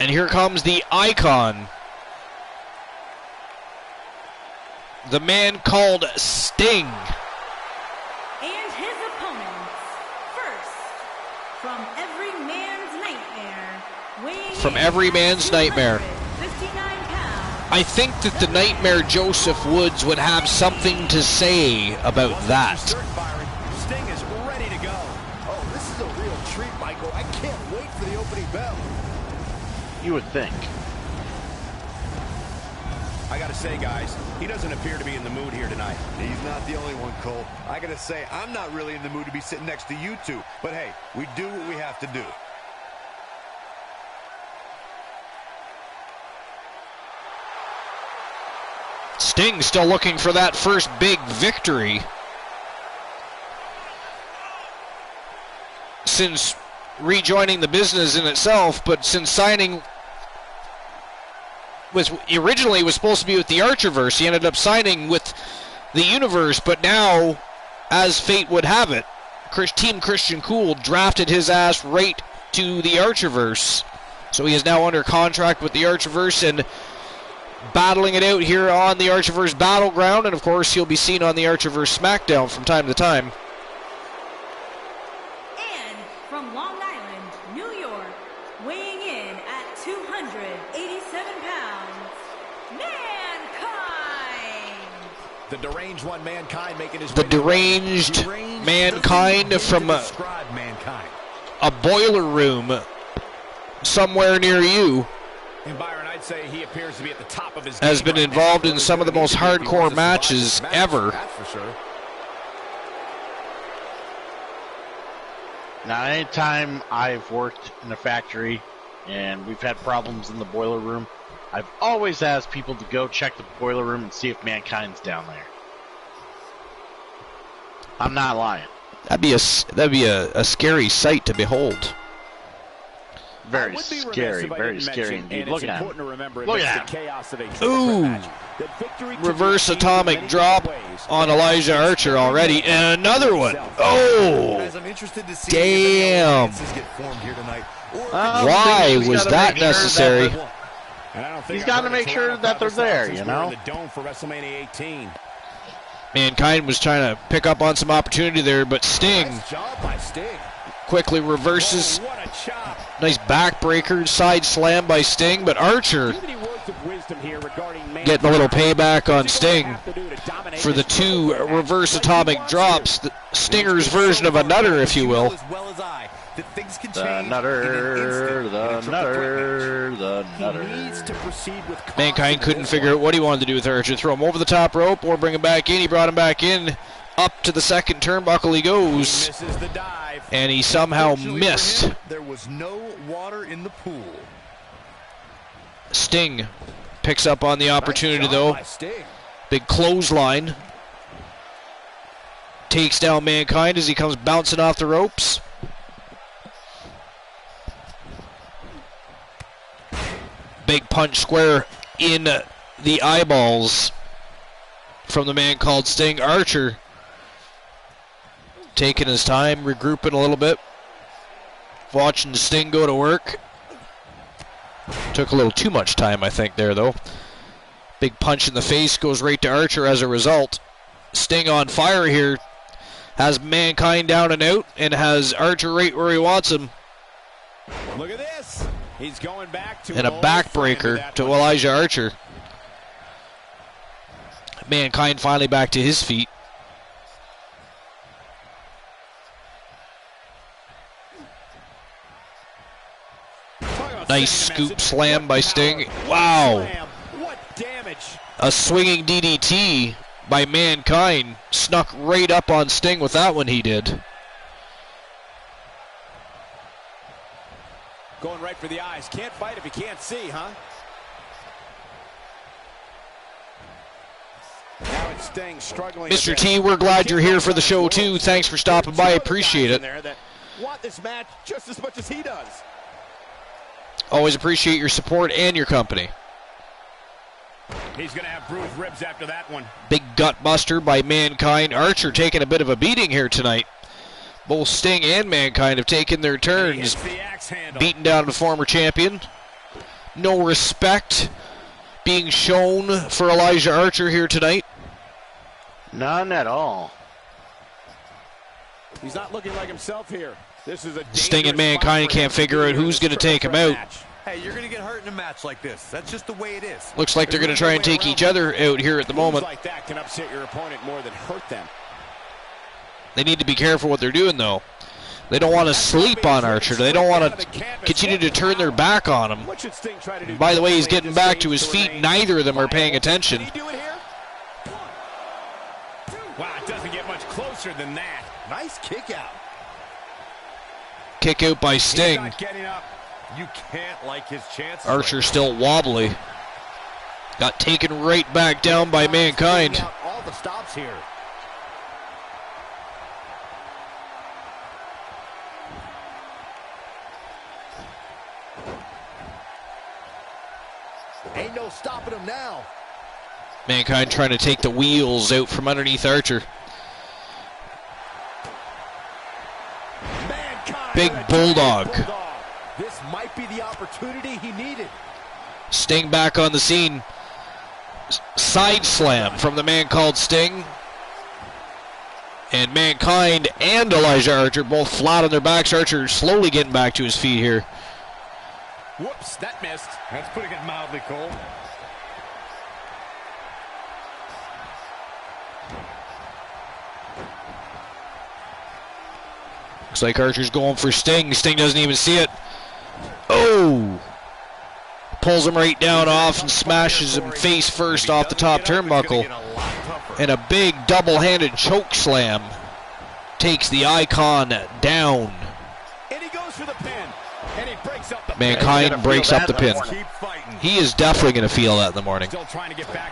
And here comes the Icon. the man called Sting. And his opponents, first, from every man's nightmare, from every man's nightmare. 59 pounds. I think that the Nightmare Joseph Woods would have something to say about that. Sting is ready to go. Oh, this is a real treat, Michael. I can't wait for the opening bell. You would think. I gotta say, guys, he doesn't appear to be in the mood here tonight. He's not the only one, Cole. I gotta say, I'm not really in the mood to be sitting next to you two. But hey, we do what we have to do. Sting still looking for that first big victory since rejoining the business in itself, but since signing originally was supposed to be with the Archerverse. He ended up signing with the Universe, but now, as fate would have it, Team Christian Cool drafted his ass right to the Archerverse. So he is now under contract with the Archerverse and battling it out here on the Archerverse Battleground, and of course he'll be seen on the Archerverse SmackDown from time to time. And from Long Island, New York, weighing in at 287 pounds, Mankind! The deranged one, Mankind, making his The way to deranged Mankind from Mankind. a boiler room somewhere near you. And Byron, I'd say he appears to be at the top of his has game been right involved now. in some of the most hardcore matches ever. That's for sure. Now, anytime I've worked in a factory and we've had problems in the boiler room, I've always asked people to go check the boiler room and see if Mankind's down there. I'm not lying. That'd be a scary sight to behold. Very scary indeed. Look at him. Look at him. Ooh. Reverse atomic drop on Elijah Archer already. And another one. Oh. Damn. Why was that necessary? He's got to make sure that they're there, you know? Mankind was trying to pick up on some opportunity there, but Sting quickly reverses. Nice backbreaker, side slam by Sting, but Archer getting a little payback on Sting for the two reverse atomic drops. The Stinger's version of a nutter, if you will. The nutter. Mankind couldn't figure out what he wanted to do with Archer. Throw him over the top rope or bring him back in. He brought him back in. Up to the second turnbuckle he goes. And he somehow missed. There was no water in the pool. Sting picks up on the opportunity though. Big clothesline. Takes down Mankind as he comes bouncing off the ropes. Big punch square in the eyeballs from the man called Sting. Archer taking his time, regrouping a little bit. Watching Sting go to work. Took a little too much time, I think, there, though. Big punch in the face goes right to Archer as a result. Sting on fire here. Has Mankind down and out, and has Archer right where he wants him. Look at this. He's going back to and a backbreaker to Elijah Archer. Mankind finally back to his feet. Nice scoop slam by Sting. Wow. What damage. A swinging DDT by Mankind. Snuck right up on Sting with that one he did. Going right for the eyes. Can't fight if you can't see, huh? Now it's Sting struggling. Mr. T, we're glad you're here for the show too. Thanks for stopping by. Appreciate it. Want this match just as much as he does. Always appreciate your support and your company. He's going to have bruised ribs after that one. Big gut buster by Mankind. Archer taking a bit of a beating here tonight. Both Sting and Mankind have taken their turns beating down the former champion. No respect being shown for Elijah Archer here tonight. None at all. He's not looking like himself here. This is a Sting and Mankind can't figure out who's going to take him out. Hey, you're going to get hurt in a match like this. That's just the way it is. Looks like they're going to try and take each other out here at the moment. Like that can upset your opponent more than hurt them. They need to be careful what they're doing, though. They don't want to sleep on Archer. They don't want to continue to turn their back on him. By the way, he's getting back to his feet. Neither of them are paying attention. Wow, it doesn't get much closer than that. Nice kick out. Kick out by Sting. He's not getting up. You can't like his chances. Archer still wobbly. Got taken right back down by Mankind. All the stops here. Ain't no stopping him now. Mankind trying to take the wheels out from underneath Archer. Big bulldog. This might be the opportunity he needed. Sting back on the scene. Side slam from the man called Sting. And Mankind and Elijah Archer both flat on their backs. Archer slowly getting back to his feet here. Whoops, that missed. That's putting it mildly, Cole. Looks like Archer's going for Sting. Sting doesn't even see it. Oh! Pulls him right down off and smashes him face first off the top turnbuckle. And a big double-handed choke slam takes the Icon down. And he goes for the pin. And he breaks up the Mankind breaks up the pin. He is definitely going to feel that in the morning.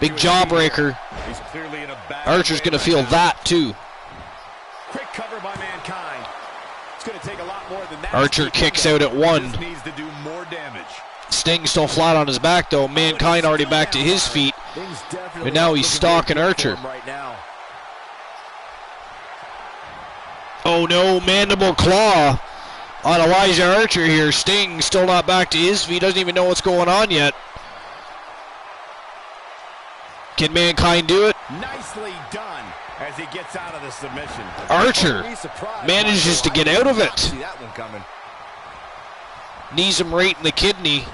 Big jawbreaker. Archer's going to feel that too. Quick cover by Mankind. It's going to take a lot more than that. Archer kicks out at one. Needs to do more damage. Sting still flat on his back though. Mankind already back to his feet. And now he's stalking Archer. Oh no, mandible claw on Elijah Archer here. Sting still not back to his feet. Doesn't even know what's going on yet. Can Mankind do it? Nicely done as he gets out of the submission. Archer manages to get out of it. See that one coming. Knees him right in the kidney.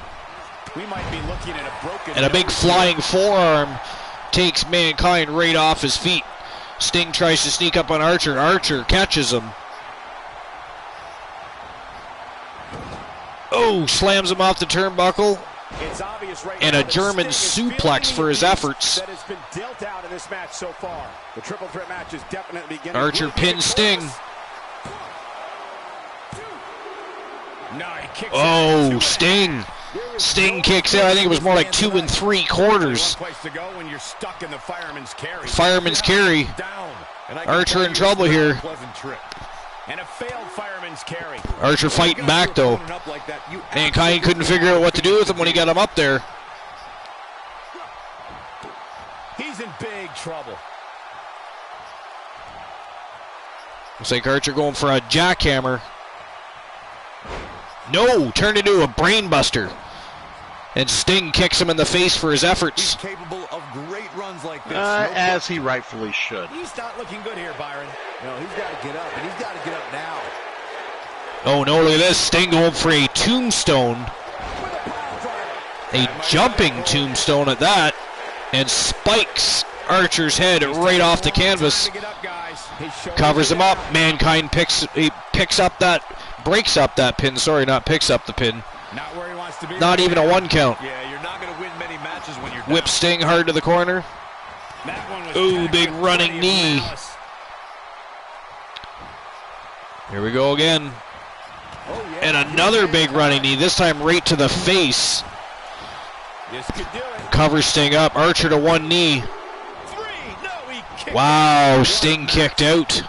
We might be looking at a broken And a big flying forearm takes Mankind right off his feet. Sting tries to sneak up on Archer. Archer catches him. Oh, slams him off the turnbuckle. It's obvious right And now a that German Sting is suplex feeling for his the abuse efforts. that has been dealt out in this match so far. The triple threat match is definitely beginning. Archer pins Sting. No, he kicks Oh, out. Sting. Sting kicks out. I think it was more like 2 3/4. One place to go when you're stuck in the fireman's carry. Fireman's carry. Down. And I can Archer tell in you trouble it's not a here. pleasant trip. And a failed fireman's carry. Archer fighting back though. Mankind couldn't figure out what to do with him when he got him up there. He's in big trouble. Looks like Archer going for a jackhammer. No, turned into a brainbuster. And Sting kicks him in the face for his efforts. He's capable of great runs like this. As he rightfully should. He's not looking good here, Byron. No, he's got to get up, and he's got to get up now. Oh no, look at this. Sting going for a tombstone. A jumping tombstone at that. And spikes Archer's head right off the canvas. Covers him up. Mankind breaks up that pin. Sorry, not picks up the pin. Not where he wants to be. Not even a 1 count. Yeah, you're not going to win many matches when you're Whip Sting hard to the corner. Ooh, big running knee. Here we go again. And another big running knee, this time right to the face. This could do it. Covers Sting up. Archer to one knee. Wow, Sting kicked out.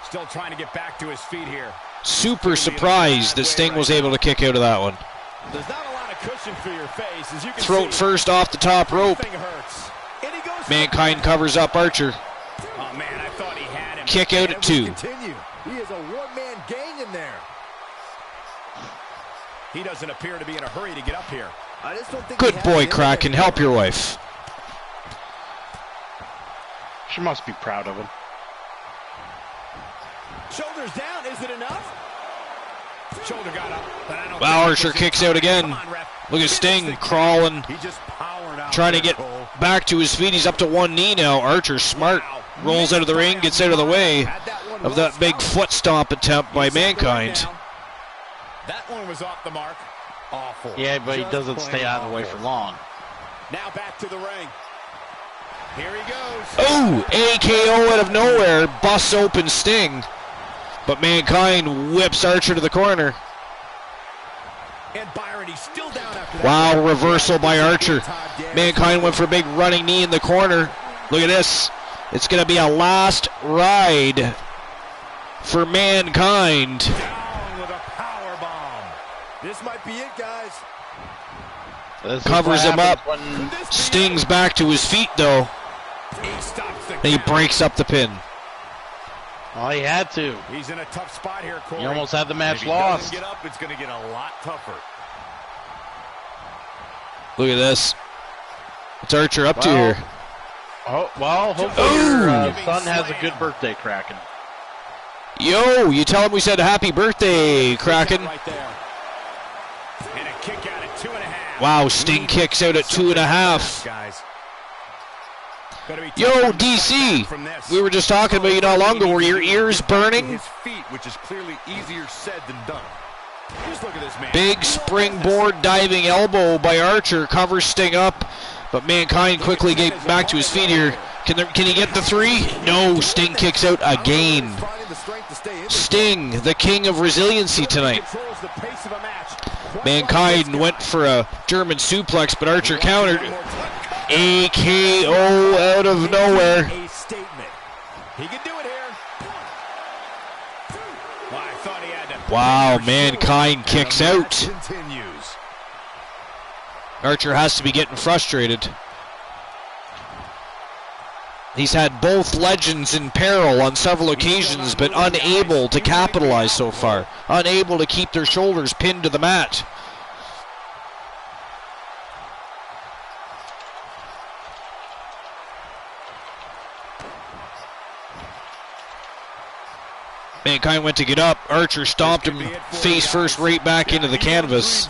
Still trying to get back to his feet here. Super surprised that Sting was able to kick out of that one. There's not a lot of cushion for your face, as you can Throat see. first off the top rope. Everything hurts. And he goes Mankind covers up Archer. Oh man, I thought he had him. Kick out at 2. Continue. He is a one-man gang in there. He doesn't appear to be in a hurry to get up here. I just don't think Good boy, Kraken. Help your wife. She must be proud of him. Shoulders down, is it enough? Shoulder got up, but I don't Wow, Archer kicks out again. Look at Sting crawling, He just powered out trying to there, get Cole. back to his feet. He's up to one knee now. Archer smart, rolls out of the ring, gets out of the way of that big foot stomp attempt by Mankind. That one was off the mark. Awful. Yeah, but he Just doesn't plain stay out of the way awful. for long. Now back to the ring. Here he goes. Oh, AKO out of nowhere, busts open Sting. But Mankind whips Archer to the corner. And Byron, he's still down after that. Wow, reversal by Archer. Mankind went for a big running knee in the corner. Look at this. It's going to be a last ride for Mankind. Down with a power bomb. This might be it, guys. This is Covers what him up. happens when- Sting's back to his feet, though. He stops the And he count. breaks up the pin. Well, he had to. He's in a tough spot here, Corey. He almost had the match If he doesn't lost. get up, it's going to get a lot tougher. Look at this. What's Archer up to Well, here? Oh, well, hopefully Oh. your son has a good birthday, Kraken. Yo, you tell him we said happy birthday, Kraken. Right there. And a kick out at 2.5. Wow, Sting kicks out at 2.5. Guys. Gonna be Yo, tough to DC, bounce back from this. we were just talking about you not long ago. Were your ears burning? His feet, which is clearly easier said than done. Just look at this man. Big springboard diving elbow by Archer covers Sting up, but Mankind quickly gets back to his feet here. Can he get the three? No, Sting kicks out again. Finding the strength to stay in this Sting, the king of resiliency tonight. Controls the pace of a match. Mankind went for a German suplex, but Archer countered. AKO out of nowhere. A statement. He can do it here. Well, I thought he had to. Wow, Mankind kicks out. Continues. Archer has to be getting frustrated. He's had both legends in peril on several occasions, but unable to capitalize so far. Unable to keep their shoulders pinned to the mat. Mankind went to get up. Archer stomped him face first right back into the canvas.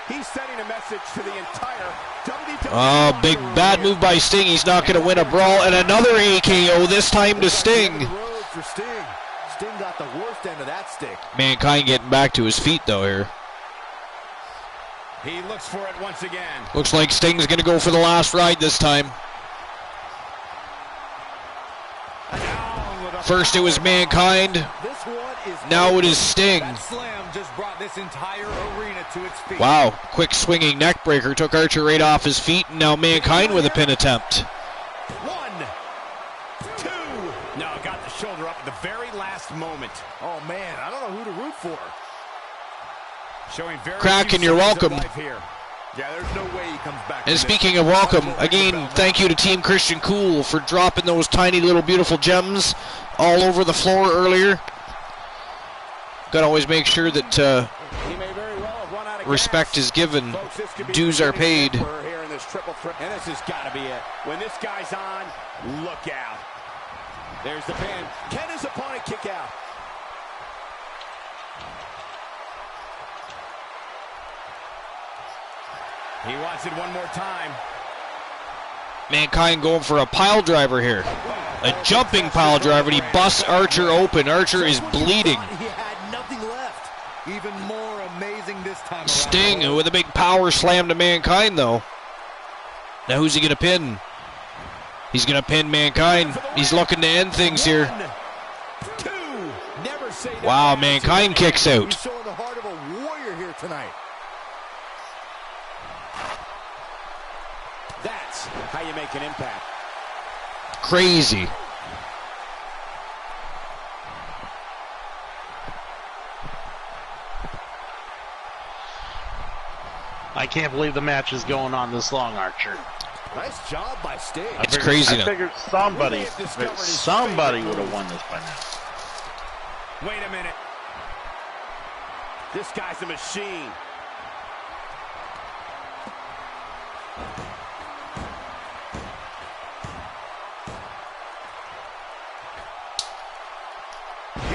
He's sending a message to the entire WWE. Oh, big bad move by Sting. He's not going to win a brawl. And another AKO, this time to Sting. road for Sting. Sting got the worst end of that stick. Mankind getting back to his feet, though, here. He looks for it once again. Looks like Sting's going to go for the last ride this time. Down with a First it was Mankind. This one is Now it is Sting. That slam just brought this entire arena to its feet. Wow, quick swinging neck breaker. Took Archer right off his feet. And now Mankind with a pin attempt. 1, 2. No, got the shoulder up at the very last moment. Oh man, I don't know who to root for. Showing very Kraken, few you're signs of welcome. life here. Yeah, there's no way he comes back. And from this. speaking of welcome, again, thank you to Team Christian Cool for dropping those tiny little beautiful gems all over the floor earlier. Gotta always make sure that He may very well have run out of respect gas. is given, Folks, this could be dues the are paid. beginning for here in this triple threat. And this has got to be it. When this guy's on, look out. There's the pin. Can his opponent kick out? He wants it one more time. Mankind going for a pile driver here. A jumping pile driver, and he busts Archer open. Archer is bleeding. He had nothing left. Even more amazing this time around. Sting with a big power slam to Mankind, though. Now who's he going to pin? He's going to pin Mankind. He's looking to end things here. 1, 2. Never say never. Wow, Mankind kicks He's out. showing the heart of a warrior here tonight. That's how you make an impact. Crazy. I can't believe the match is going on this long, Archer. Nice job by Sting. It's crazy I now. figured somebody Who may have discovered his somebody favorite would have move? won this by now. Wait a minute. This guy's a machine.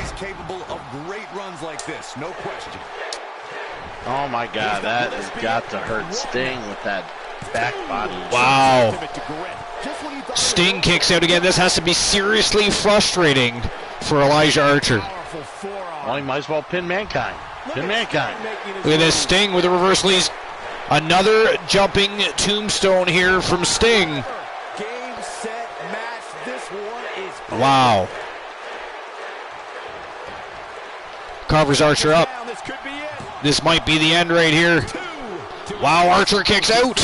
He's capable of great runs like this, no question. Oh my God, that has got to hurt Sting with that back body. Wow. Sting kicks out again. This has to be seriously frustrating for Elijah Archer. Well, he might as well pin Mankind. Pin Mankind. Look at this, Sting with a reverse leads. Another jumping tombstone here from Sting. Game, set, match. This one is Wow. Covers Archer up. This might be the end right here. Wow, Archer kicks out.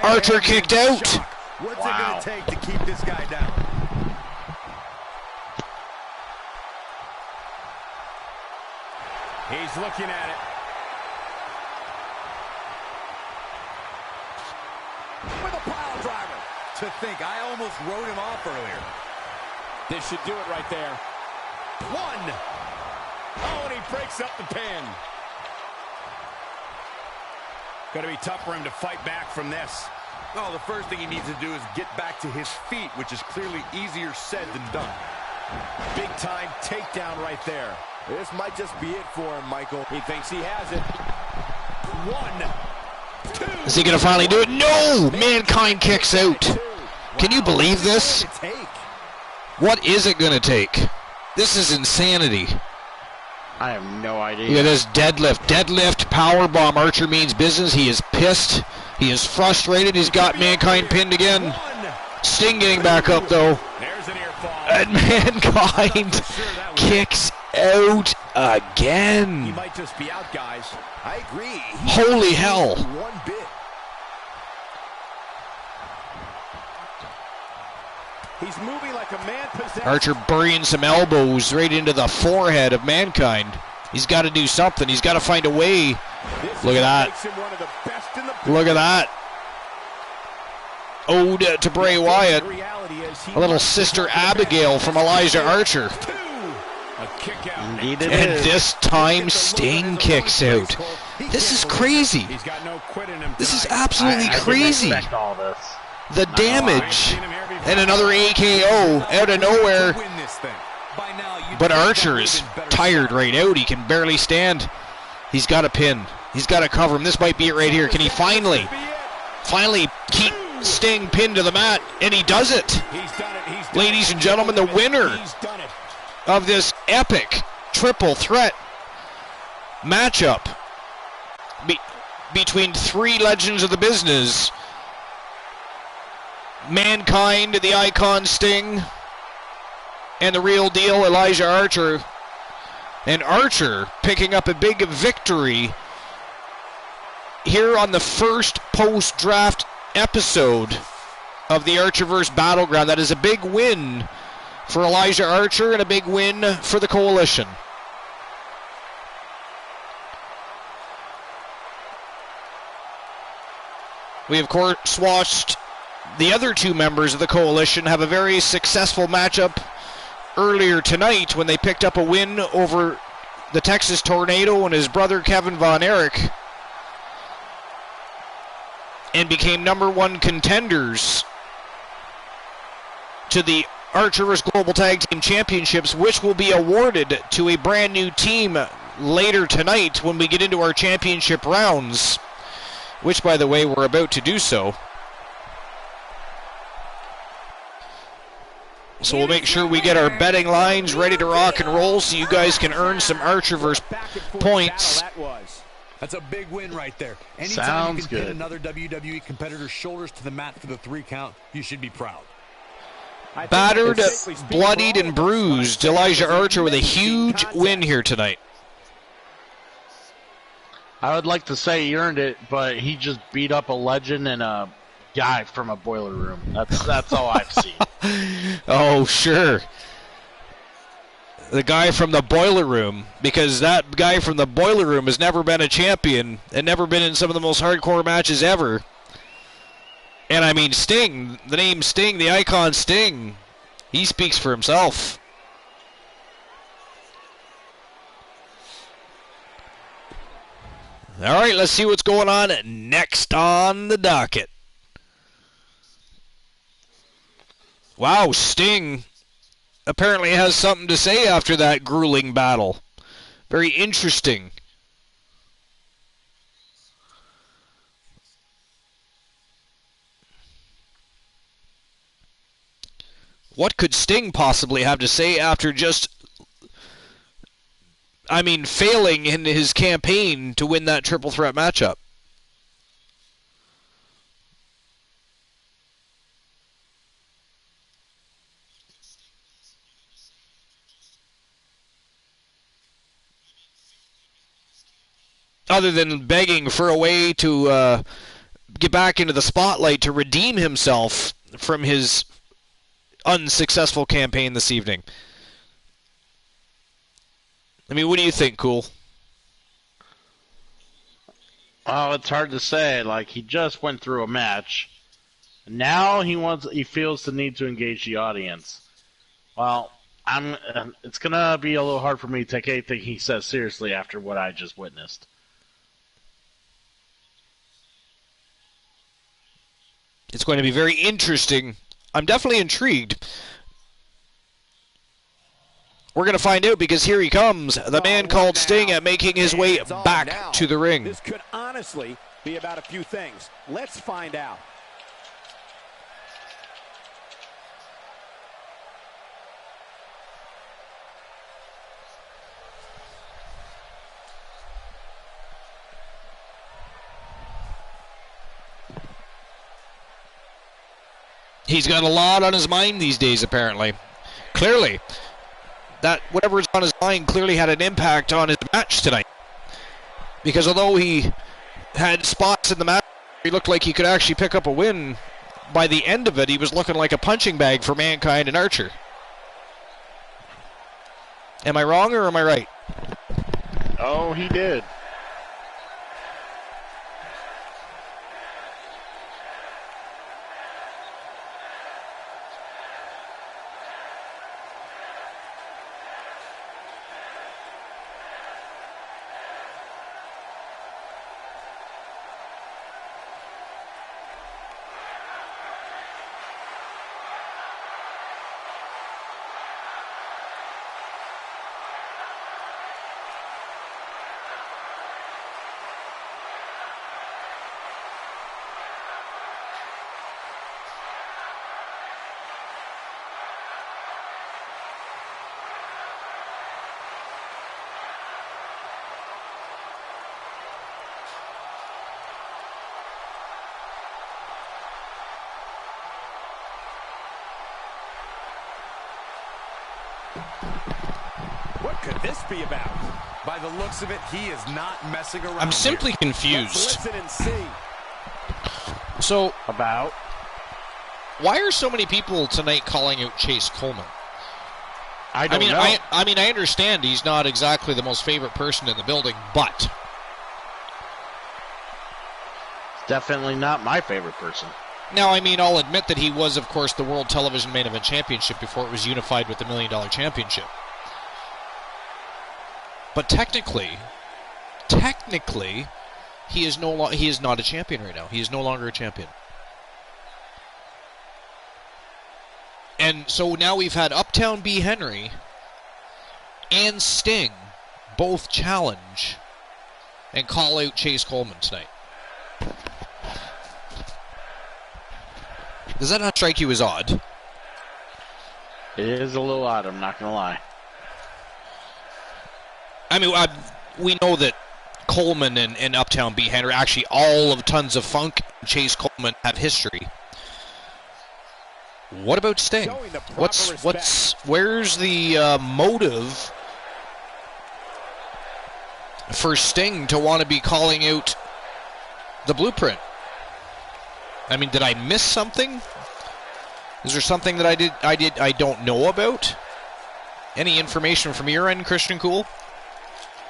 Archer kicked out. What's it going to take to keep this guy down? He's looking at it. With a pile driver. To think, I almost wrote him off earlier. This should do it right there. One. Oh, and he breaks up the pin. Going to be tough for him to fight back from this. Oh, the first thing he needs to do is get back to his feet, which is clearly easier said than done. Big time takedown right there. This might just be it for him, Michael. He thinks he has it. One. Two. Is he going to finally do it? No! Mankind kicks out. Can you believe this? What is it going to take? This is insanity. I have no idea. Look at this deadlift. Deadlift, powerbomb. Archer means business. He is pissed. He is frustrated. He's got Mankind pinned again. Sting getting back up, though. There's an ear fall. And Mankind kicks out again. He might just be out, guys. I agree. Holy hell. One bit. He's moving like a man possessed. Archer burying some elbows right into the forehead of Mankind. He's got to do something. He's got to find a way. Look at that. Look at that. Ode to Bray Wyatt. A little Sister Abigail from Elijah Archer. Indeed it And is. this time Sting kicks out. This is crazy. He's got no quit in him. This is tonight. absolutely I didn't crazy. expect all this. The damage. And another AKO out of nowhere. Win this thing. By now, you'd But think Archer that is would've been better tired solid. right out. He can barely stand. He's got a pin. He's got to cover him. This might be it right here. Can he finally keep Sting pinned to the mat? And he does it. He's done it. He's done Ladies it. and gentlemen, the winner He's done it. of this epic triple threat matchup between three legends of the business. Mankind, the Icon Sting, and the real deal Elijah Archer. And Archer picking up a big victory here on the first post-draft episode of the Archerverse Battleground. That is a big win for Elijah Archer and a big win for the Coalition. We, of course, watched the other two members of the Coalition have a very successful matchup earlier tonight when they picked up a win over the Texas Tornado and his brother Kevin Von Erich and became #1 contenders to the Archerverse Global Tag Team Championships, which will be awarded to a brand new team later tonight when we get into our championship rounds, which, by the way, we're about to do so. So we'll make sure we get our betting lines ready to rock and roll so you guys can earn some Archerverse points. That's a big win right there. Anytime Sounds you can pin good. another WWE competitor's shoulders to the mat for the 3 count, you should be proud. Battered, bloodied, and bruised, Elijah Archer with a huge win here tonight. I would like to say he earned it, but he just beat up a legend and a guy from a boiler room. That's all I've seen. Oh, sure. The guy from the boiler room, because that guy from the boiler room has never been a champion and never been in some of the most hardcore matches ever. And I mean, Sting, the name Sting, the Icon Sting, he speaks for himself. All right, let's see what's going on next on the docket. Wow, Sting apparently has something to say after that grueling battle. Very interesting. What could Sting possibly have to say after just, failing in his campaign to win that triple threat matchup? Other than begging for a way to get back into the spotlight to redeem himself from his unsuccessful campaign this evening. What do you think, Cool? Oh, it's hard to say. He just went through a match. Now he feels the need to engage the audience. Well, it's gonna be a little hard for me to take anything he says seriously after what I just witnessed. It's going to be very interesting. I'm definitely intrigued. We're going to find out because here he comes, the man called Sting, at making his way back to the ring. This could honestly be about a few things. Let's find out. He's got a lot on his mind these days, apparently. Clearly, that whatever's on his mind clearly had an impact on his match tonight. Because although he had spots in the match where he looked like he could actually pick up a win, by the end of it, he was looking like a punching bag for Mankind and Archer. Am I wrong or am I right? Oh, he did. What could this be about? By the looks of it, he is not messing around. I'm simply confused. Let's listen and see. So, About? why are so many people tonight calling out Chase Coleman? I don't know. I understand he's not exactly the most favorite person in the building, but Definitely not my favorite person. now, I'll admit that he was, of course, the World Television Main Event Championship before it was unified with the $1 Million Championship. But technically, he is not a champion right now. He is no longer a champion. And so now we've had Uptown B. Henry and Sting both challenge and call out Chase Coleman tonight. Does that not strike you as odd? It is a little odd, I'm not going to lie. We know that Coleman and Uptown B. Henry, actually all of Tons of Funk and Chase Coleman, have history. What about Sting? Where's the motive for Sting to want to be calling out the Blueprint? Did I miss something? Is there something that I don't know about? Any information from your end, Christian Cool?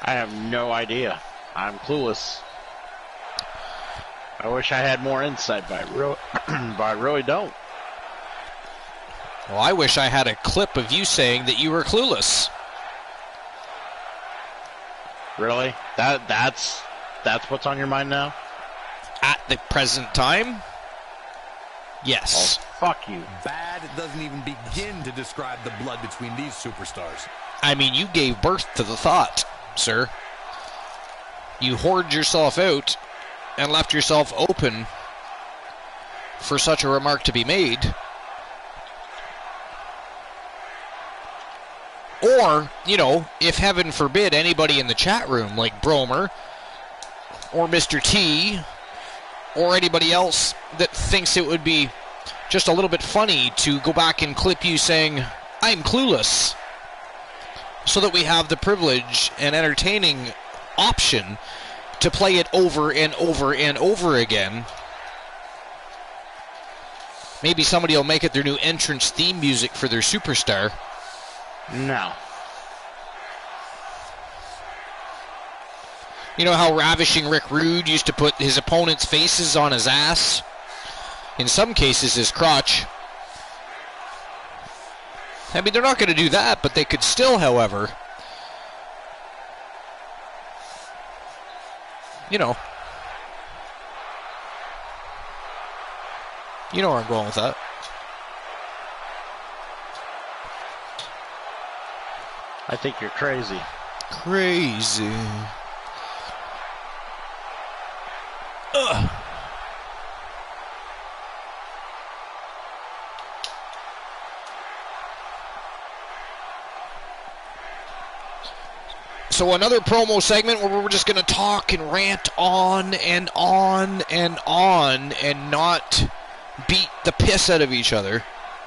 I have no idea. I'm clueless. I wish I had more insight, but I really don't. Well, I wish I had a clip of you saying that you were clueless. Really? That's what's on your mind now? At the present time? Yes. Oh, fuck you. Bad doesn't even begin to describe the blood between these superstars. I mean, you gave birth to the thought, sir. You hoarded yourself out and left yourself open for such a remark to be made. Or, you know, if heaven forbid anybody in the chat room, like Bromer, or Mr. T, or anybody else that thinks it would be just a little bit funny to go back and clip you saying, I'm clueless, so that we have the privilege and entertaining option to play it over and over and over again. Maybe somebody will make it their new entrance theme music for their superstar. No. You know how ravishing Rick Rude used to put his opponent's faces on his ass? In some cases, his crotch. I mean, they're not going to do that, but they could still, however, you know where I'm going with that. I think you're crazy. Crazy. Ugh. So another promo segment where we're just going to talk and rant on and on and on and not beat the piss out of each other.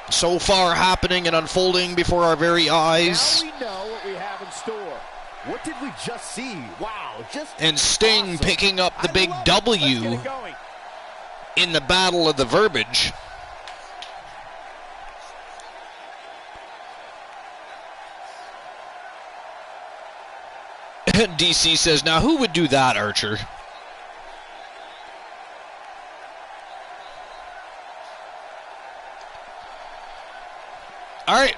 So far happening and unfolding before our very eyes. Now we know what we have in store. What did we just see? Wow, just And Sting awesome. picking up the I big love it. W Let's get it going. in the battle of the verbiage. DC says, now who would do that, Archer? All right,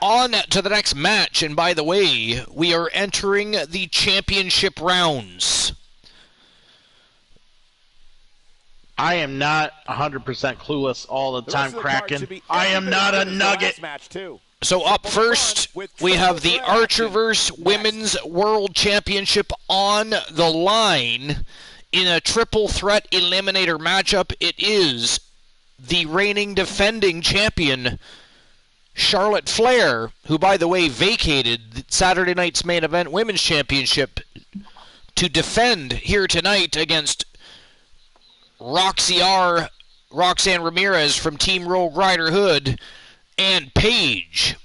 on to the next match. And by the way, we are entering the championship rounds. I am not 100% clueless all the time, Kraken. I am not a nugget. Match too. So up first, we have the Archerverse Women's World Championship on the line in a triple threat eliminator matchup. It is the reigning defending champion, Charlotte Flair, who, by the way, vacated Saturday night's main event Women's Championship to defend here tonight against Roxanne Ramirez from Team Rogue Rider Hood and Paige.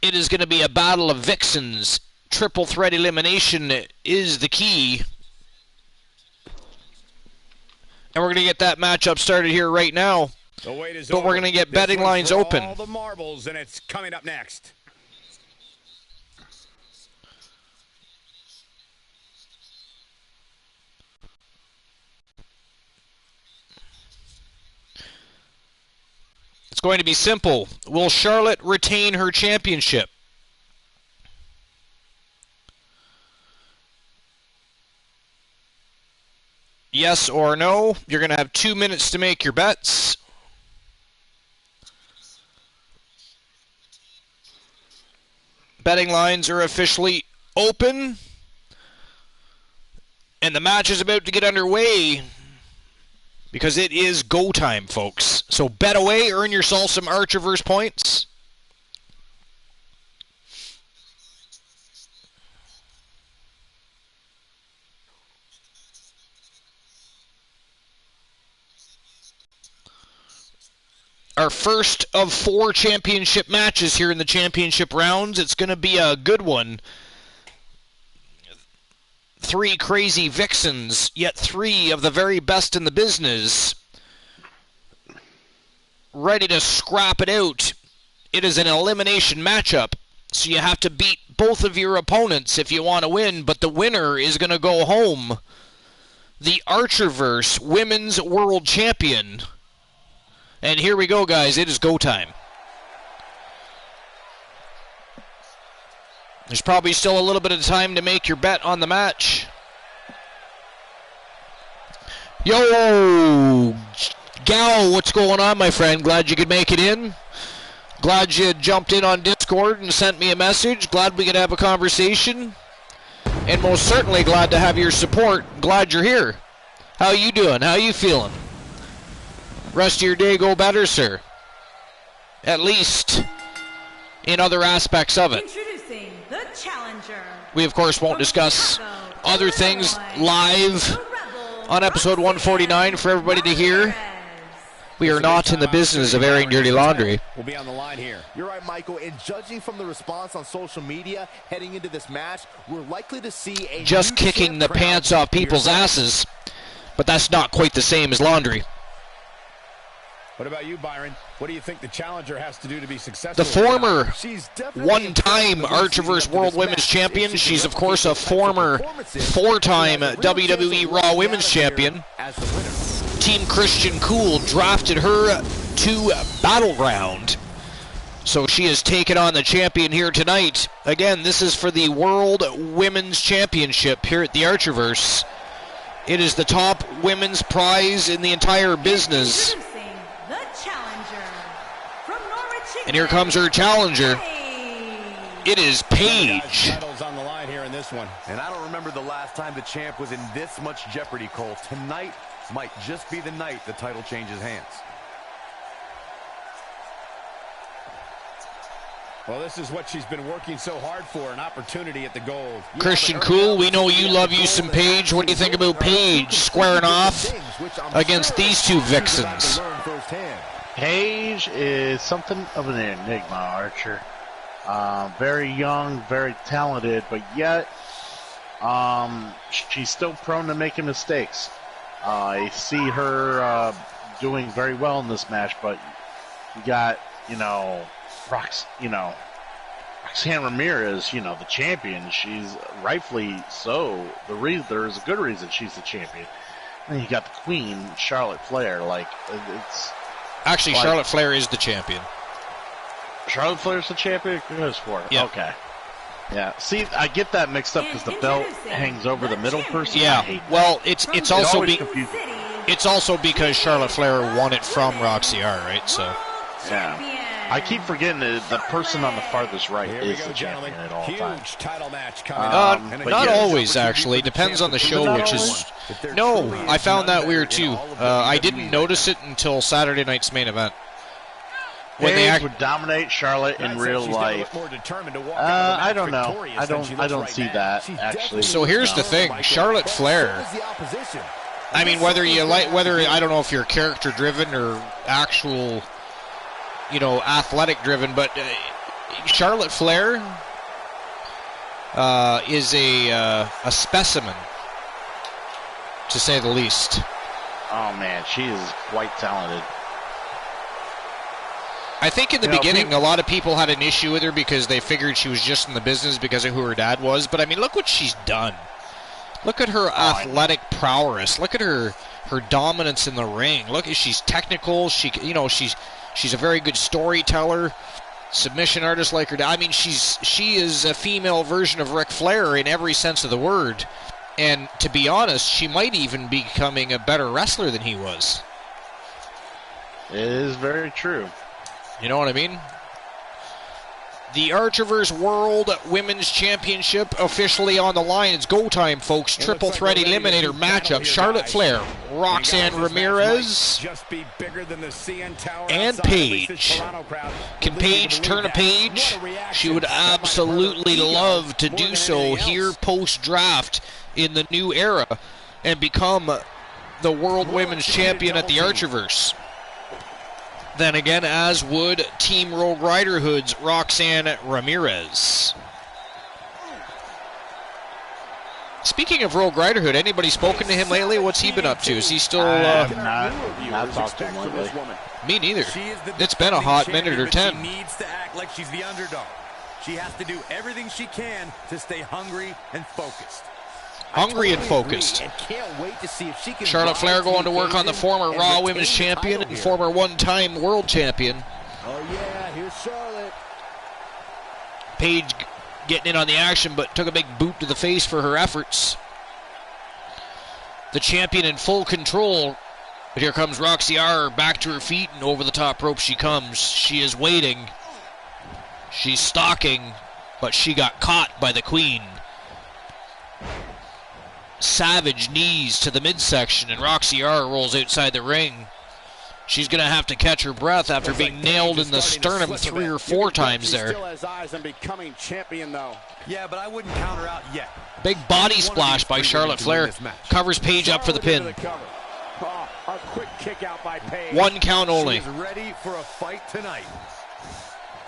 It is going to be a battle of vixens. Triple threat elimination is the key. And we're going to get that matchup started here right now. The wait is But over. we're going to get This betting one's lines for open. all the marbles, and it's coming up next. It's going to be simple. Will Charlotte retain her championship? Yes or no. You're going to have 2 minutes to make your bets. Betting lines are officially open. And the match is about to get underway because it is go time, folks. So bet away, earn yourself some Archerverse points. Our first of 4 championship matches here in the championship rounds. It's going to be a good one. 3 crazy vixens, yet 3 of the very best in the business, ready to scrap it out. It is an elimination matchup, so you have to beat both of your opponents if you want to win, but the winner is going to go home. The Archerverse Women's World Champion. And here we go, guys. It is go time. There's probably still a little bit of time to make your bet on the match. Yo! Gal, what's going on, my friend? Glad you could make it in. Glad you jumped in on Discord and sent me a message. Glad we could have a conversation. And most certainly glad to have your support. Glad you're here. How you doing? How you feeling? Rest of your day go better, sir. At least in other aspects of it. Introducing the challenger. We, of course, won't discuss other things live on episode 149 for everybody to hear. We are not in the business of airing dirty laundry. We'll be on the line here. You're right, Michael. And judging from the response on social media heading into this match, we're likely to see a just kicking the pants off people's asses, but that's not quite the same as laundry. What about you, Byron? What do you think the challenger has to do to be successful? The former one-time Archerverse World Women's Champion. She's, of course, a former four-time WWE Raw Women's Champion. Team Christian Cool drafted her to BattleGround. So she has taken on the champion here tonight. Again, this is for the World Women's Championship here at the Archerverse. It is the top women's prize in the entire business. And here comes her challenger. It is Paige. On the line here in this one. And I don't remember the last time the champ was in this much jeopardy, Cole. Tonight might just be the night the title changes hands. Well, this is what she's been working so hard for, an opportunity at the gold. Christian Cool, we know you love you some Paige. What do you think about Paige squaring off against these two vixens? Paige is something of an enigma, Archer. Very young, very talented, but yet she's still prone to making mistakes. I see her doing very well in this match, but you got, Roxanne Ramirez, the champion. She's rightfully so. There's a good reason she's the champion. And then you got the queen, Charlotte Flair. It's... Actually, Charlotte Flair is the champion. Charlotte Flair's the champion? Good for it. Yeah. Okay. Yeah. See, I get that mixed up because the belt hangs over the middle person. Yeah. Well, it's also because Charlotte Flair won it from Roxy R, right? So. Yeah. I keep forgetting that the person on the farthest right is the champion at all times. Huge title match coming not always, actually. Depends on the show, which is... No, I found that weird, too. I didn't notice it until Saturday night's main event. When they would dominate Charlotte in real life. I don't know. I don't see that, actually. So here's the thing. Charlotte Flair... I mean, whether I don't know if you're character-driven or actual... athletic-driven, but Charlotte Flair is a specimen, to say the least. Oh, man, she is quite talented. I think in the beginning, a lot of people had an issue with her because they figured she was just in the business because of who her dad was, but, I mean, look what she's done. Look at her athletic prowess. Look at her dominance in the ring. Look, she's technical. She's a very good storyteller, submission artist like her dad. I mean, she is a female version of Ric Flair in every sense of the word. And to be honest, she might even be becoming a better wrestler than he was. It is very true. You know what I mean? The Archerverse World Women's Championship officially on the line. It's go time, folks. Triple threat eliminator matchup. Charlotte Flair, Roxanne Ramirez, and Paige. Can Paige turn a page? She would absolutely love to do so here post-draft in the new era and become the World Women's Champion at the Archerverse. Then again, as would Team Rogue Rider Hood's Roxanne Ramirez. Speaking of Rogue Rider Hood, anybody spoken to him lately? What's he been up to? Is he still... not talked to him lately. Me neither. It's been a hot minute or 10. She needs to act like she's the underdog. She has to do everything she can to stay hungry and focused. Hungry and focused. Charlotte Flair going to work on the former Raw Women's Champion and former one-time World Champion. Oh, yeah, here's Charlotte. Paige getting in on the action, but took a big boot to the face for her efforts. The champion in full control. But here comes Roxy R back to her feet, and over the top rope she comes. She is waiting. She's stalking, but she got caught by the Queen. Savage knees to the midsection, and Roxy R rolls outside the ring. She's going to have to catch her breath after being nailed in the sternum 3 or 4 times there. Still has eyes on becoming champion, though. Yeah, but I wouldn't count her out yet. Big body splash by Charlotte Flair. Covers Paige up for the pin. Oh, a quick kick out by Paige. 1 count only. She's ready for a fight tonight.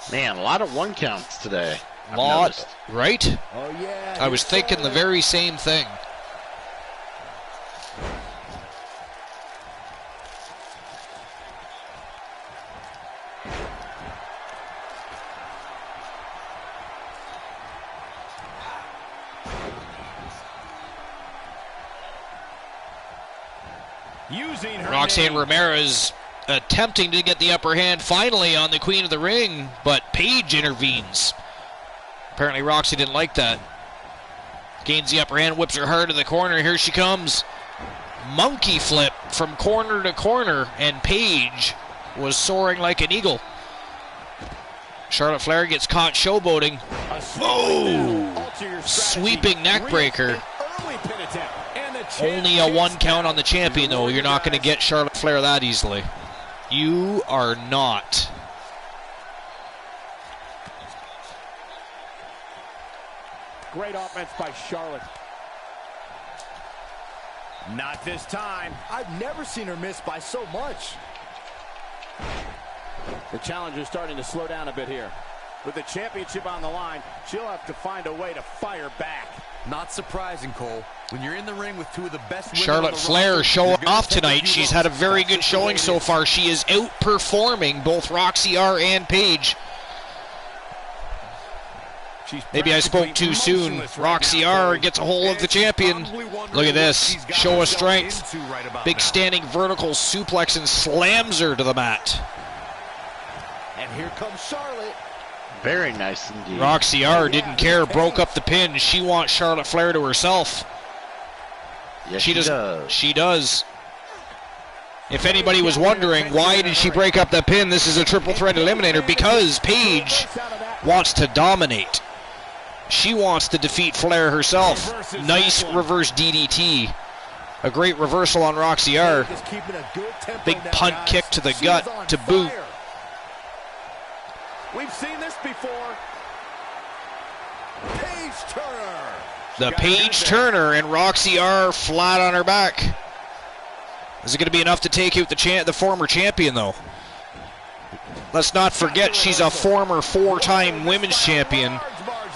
Man, a lot of 1 counts today. Lot, right? Oh, yeah. I was thinking the very same thing. Roxanne Ramirez attempting to get the upper hand finally on the Queen of the Ring, but Paige intervenes. Apparently Roxy didn't like that. Gains the upper hand, whips her hard to the corner. Here she comes. Monkey flip from corner to corner, and Paige was soaring like an eagle. Charlotte Flair gets caught showboating. Oh! Sweeping neck breaker. Only a 1 count on the champion, though. You're not going to get Charlotte Flair that easily. You are not. Great offense by Charlotte. Not this time. I've never seen her miss by so much. The challenger's starting to slow down a bit here. With the championship on the line, she'll have to find a way to fire back. Not surprising, Cole. When you're in the ring with 2 of the best women Charlotte on the Flair roster, showing off tonight. She's had a very good showing so far. She is outperforming both Roxy R and Paige. Maybe I spoke too soon. Roxy R gets a hold of the champion. Look at this. Show of strength. Big standing vertical suplex and slams her to the mat. And here comes Charlotte. Very nice indeed. Roxy R didn't care, broke up the pin. She wants Charlotte Flair to herself. Yes, she does. She does. If anybody was wondering why did she break up the pin, this is a triple threat eliminator because Paige wants to dominate. She wants to defeat Flair herself. Nice reverse DDT. A great reversal on Roxy R. Big punt kick to the gut to boot. We've seen this before. Paige Turner. The Paige Turner, and Roxy R flat on her back. Is it going to be enough to take out the former champion, though? Let's not forget she's a former 4-time women's champion.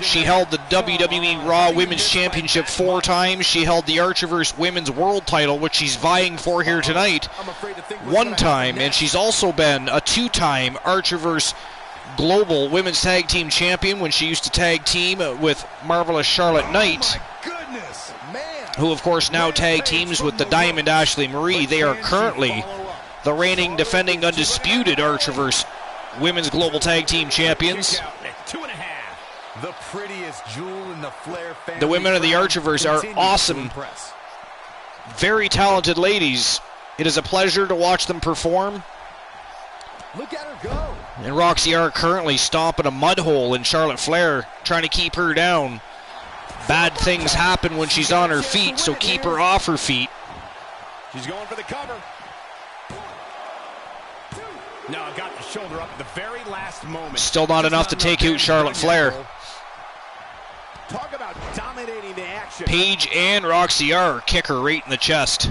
She held the WWE Raw Women's Championship 4 times. She held the Archerverse Women's World title, which she's vying for here tonight, 1 time. And she's also been a 2-time Archerverse Global Women's Tag Team Champion when she used to tag team with Marvelous Charlotte Knight, who of course now tag teams with the Diamond Ashley Marie. They are currently the reigning, defending, undisputed Archerverse Women's Global Tag Team Champions. 2.5. The prettiest jewel in the Flair family. The women of the Archerverse are awesome, very talented ladies. It is a pleasure to watch them perform. Look at her go. And Roxy R currently stomping a mud hole in Charlotte Flair, trying to keep her down. Bad things happen when she's on her feet, so keep her off her feet. She's going for the cover. No, got the shoulder up at the very last moment. Still not enough to take out Charlotte Flair. Talk about dominating the action. Paige and Roxy R kick her right in the chest.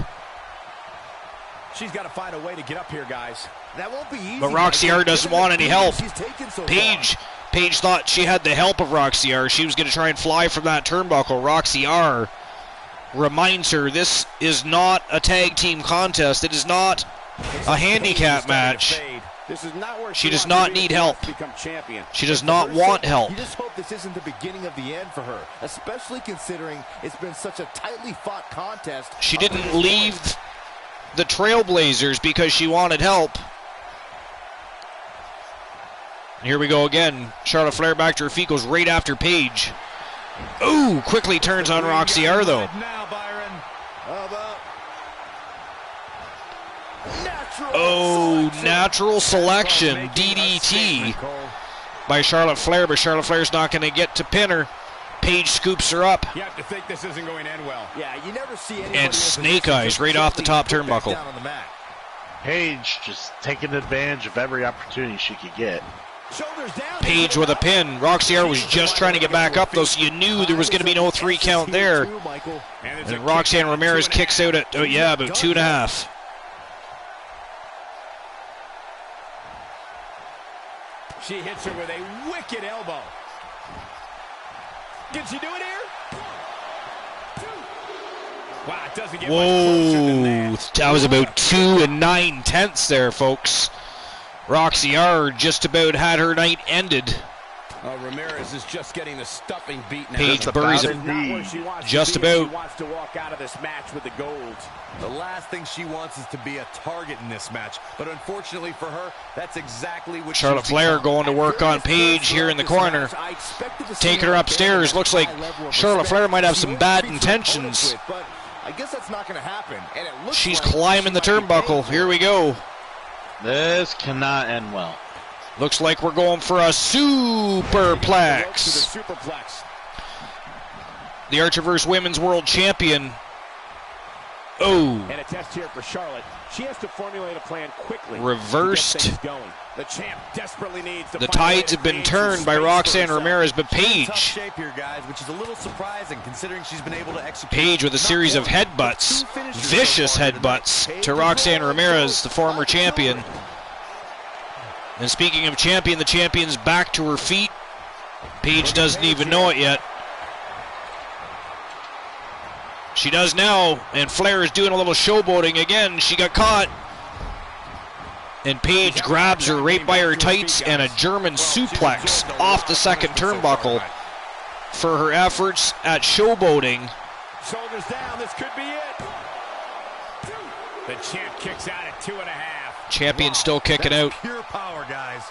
She's got to find a way to get up here, guys. That won't be easy. But Roxy R doesn't want any help. So Paige thought she had the help of Roxy R. She was going to try and fly from that turnbuckle. Roxy R reminds her this is not a tag team contest. It is not a handicap match. This is not where she does not need help. She does not want help. You just hope this isn't the beginning of the end for her, especially considering it's been such a tightly fought contest. She didn't leave the Trailblazers because she wanted help. And here we go again. Charlotte Flair back to her feet, goes right after Paige. Ooh, quickly turns on Roxy R though. natural selection, DDT by Charlotte Flair, but Charlotte Flair's not going to get to pin her. Paige scoops her up. You have to think this isn't going to end well. Yeah, you never see and snake eyes right off the top turnbuckle. Paige just taking advantage of every opportunity she could get. Paige with a pin. Roxy R was just trying to get back up, though, so you knew there was going to be no 3 count there. And Roxanne Ramirez kicks out at, about 2.5. She hits her with a wicked elbow. Can she do it here? Wow, it doesn't get much closer than that. That was about 2 9/10 there, folks. Roxy R just about had her night ended. Ramirez is just getting the stuffing beaten. Paige buries him. Just about. She wants to walk out of this match with the gold. The last thing she wants is to be a target in this match, but unfortunately for her, that's exactly what Charlotte Flair going to work on Paige here in the corner. Taking her upstairs. Looks like Charlotte Flair might have some bad intentions. But I guess that's not going to happen. And it looks She's like climbing the turnbuckle. Here we go. This cannot end well. Looks like we're going for a superplex. The Archerverse Women's World Champion. Oh. And a test here for Charlotte. She has to formulate a plan quickly. Reversed. The champ desperately needs to the tides have been turned by Roxanne Ramirez, but Paige. Shape here, guys, which is a little surprising considering she's been able to execute. Paige with a series of headbutts, vicious headbutts to Roxanne Ramirez, the former champion. And speaking of champion, the champion's back to her feet. Paige doesn't even know it yet. She does now, and Flair is doing a little showboating again. She got caught. And Paige grabs her right by her tights and a German suplex off the second turnbuckle for her efforts at showboating. Shoulders down, this could be it. The champ kicks out at 2.5. Champion still kicking out. Pure power, guys.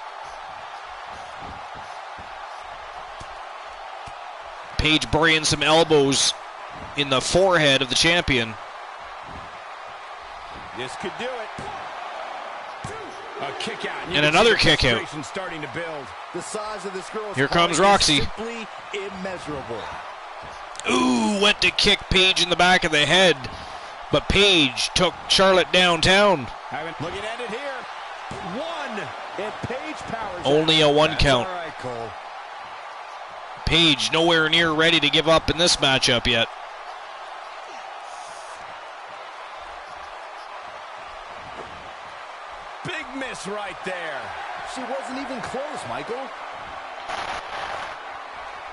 Paige burying some elbows in the forehead of the champion. This could do it. A kick out. And another kick out. Starting to build. The size of this girl's Here comes heart Roxy. is simply immeasurable. Ooh, went to kick Paige in the back of the head. But Paige took Charlotte downtown. Looking at it here. 1. And Paige powers. Only a 1 count. All right, Cole. Paige nowhere near ready to give up in this matchup yet. Big miss right there. She wasn't even close, Michael.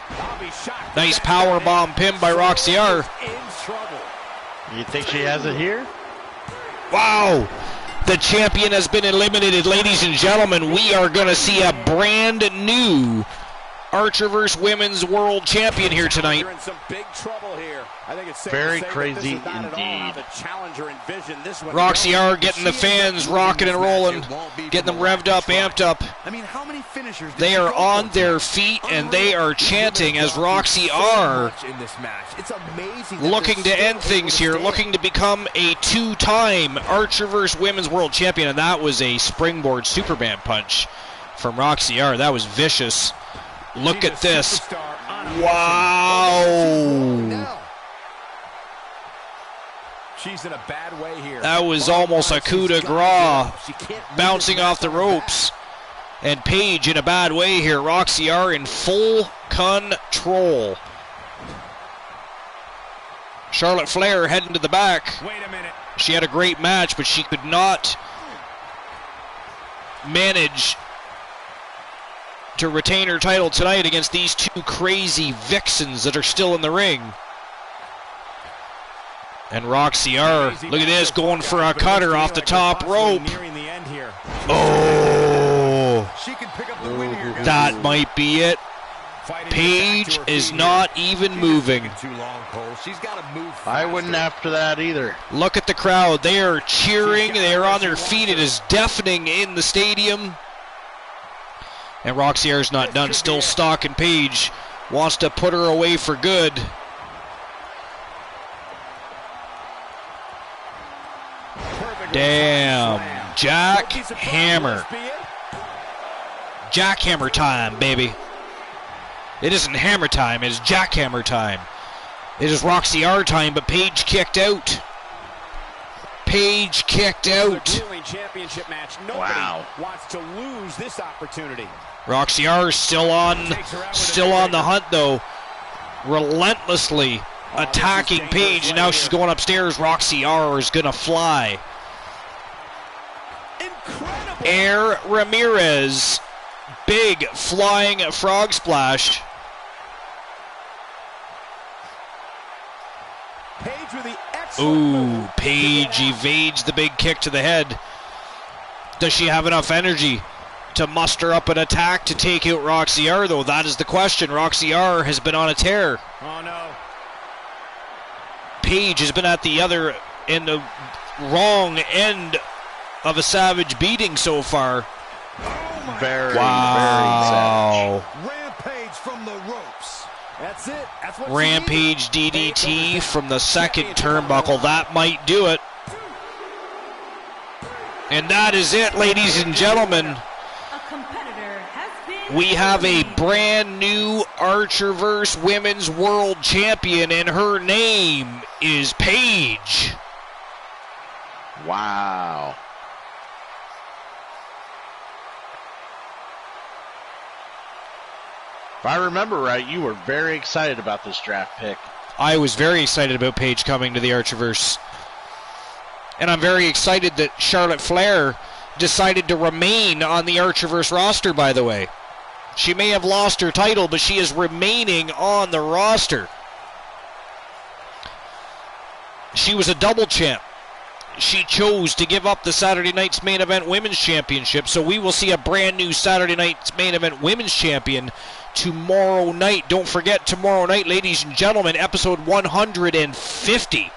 I'll be shocked. Nice power bomb pin by Roxy R. In trouble. You think she has it here? Wow. The champion has been eliminated, ladies and gentlemen. We are going to see a brand new Archerverse Women's World Champion here tonight. You're in some big trouble here. I think it's safe Very to say crazy that this is not at all how indeed. the challenger envisioned this one. Roxy R getting the fans rocking and rolling, getting them revved up, amped up. I mean, how many finishers? They are on their feet and they are chanting as Roxy R In this match. It's amazing. looking to end things here, looking to become a 2-time Archerverse Women's World Champion, and that was a springboard Superman punch from Roxy R. That was vicious. Look at this. Wow. She's in a bad way here. That was almost a coup de grace, bouncing off the ropes. And Paige in a bad way here. Roxy R in full control. Charlotte Flair heading to the back. Wait a minute. She had a great match, but she could not manage to retain her title tonight against these 2 crazy vixens that are still in the ring. And Roxy R, look at this, going for a cutter off the top rope. Oh, She can pick up the win here, guys. that might be it. Paige is not even moving. Too long, Cole. She's got to move faster. I wouldn't after that either. Look at the crowd. They are cheering. They are on their feet. It is deafening in the stadium. And Roxy R's not done. Still stalking Paige. Wants to put her away for good. Damn. Jackhammer. Jackhammer time, baby. It isn't hammer time, it is jackhammer time. It is Roxy R time, but Paige kicked out. Paige kicked out. Championship match. Nobody wants to lose this opportunity. Roxy R is still on the hunt though. Relentlessly attacking Paige, and now she's going upstairs. Roxy R is gonna fly. Incredible. Air Ramirez, big flying frog splash. Paige with the excellent move. Paige evades the big kick to the head. Does she have enough energy to muster up an attack to take out Roxy R, though? That is the question. Roxy R has been on a tear. Oh, no. Paige has been at the wrong end of a savage beating so far. Very savage. Rampage from the ropes. That's it. That's what Rampage DDT from the second turnbuckle. That might do it. And that is it, ladies and gentlemen. We have a brand new Archerverse Women's World Champion, and her name is Paige. Wow. If I remember right, you were very excited about this draft pick. I was very excited about Paige coming to the Archerverse. And I'm very excited that Charlotte Flair decided to remain on the Archerverse roster, by the way. She may have lost her title, but she is remaining on the roster. She was a double champ. She chose to give up the Saturday Night's Main Event Women's Championship, so we will see a brand new Saturday Night's Main Event Women's Champion tomorrow night. Don't forget, tomorrow night, ladies and gentlemen, episode 150.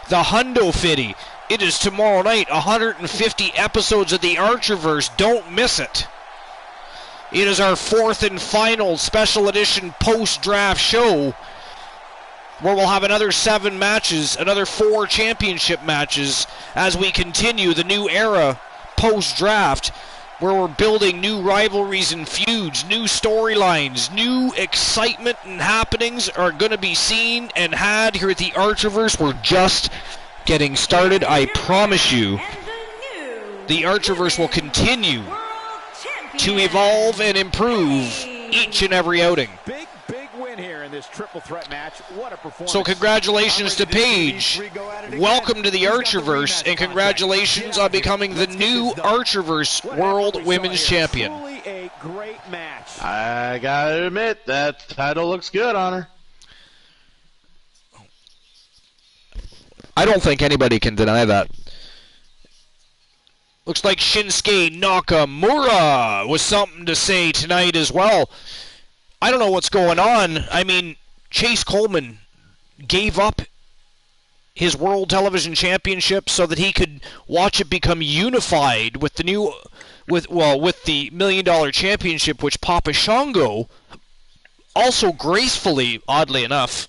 The Hundo Fitty. It is tomorrow night, 150 episodes of the Archerverse. Don't miss it. It is our fourth and final special edition post-draft show where we'll have another 7 matches, another 4 championship matches as we continue the new era post-draft where we're building new rivalries and feuds, new storylines, new excitement and happenings are going to be seen and had here at the Archerverse. We're just getting started. I promise you, the Archerverse will continue to evolve and improve each and every outing. Big win here in this triple threat match. What a performance. So congratulations to Paige. Welcome to the Archerverse, and congratulations on becoming the new Archerverse World Women's Champion. Truly a great match. I gotta admit, that title looks good on her. I don't think anybody can deny that. Looks like Shinsuke Nakamura was something to say tonight as well. I don't know what's going on. I mean, Chase Coleman gave up his World Television Championship so that he could watch it become unified with the new, with the $1 Million Championship, which Papa Shango also gracefully, oddly enough,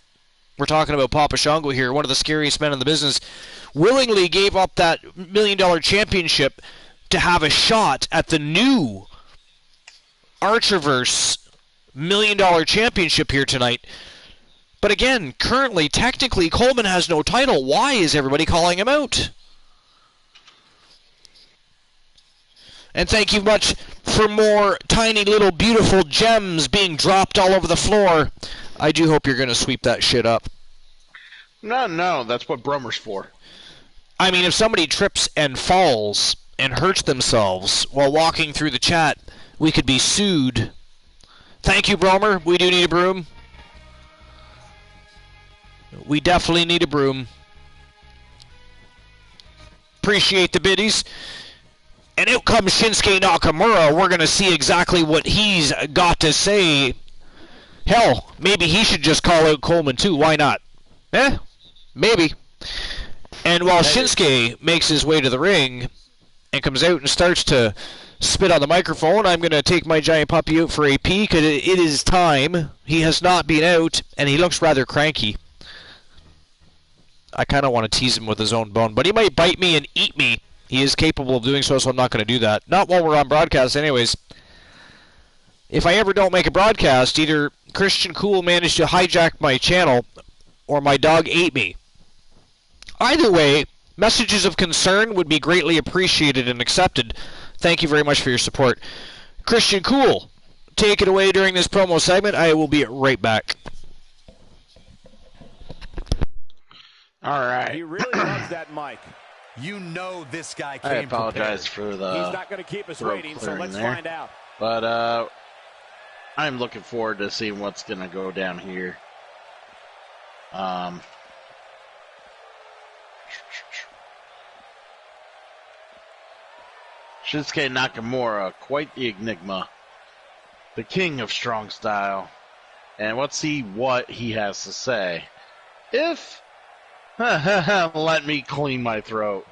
we're talking about Papa Shango here, one of the scariest men in the business, willingly gave up that $1 Million Championship to have a shot at the new Archerverse $1 Million Championship here tonight. But again, currently, technically, Coleman has no title. Why is everybody calling him out? And thank you much for more tiny little beautiful gems being dropped all over the floor. I do hope you're going to sweep that shit up. No, that's what Bromer's for. I mean, if somebody trips and falls and hurts themselves while walking through the chat, we could be sued. Thank you, Bromer. We do need a broom. We definitely need a broom. Appreciate the biddies. And out comes Shinsuke Nakamura. We're going to see exactly what he's got to say. Hell, maybe he should just call out Coleman too. Why not? Maybe. And while Shinsuke makes his way to the ring and comes out and starts to spit on the microphone, I'm going to take my giant puppy out for a pee because it is time. He has not been out, and he looks rather cranky. I kind of want to tease him with his own bone, but he might bite me and eat me He is capable of doing so, so I'm not going to do that. Not while we're on broadcast anyways. If I ever don't make a broadcast, either Christian Cool managed to hijack my channel or my dog ate me. Either way, messages of concern would be greatly appreciated and accepted. Thank you very much for your support. Christian Cool, take it away during this promo segment. I will be right back. All right. He really loves that mic. You know this guy came I apologize prepared. for the He's not going to keep us throat waiting, so clearing let's there. find out. But I'm looking forward to seeing what's going to go down here. Shinsuke Nakamura, quite the enigma. The king of strong style. And let's see what he has to say. If... let me clean my throat.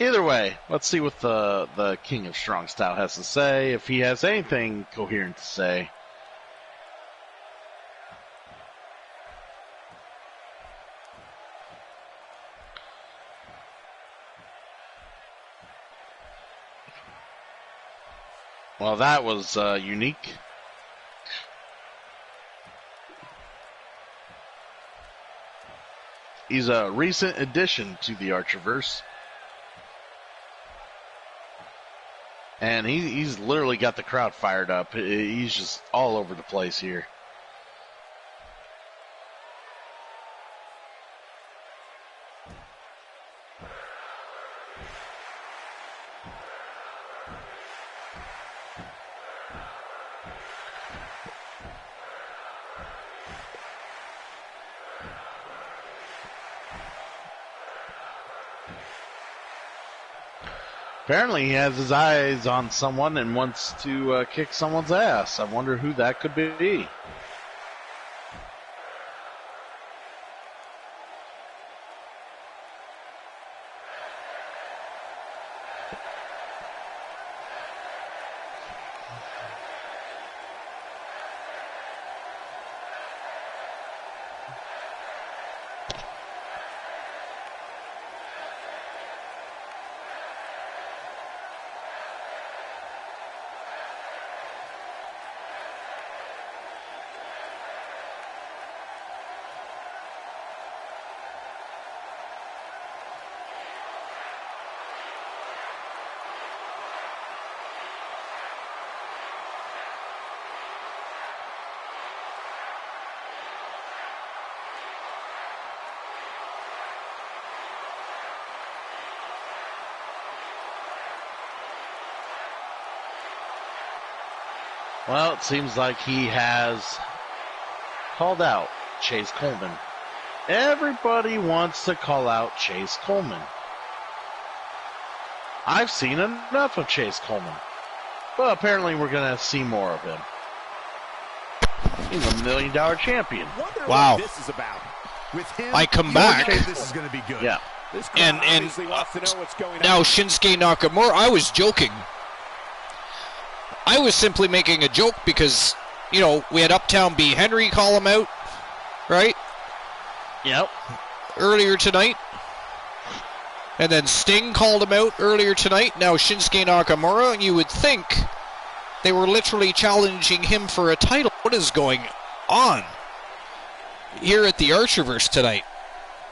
Either way, let's see what the king of strong style has to say, if he has anything coherent to say. Well, that was unique. He's a recent addition to the Archerverse. And he's literally got the crowd fired up. He's just all over the place here. Apparently he has his eyes on someone and wants to kick someone's ass. I wonder who that could be. Well, it seems like he has called out Chase Coleman. Everybody wants to call out Chase Coleman. I've seen enough of Chase Coleman. But apparently we're going to see more of him. He's $1 million champion. Wow. What this is about. With him, I come back. This is going to be good. Yeah. This crowd And obviously wants to know what's going now on. Shinsuke Nakamura, I was joking. I was simply making a joke because, you know, we had Uptown B. Henry call him out, right? Yep. Earlier tonight. And then Sting called him out earlier tonight. Now Shinsuke Nakamura, and you would think they were literally challenging him for a title. What is going on here at the Archerverse tonight?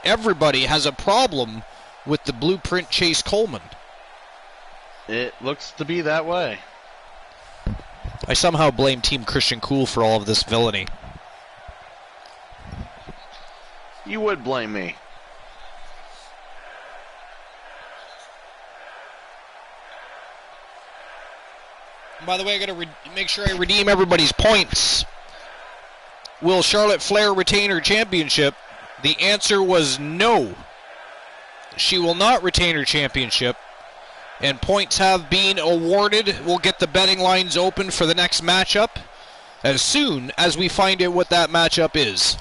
Everybody has a problem with the Blueprint Chase Coleman. It looks to be that way. I somehow blame Team Christian Cool for all of this villainy. You would blame me. By the way, I got to make sure I redeem everybody's points. Will Charlotte Flair retain her championship? The answer was no. She will not retain her championship. And points have been awarded. We'll get the betting lines open for the next matchup as soon as we find out what that matchup is.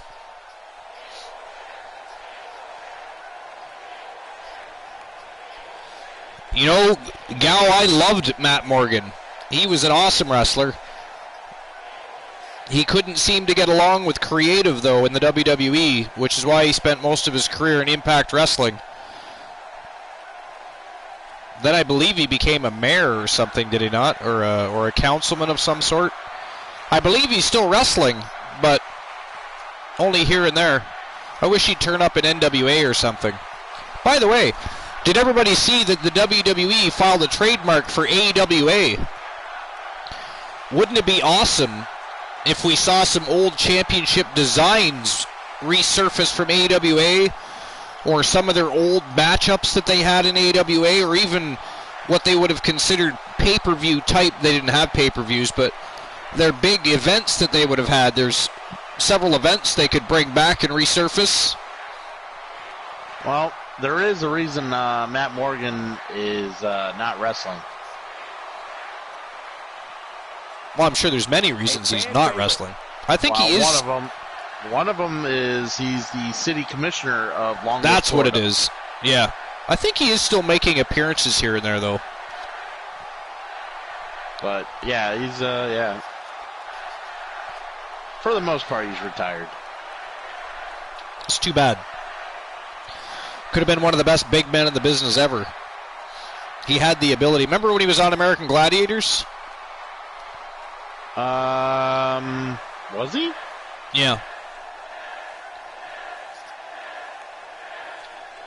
You know, Gal, I loved Matt Morgan. He was an awesome wrestler. He couldn't seem to get along with creative, though, in the WWE, which is why he spent most of his career in Impact Wrestling. Then I believe he became a mayor or something, did he not? Or a councilman of some sort? I believe he's still wrestling, but only here and there. I wish he'd turn up in NWA or something. By the way, did everybody see that the WWE filed a trademark for AWA? Wouldn't it be awesome if we saw some old championship designs resurface from AWA, or some of their old matchups that they had in AWA, or even what they would have considered pay-per-view type? They didn't have pay-per-views, but their big events that they would have had. There's several events they could bring back and resurface. Well, there is a reason Matt Morgan is not wrestling. Well, I'm sure there's many reasons he's not wrestling. I think he is. One of them is he's the city commissioner of Longwood, That's Florida. what it is. Yeah. I think he is still making appearances here and there, though. But, yeah, he's, yeah. For the most part, he's retired. It's too bad. Could have been one of the best big men in the business ever. He had the ability. Remember when he was on American Gladiators? Was he? Yeah.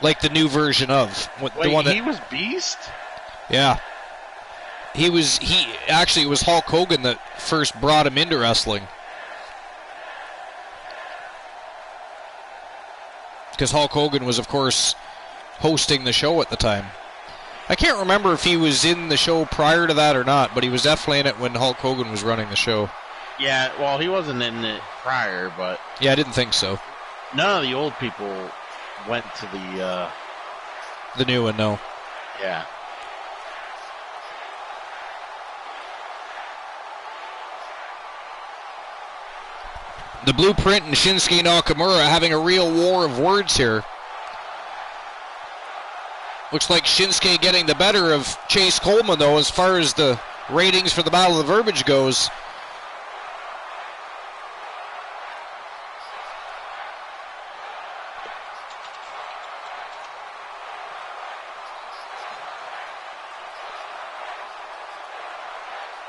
Like the new version of. Wait, the one that, he was Beast? Yeah. It was Hulk Hogan that first brought him into wrestling. Because Hulk Hogan was, of course, hosting the show at the time. I can't remember if he was in the show prior to that or not, but he was definitely in it when Hulk Hogan was running the show. Yeah, well, he wasn't in it prior, but... Yeah, I didn't think so. None of the old people went to the new one, no. Yeah. The Blueprint and Shinsuke Nakamura having a real war of words here. Looks like Shinsuke getting the better of Chase Coleman, though, as far as the ratings for the Battle of the Verbiage goes.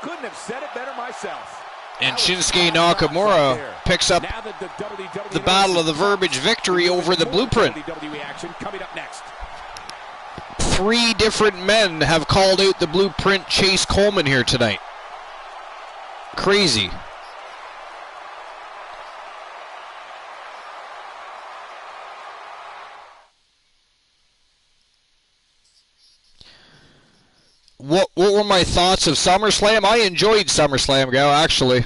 Couldn't have said it better myself. And Shinsuke Nakamura picks up the Battle of the Verbiage victory over the Blueprint. Coming up next. 3 different men have called out the Blueprint Chase Coleman here tonight. Crazy. What were my thoughts of SummerSlam? I enjoyed SummerSlam, Gal, actually.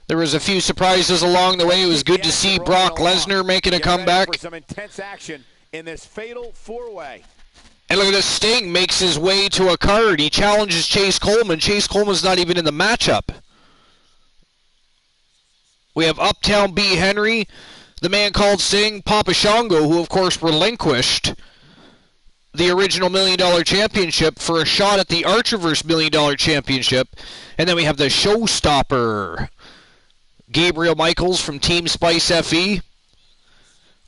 There was a few surprises along the way. It was good to see Brock Lesnar making a comeback. For some intense action in this fatal 4-way. And look at this, Sting makes his way to a card. He challenges Chase Coleman. Chase Coleman's not even in the matchup. We have Uptown B. Henry, the man called Sting, Papa Shango, who of course relinquished the original $1 Million Championship for a shot at the Archerverse $1 Million Championship. And then we have the showstopper, Gabriel Michaels from Team Spice FE.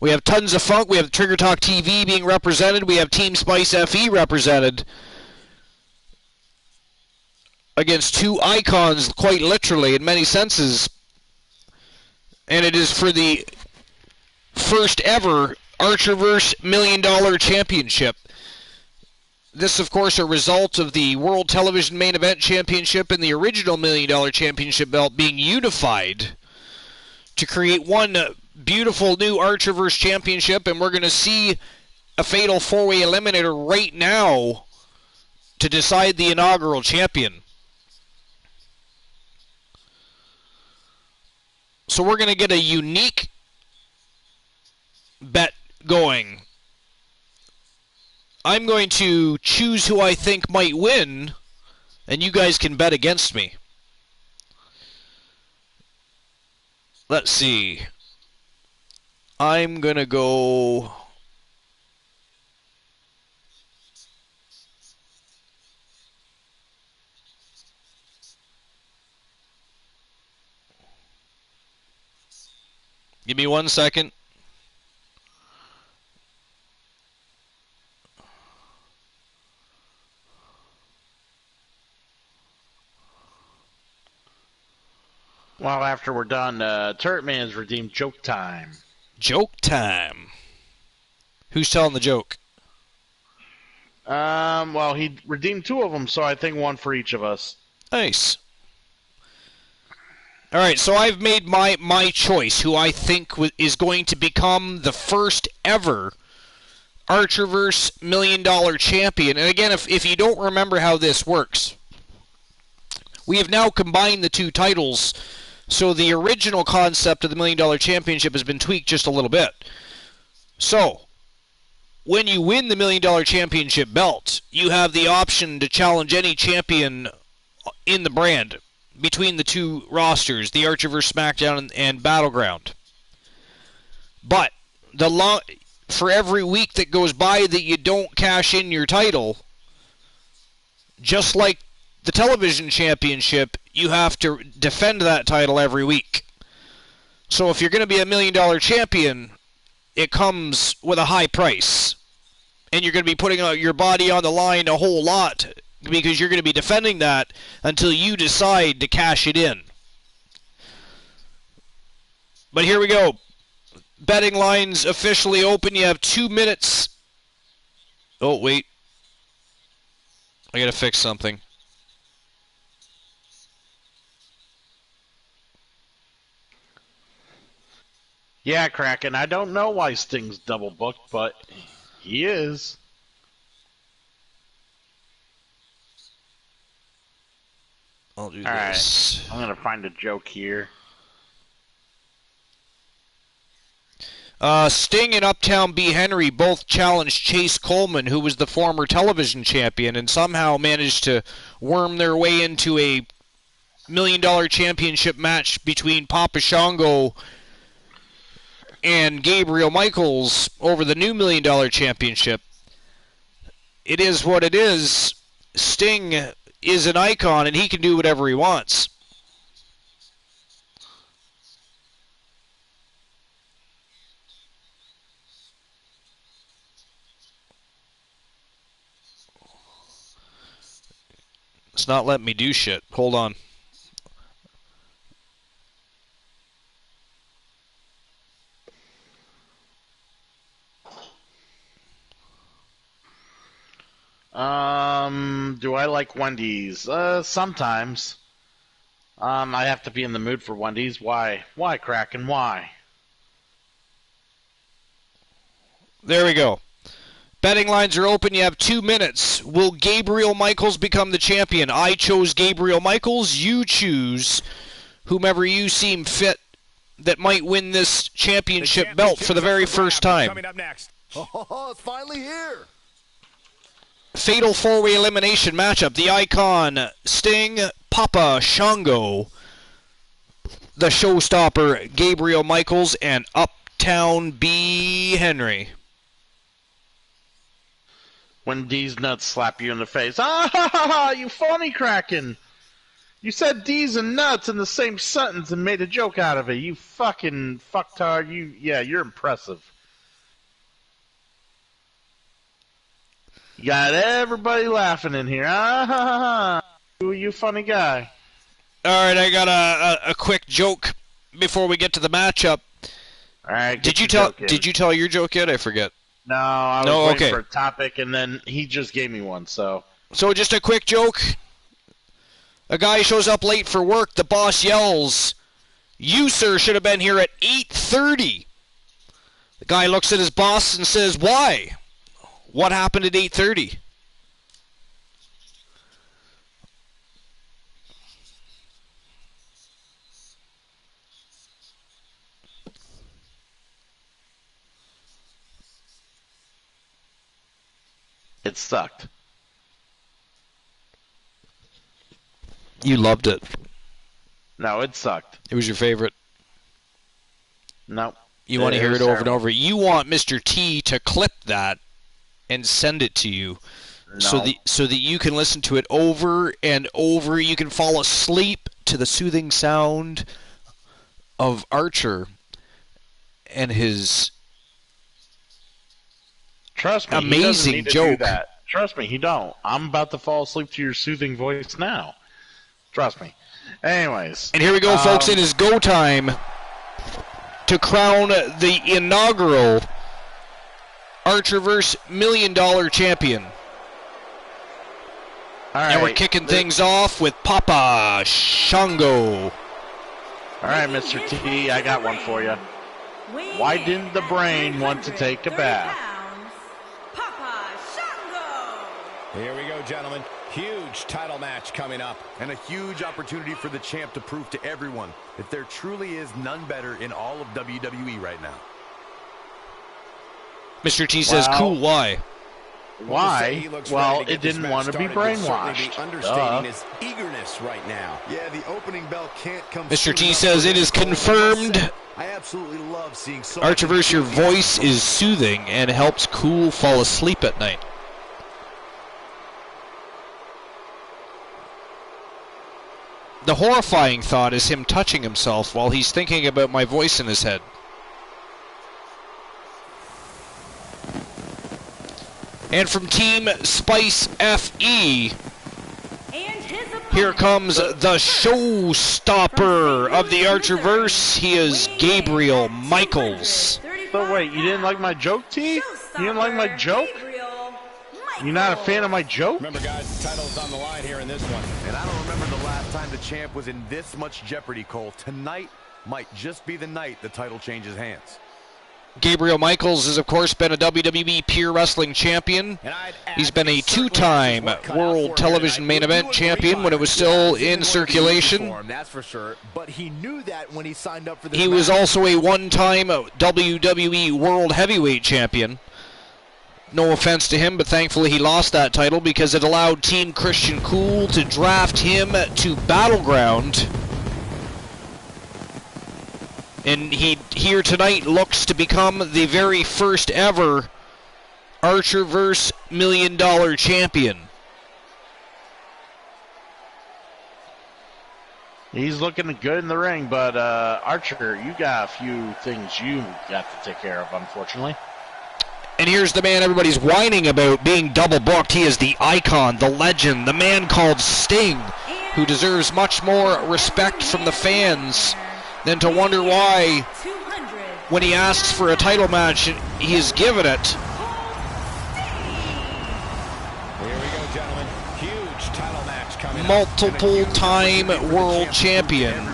We have Tons of Funk. We have Trigger Talk TV being represented. We have Team Spice FE represented against 2 icons, quite literally, in many senses. And it is for the first ever Archerverse $1 Million Championship. This, of course, a result of the World Television Main Event Championship and the original $1 Million Championship belt being unified to create one beautiful new Archerverse Championship, and we're going to see a fatal 4-way eliminator right now to decide the inaugural champion. So we're going to get a unique bet going. I'm going to choose who I think might win, and you guys can bet against me. Let's see. I'm going to go... Give me 1 second. Well, after we're done, Turret Man's redeemed joke time. Joke time. Who's telling the joke? Well, he redeemed 2 of them, so I think 1 for each of us. Nice. All right, so I've made my choice, who I think is going to become the first ever Archerverse $1 million champion. And again, if you don't remember how this works, we have now combined the 2 titles, so the original concept of the $1 million championship has been tweaked just a little bit. So, when you win the $1 million championship belt, you have the option to challenge any champion in the brand between the 2 rosters, the Archerverse SmackDown and BattleGround. But for every week that goes by that you don't cash in your title, just like the television championship, you have to defend that title every week. So if you're going to be a $1 million champion, it comes with a high price. And you're going to be putting your body on the line a whole lot, because you're going to be defending that until you decide to cash it in. But here we go. Betting lines officially open. You have 2 minutes. Oh, wait. I got to fix something. Yeah, Kraken, I don't know why Sting's double booked, but he is. I'll do All this. Right. I'm going to find a joke here. Sting and Uptown B. Henry both challenged Chase Coleman, who was the former television champion, and somehow managed to worm their way into a $1 million championship match between Papa Shango and Gabriel Michaels over the new $1 million championship. It is what it is. Sting is an icon, and he can do whatever he wants. It's not letting me do shit. Hold on. Do I like Wendy's? Sometimes. I have to be in the mood for Wendy's. Why? Why, Kraken? Why? There we go. Betting lines are open. You have 2 minutes. Will Gabriel Michaels become the champion? I chose Gabriel Michaels. You choose whomever you seem fit that might win this championship belt for the very first time. Coming up next. Oh, it's finally here. Fatal 4-way elimination matchup. The Icon, Sting, Papa Shango, the Showstopper, Gabriel Michaels, and Uptown B. Henry. When D's nuts slap you in the face. Ah ha ha ha! You phony, Kraken! You said D's and nuts in the same sentence and made a joke out of it. You fucking fucktard. You're impressive. You got everybody laughing in here. Ah ha ha ha! You funny guy. All right, I got a quick joke before we get to the matchup. All right. Did you tell your joke yet? I forget. No, I was waiting for a topic, and then he just gave me one. So just a quick joke. A guy shows up late for work. The boss yells, "You, sir, should have been here at 8:30." The guy looks at his boss and says, "Why? What happened at 8:30?" it sucked. You loved it. No, it sucked. It was your favorite. No. You want to hear it over and over. You want Mr. T to clip that and send it to you, so that you can listen to it over and over. You can fall asleep to the soothing sound of Archer and his Trust me, amazing he doesn't need to joke. do that. Trust me, he don't. I'm about to fall asleep to your soothing voice now. Trust me. Anyways. And here we go, folks. It is go time to crown the inaugural Archerverse $1 Million champion. All right, and we're kicking things off with Papa Shango. All right, Mr. T, I got one for you. Why didn't the brain want to take a bath? Papa Shango. Here we go, gentlemen. Huge title match coming up. And a huge opportunity for the champ to prove to everyone that there truly is none better in all of WWE right now. Mr. T says, cool, why? Why? Well, it didn't want to be brainwashed. Understating his eagerness right now. Yeah, the opening bell can't come. Mr. T says it is confirmed. I absolutely love seeing so Archerverse, your voice is soothing and helps Cool fall asleep at night. The horrifying thought is him touching himself while he's thinking about my voice in his head. And from Team Spice FE, here comes the showstopper of the Archerverse. He is Gabriel Michaels. So wait, you didn't like my joke, T? You didn't like my joke? You're not a fan of my joke? Remember, guys, the title's on the line here in this one. And I don't remember the last time the champ was in this much jeopardy, Cole. Tonight might just be the night the title changes hands. Gabriel Michaels has, of course, been a WWE Pure Wrestling Champion. He's been a two-time World Television Main Event Champion when it was still in circulation. That's for sure. But he knew that when he signed up for this He was also a one-time WWE World Heavyweight Champion. No offense to him, but thankfully he lost that title because it allowed Team Christian Cool to draft him to BattleGround. And he here tonight looks to become the very first ever Archerverse $1 Million champion. He's looking good in the ring, but Archer, you got a few things you got to take care of, unfortunately. And here's the man everybody's whining about being double booked. He is the icon, the legend, the man called Sting, who deserves much more respect from the fans than to wonder why, when he asks for a title match, he is given it. Here we go, gentlemen. Huge title match coming Multiple-time world champion,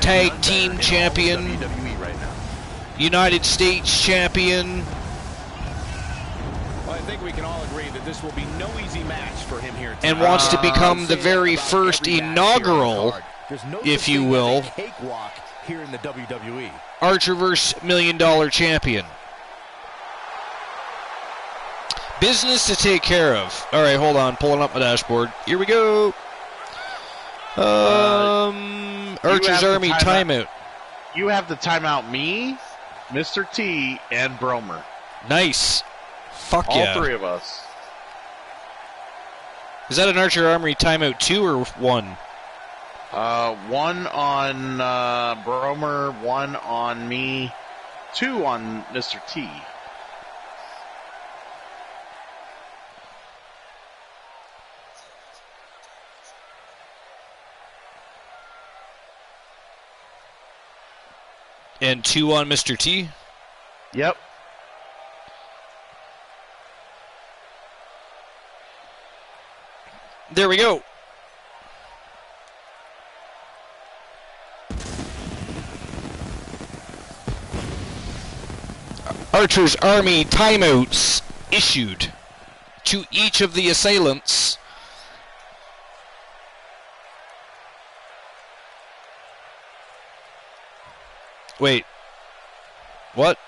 tag team champion, United States champion. Well, I think we can all agree that this will be no easy match for him here tonight. And wants to become the very first inaugural, if you will, cakewalk here in the WWE. Archerverse $1 Million champion. Business to take care of. All right, hold on. Pulling up my dashboard. Here we go. Archer's Army timeout. You have to timeout me, Mr. T, and Bromer. Nice. Fuck All yeah. three of us. Is that an Archer Army timeout 2 or 1? One on Bromer, one on me, two on Mr. T. And 2 on Mr. T? Yep. There we go. Archer's Army timeouts issued to each of the assailants. Wait. What?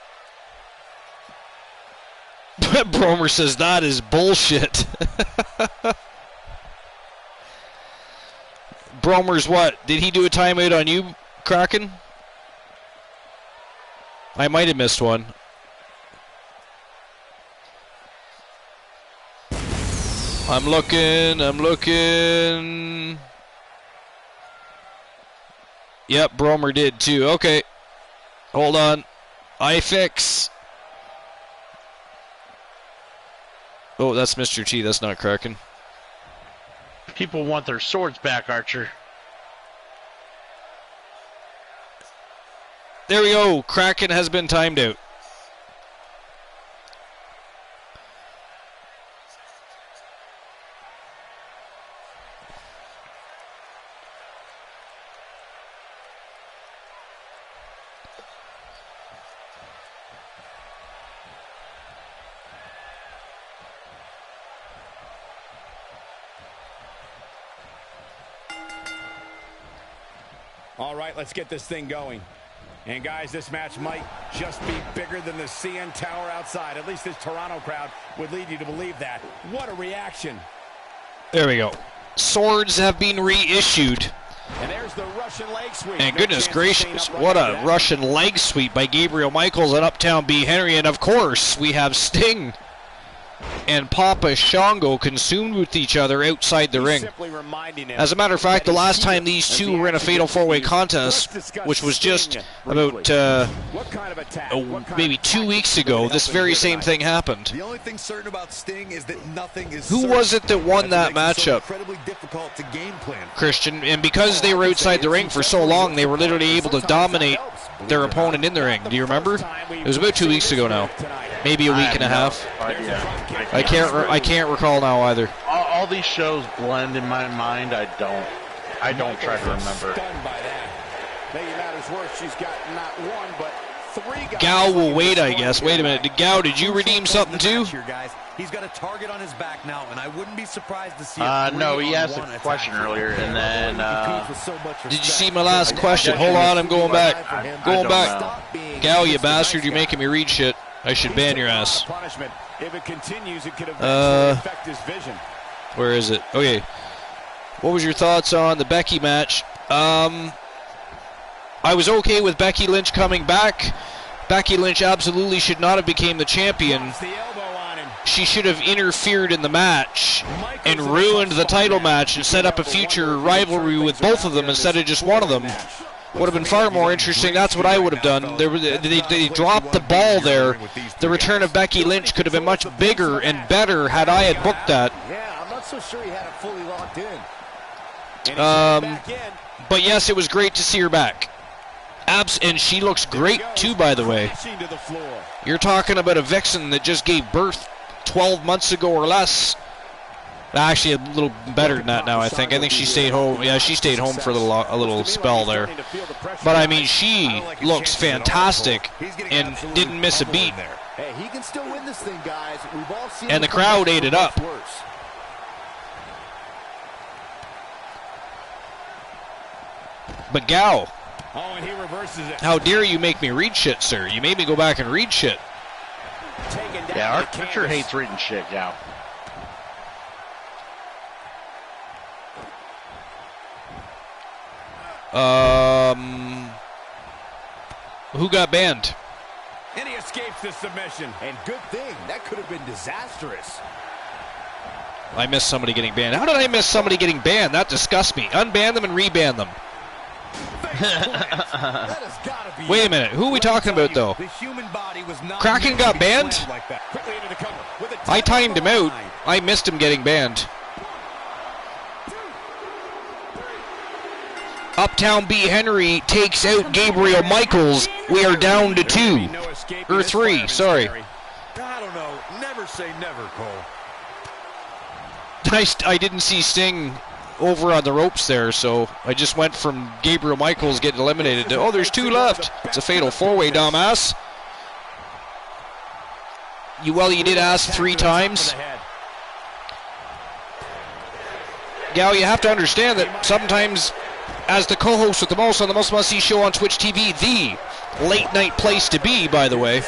Bromer says that is bullshit. Bromer's what? Did he do a timeout on you, Kraken? I might have missed one. I'm looking. Yep, Bromer did too. Okay. Hold on. iFix. Oh, that's Mr. T. That's not Kraken. People want their swords back, Archer. There we go. Kraken has been timed out. All right, let's get this thing going. And guys, this match might just be bigger than the CN Tower outside. At least this Toronto crowd would lead you to believe that. What a reaction. There we go. Swords have been reissued. And there's the Russian leg sweep. And goodness gracious, what a Russian leg sweep by Gabriel Michaels and Uptown B. Henry. And of course, we have Sting and Papa Shango consumed with each other outside the ring. As a matter of fact, the last time these two were in a fatal four-way contest, which was just about maybe 2 weeks ago, this very same thing happened. The only thing certain about Sting is that nothing is Who was it that won that matchup? Incredibly difficult to game plan. Christian, and because they were outside the ring for so long, they were literally able to dominate their opponent in the ring. Do you remember? It was about 2 weeks ago now. Maybe a week and a half. I can't recall now either. All these shows blend in my mind. I don't try to remember. Gal will wait, I guess. Wait a minute. Gal, did you redeem something too? He's got a target on his back now, and I wouldn't be surprised to see no, he asked a question earlier, and then did you see my last question? Hold on, I'm going back. Going back. Gal, you bastard, you're making me read shit. I should ban your ass. Where is it? Okay. What was your thoughts on the Becky match? I was okay with Becky Lynch coming back. Becky Lynch absolutely should not have became the champion. She should have interfered in the match and ruined the title match and set up a future rivalry with both of them instead of just one of them. Would have been far more interesting. That's what I would have done. They dropped the ball there. The return of Becky Lynch could have been much bigger and better had I had booked that. Yeah, I'm not so sure he had it fully locked in. But yes, it was great to see her back. And she looks great too, by the way. You're talking about a vixen that just gave birth 12 months ago or less. Actually, a little better than that now, I think. I think she stayed home. Yeah, she stayed home for a little spell there. But, I mean, she looks fantastic and didn't miss a beat. Hey, he can still win this thing, guys. We've all seen and the crowd ate it up. But, Gal, how dare you make me read shit, sir? You made me go back and read shit. Yeah, Archer hates reading shit, Gal. Who got banned? And he escapes the submission. And good thing. That could have been disastrous. I missed somebody getting banned. How did I miss somebody getting banned? That disgusts me. Unban them and reban them. Wait a minute. Who are we talking about, though? Kraken got banned? I timed him out. I missed him getting banned. Uptown B. Henry takes out Gabriel Michaels. We are down to 2. Or 3, sorry. I don't know. Never say never, Cole. I didn't see Sting over on the ropes there, so I just went from Gabriel Michaels getting eliminated to, oh, there's 2 left. It's a fatal 4-way, dumbass. You did ask 3 times. Gal, you have to understand that sometimes, as the co-host with the most on the Most Must-See show on Twitch TV, the late-night place to be, by the way,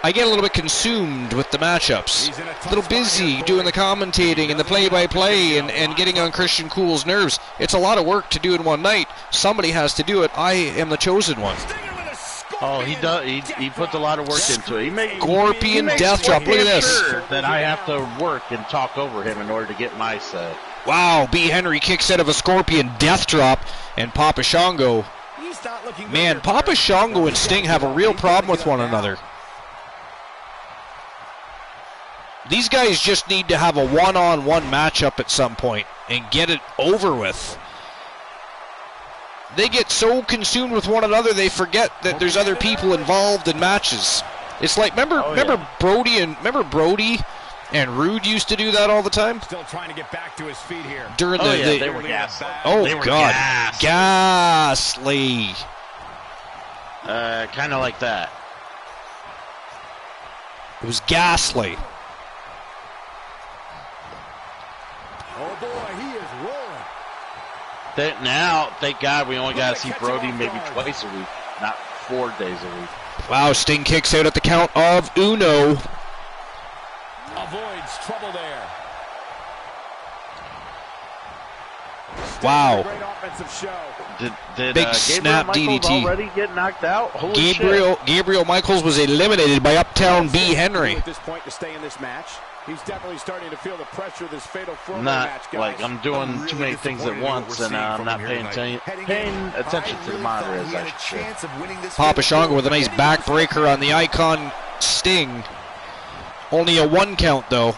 I get a little bit consumed with the matchups. A little busy doing the commentating and the play-by-play and getting on Christian Cool's nerves. It's a lot of work to do in one night. Somebody has to do it. I am the chosen one. Oh, he does. He puts a lot of work into it. Scorpion Death Drop. Look at this. Sure that I have to work and talk over him in order to get my say. Wow, B. Henry kicks out of a Scorpion Death Drop, and Papa Shango not looking Man, good. Papa Shango and Sting have a real problem with one another. These guys just need to have a one-on-one matchup at some point and get it over with. They get so consumed with one another they forget that there's other people involved in matches. It's like remember Brody and Rude used to do that all the time. Still trying to get back to his feet here. During they were gassed. Oh They were God, gassed. ghastly. Kind of like that. It was ghastly. Oh boy, he is rolling. Now, thank God, we only got to see Brody maybe twice a week, not 4 days a week. Wow, Sting kicks out at the count of Uno. Avoids trouble there. Wow. Great offensive show. Did Big Gabriel snap Michaels DDT. already get knocked out? Holy shit. Gabriel Michaels was eliminated by Uptown B. Henry. At this point to stay in this match. He's definitely starting to feel the pressure of this fatal four-way Not match, guys. like I'm doing too many things at once and I'm not paying attention to the monitor as I should. Papa Shango with a nice backbreaker on the icon Sting. Only a 1 count though.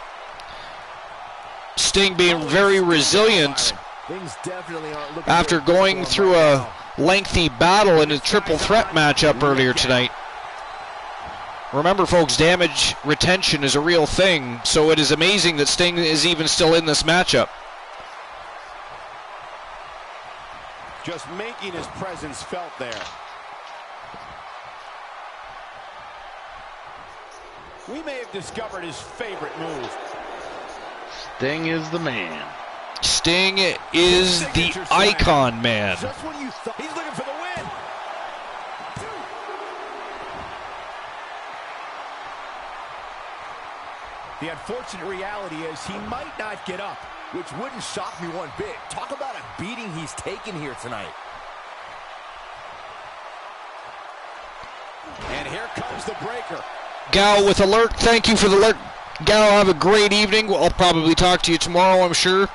Sting being very resilient Things definitely aren't looking after good going for him through right a now. lengthy battle in a triple threat matchup earlier tonight. Remember, folks, damage retention is a real thing, so it is amazing that Sting is even still in this matchup. Just making his presence felt there. We may have discovered his favorite move. Sting is the man. Sting is the icon man. Just when you thought he's looking for the win. The unfortunate reality is he might not get up. Which wouldn't shock me one bit. Talk about a beating he's taken here tonight. And here comes the breaker. Gal with alert, thank you for the alert. Gal, have a great evening. I'll probably talk to you tomorrow, I'm sure.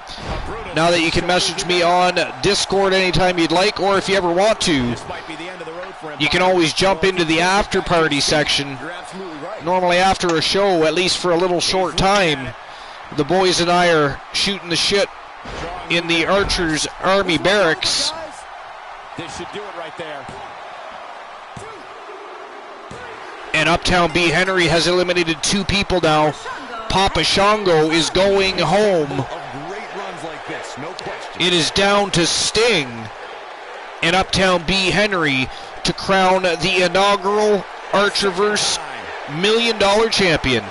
Now that you can message me on Discord anytime you'd like, or if you ever want to, This might be the end of the road for him. you can always jump into the after party section. You're absolutely right. Normally after a show, at least for a little short time, the boys and I are shooting the shit in the Archers Army Barracks. This should do it right there. And Uptown B. Henry has eliminated 2 people now. Papa Shango is going home. Great runs like this, no question. It is down to Sting and Uptown B. Henry to crown the inaugural Archerverse $1 million champion.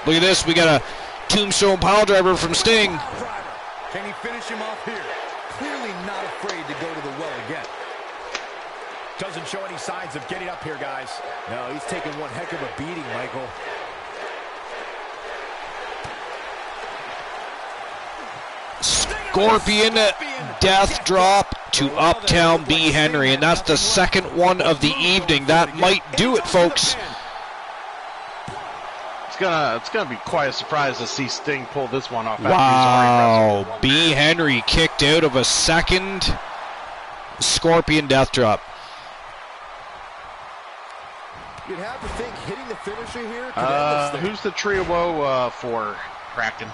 Look at this. We got a tombstone pile driver from Sting. Can he finish him off here? Clearly not afraid to go to the well again. Doesn't show any signs of getting up here, guys. No, he's taking one heck of a beating, Michael. Scorpion death drop to Uptown B. Henry, and that's the second one of the evening. That might do it, folks. It's gonna be quite a surprise to see Sting pull this one off. Wow, B. Henry kicked out of a second Scorpion death drop. You'd have to think hitting the finisher here could end this thing. Who's the trio for Kraken?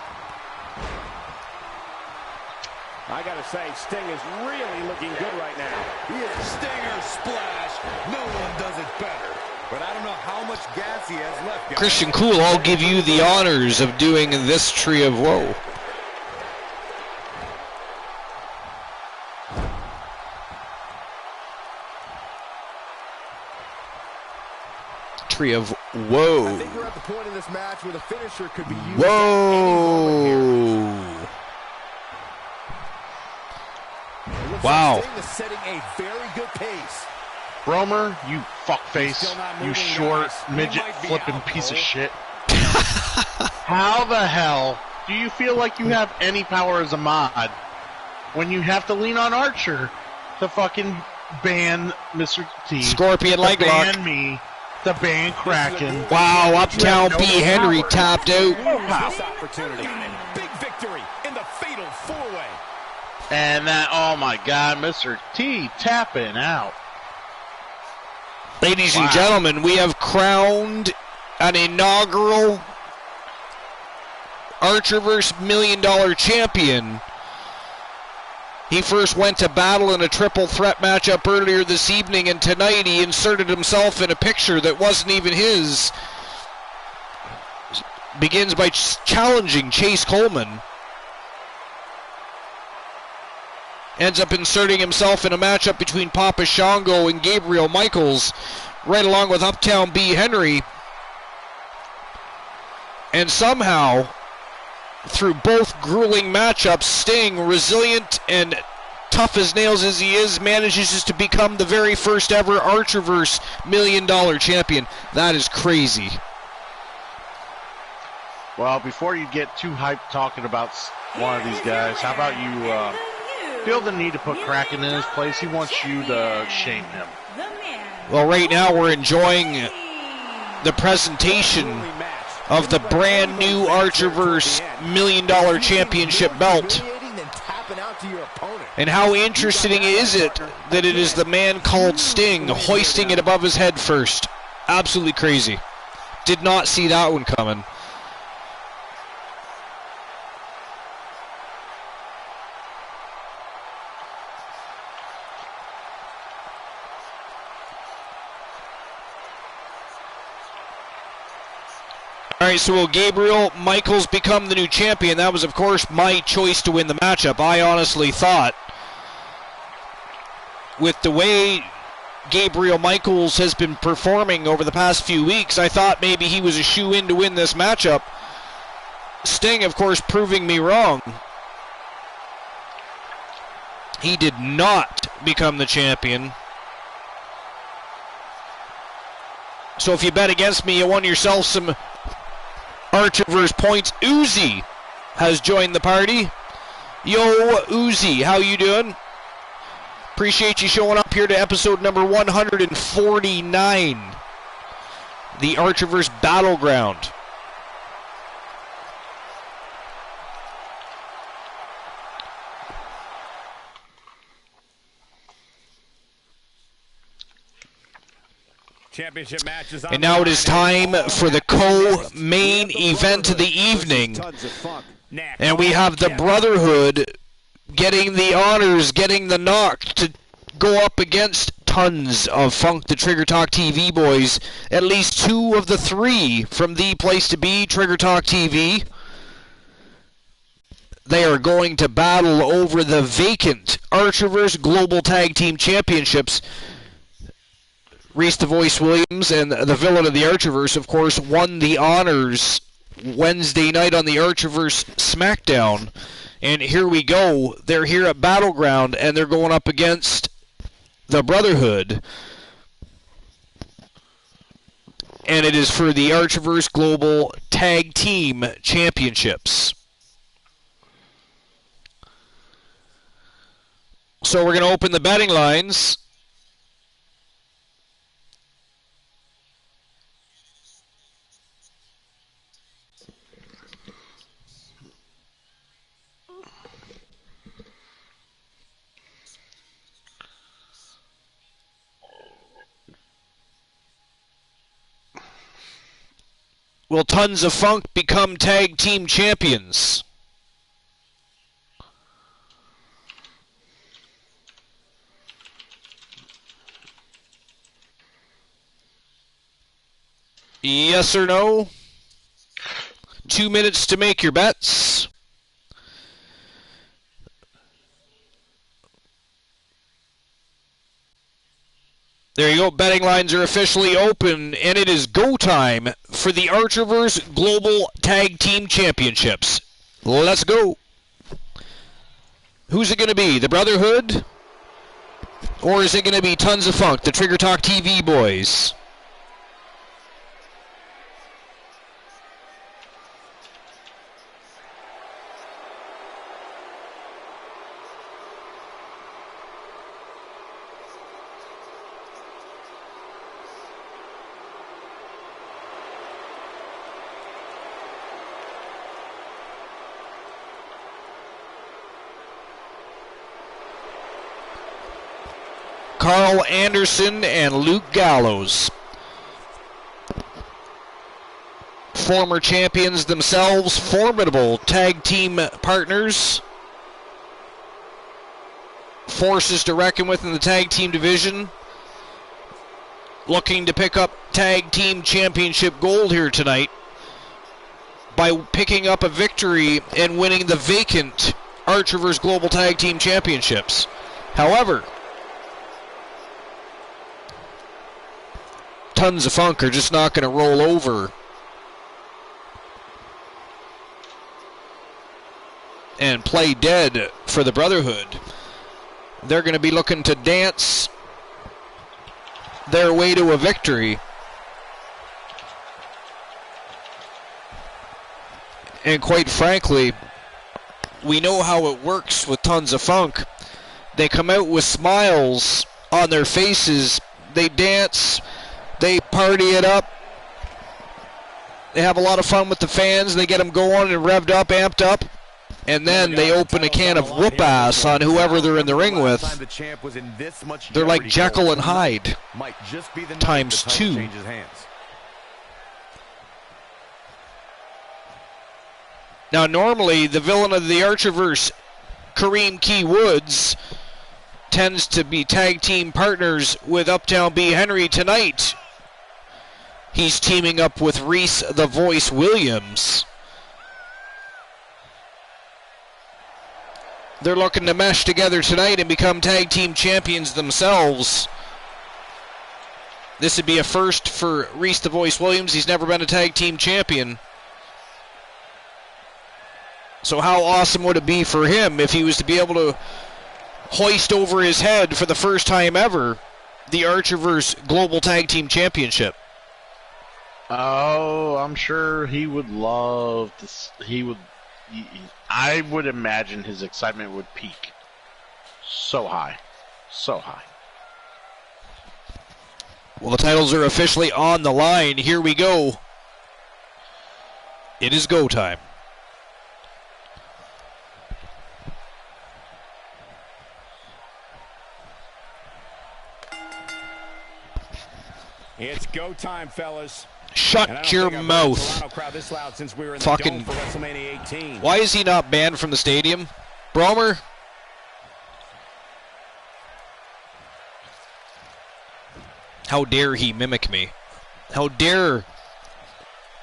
I gotta say, Sting is really looking good right now. He is a stinger splash. No one does it better. But I don't know how much gas he has left, guys. Christian Cool, I'll give you the honors of doing this tree of woe. Tree of woe. I think we're at the point in this match where the finisher could be used. Whoa. Wow. Sting is setting a very good pace. Romer, you fuckface, Still not you moving, short guys. He midget might be flipping out, piece of Cole. shit. How the hell do you feel like you have any power as a mod when you have to lean on Archer to fucking ban Mr. T? Scorpion leg to lock. ban me, to ban Kraken. Wow, Uptown B. Henry tapped out. This opportunity. Big victory in the fatal four-way. And that, oh my God, Mr. T tapping out. Ladies and gentlemen, we have crowned an inaugural Archerverse $1 Million champion. He first went to battle in a triple threat matchup earlier this evening, and tonight he inserted himself in a picture that wasn't even his. Begins by challenging Chase Coleman. Ends up inserting himself in a matchup between Papa Shango and Gabriel Michaels, right along with Uptown B. Henry. And somehow, through both grueling matchups, Sting, resilient and tough as nails as he is, manages to become the very first ever Archerverse $1 Million champion. That is crazy. Well, before you get too hyped talking about one of these guys, how about you feel the need to put Kraken in his place? He wants you to shame him. Well, right now we're enjoying the presentation of the brand new Archerverse $1 Million championship belt. And how interesting is it that it is the man called Sting hoisting it above his head first? Absolutely crazy. Did not see that one coming. All right, so will Gabriel Michaels become the new champion? That was, of course, my choice to win the matchup. I honestly thought, with the way Gabriel Michaels has been performing over the past few weeks, I thought maybe he was a shoe-in to win this matchup. Sting, of course, proving me wrong. He did not become the champion. So if you bet against me, you won yourself some Archerverse points. Uzi has joined the party. Yo, Uzi, how you doing? Appreciate you showing up here to episode number 149. The Archerverse BattleGround. Championship matches. And now it is time for the co-main event of the evening. And we have the Brotherhood getting the honors, getting the knock to go up against Tons of Funk, the Trigger Talk TV boys. At least two of the three from the place to be, Trigger Talk TV. They are going to battle over the vacant Archerverse Global Tag Team Championships. Reese the Voice Williams and the villain of the Archerverse, of course, won the honors Wednesday night on the Archerverse SmackDown. And here we go. They're here at BattleGround, and they're going up against the Brotherhood. And it is for the Archerverse Global Tag Team Championships. So we're going to open the betting lines. Will Tons of Funk become tag team champions? Yes or no? 2 minutes to make your bets. There you go. Betting lines are officially open, and it is go time for the Archerverse Global Tag Team Championships. Let's go. Who's it going to be? The Brotherhood? Or is it going to be Tons of Funk, the Trigger Talk TV boys? Carl Anderson and Luke Gallows. Former champions themselves, formidable tag team partners. Forces to reckon with in the tag team division. Looking to pick up tag team championship gold here tonight by picking up a victory and winning the vacant Archerverse Global Tag Team Championships. However, Tons of Funk are just not going to roll over and play dead for the Brotherhood. They're going to be looking to dance their way to a victory. And quite frankly, we know how it works with Tons of Funk. They come out with smiles on their faces. They dance. They party it up. They have a lot of fun with the fans. They get them going and revved up, amped up. And then they open a can of whoop-ass on whoever they're in the ring with. They're like Jekyll and Hyde times 2. Now, normally, the villain of the Archerverse, Kareem Key Woods, tends to be tag team partners with Uptown B. Henry. Tonight, he's teaming up with Reese the Voice Williams. They're looking to mesh together tonight and become tag team champions themselves. This would be a first for Reese the Voice Williams. He's never been a tag team champion. So how awesome would it be for him if he was to be able to hoist over his head for the first time ever the Archerverse Global Tag Team Championship? Oh, I'm sure he would love to. I would imagine his excitement would peak so high. So high. Well, the titles are officially on the line. Here we go. It is go time. It's go time, fellas. Shut your mouth. Fucking. Why is he not banned from the stadium? Bromer? How dare he mimic me? How dare.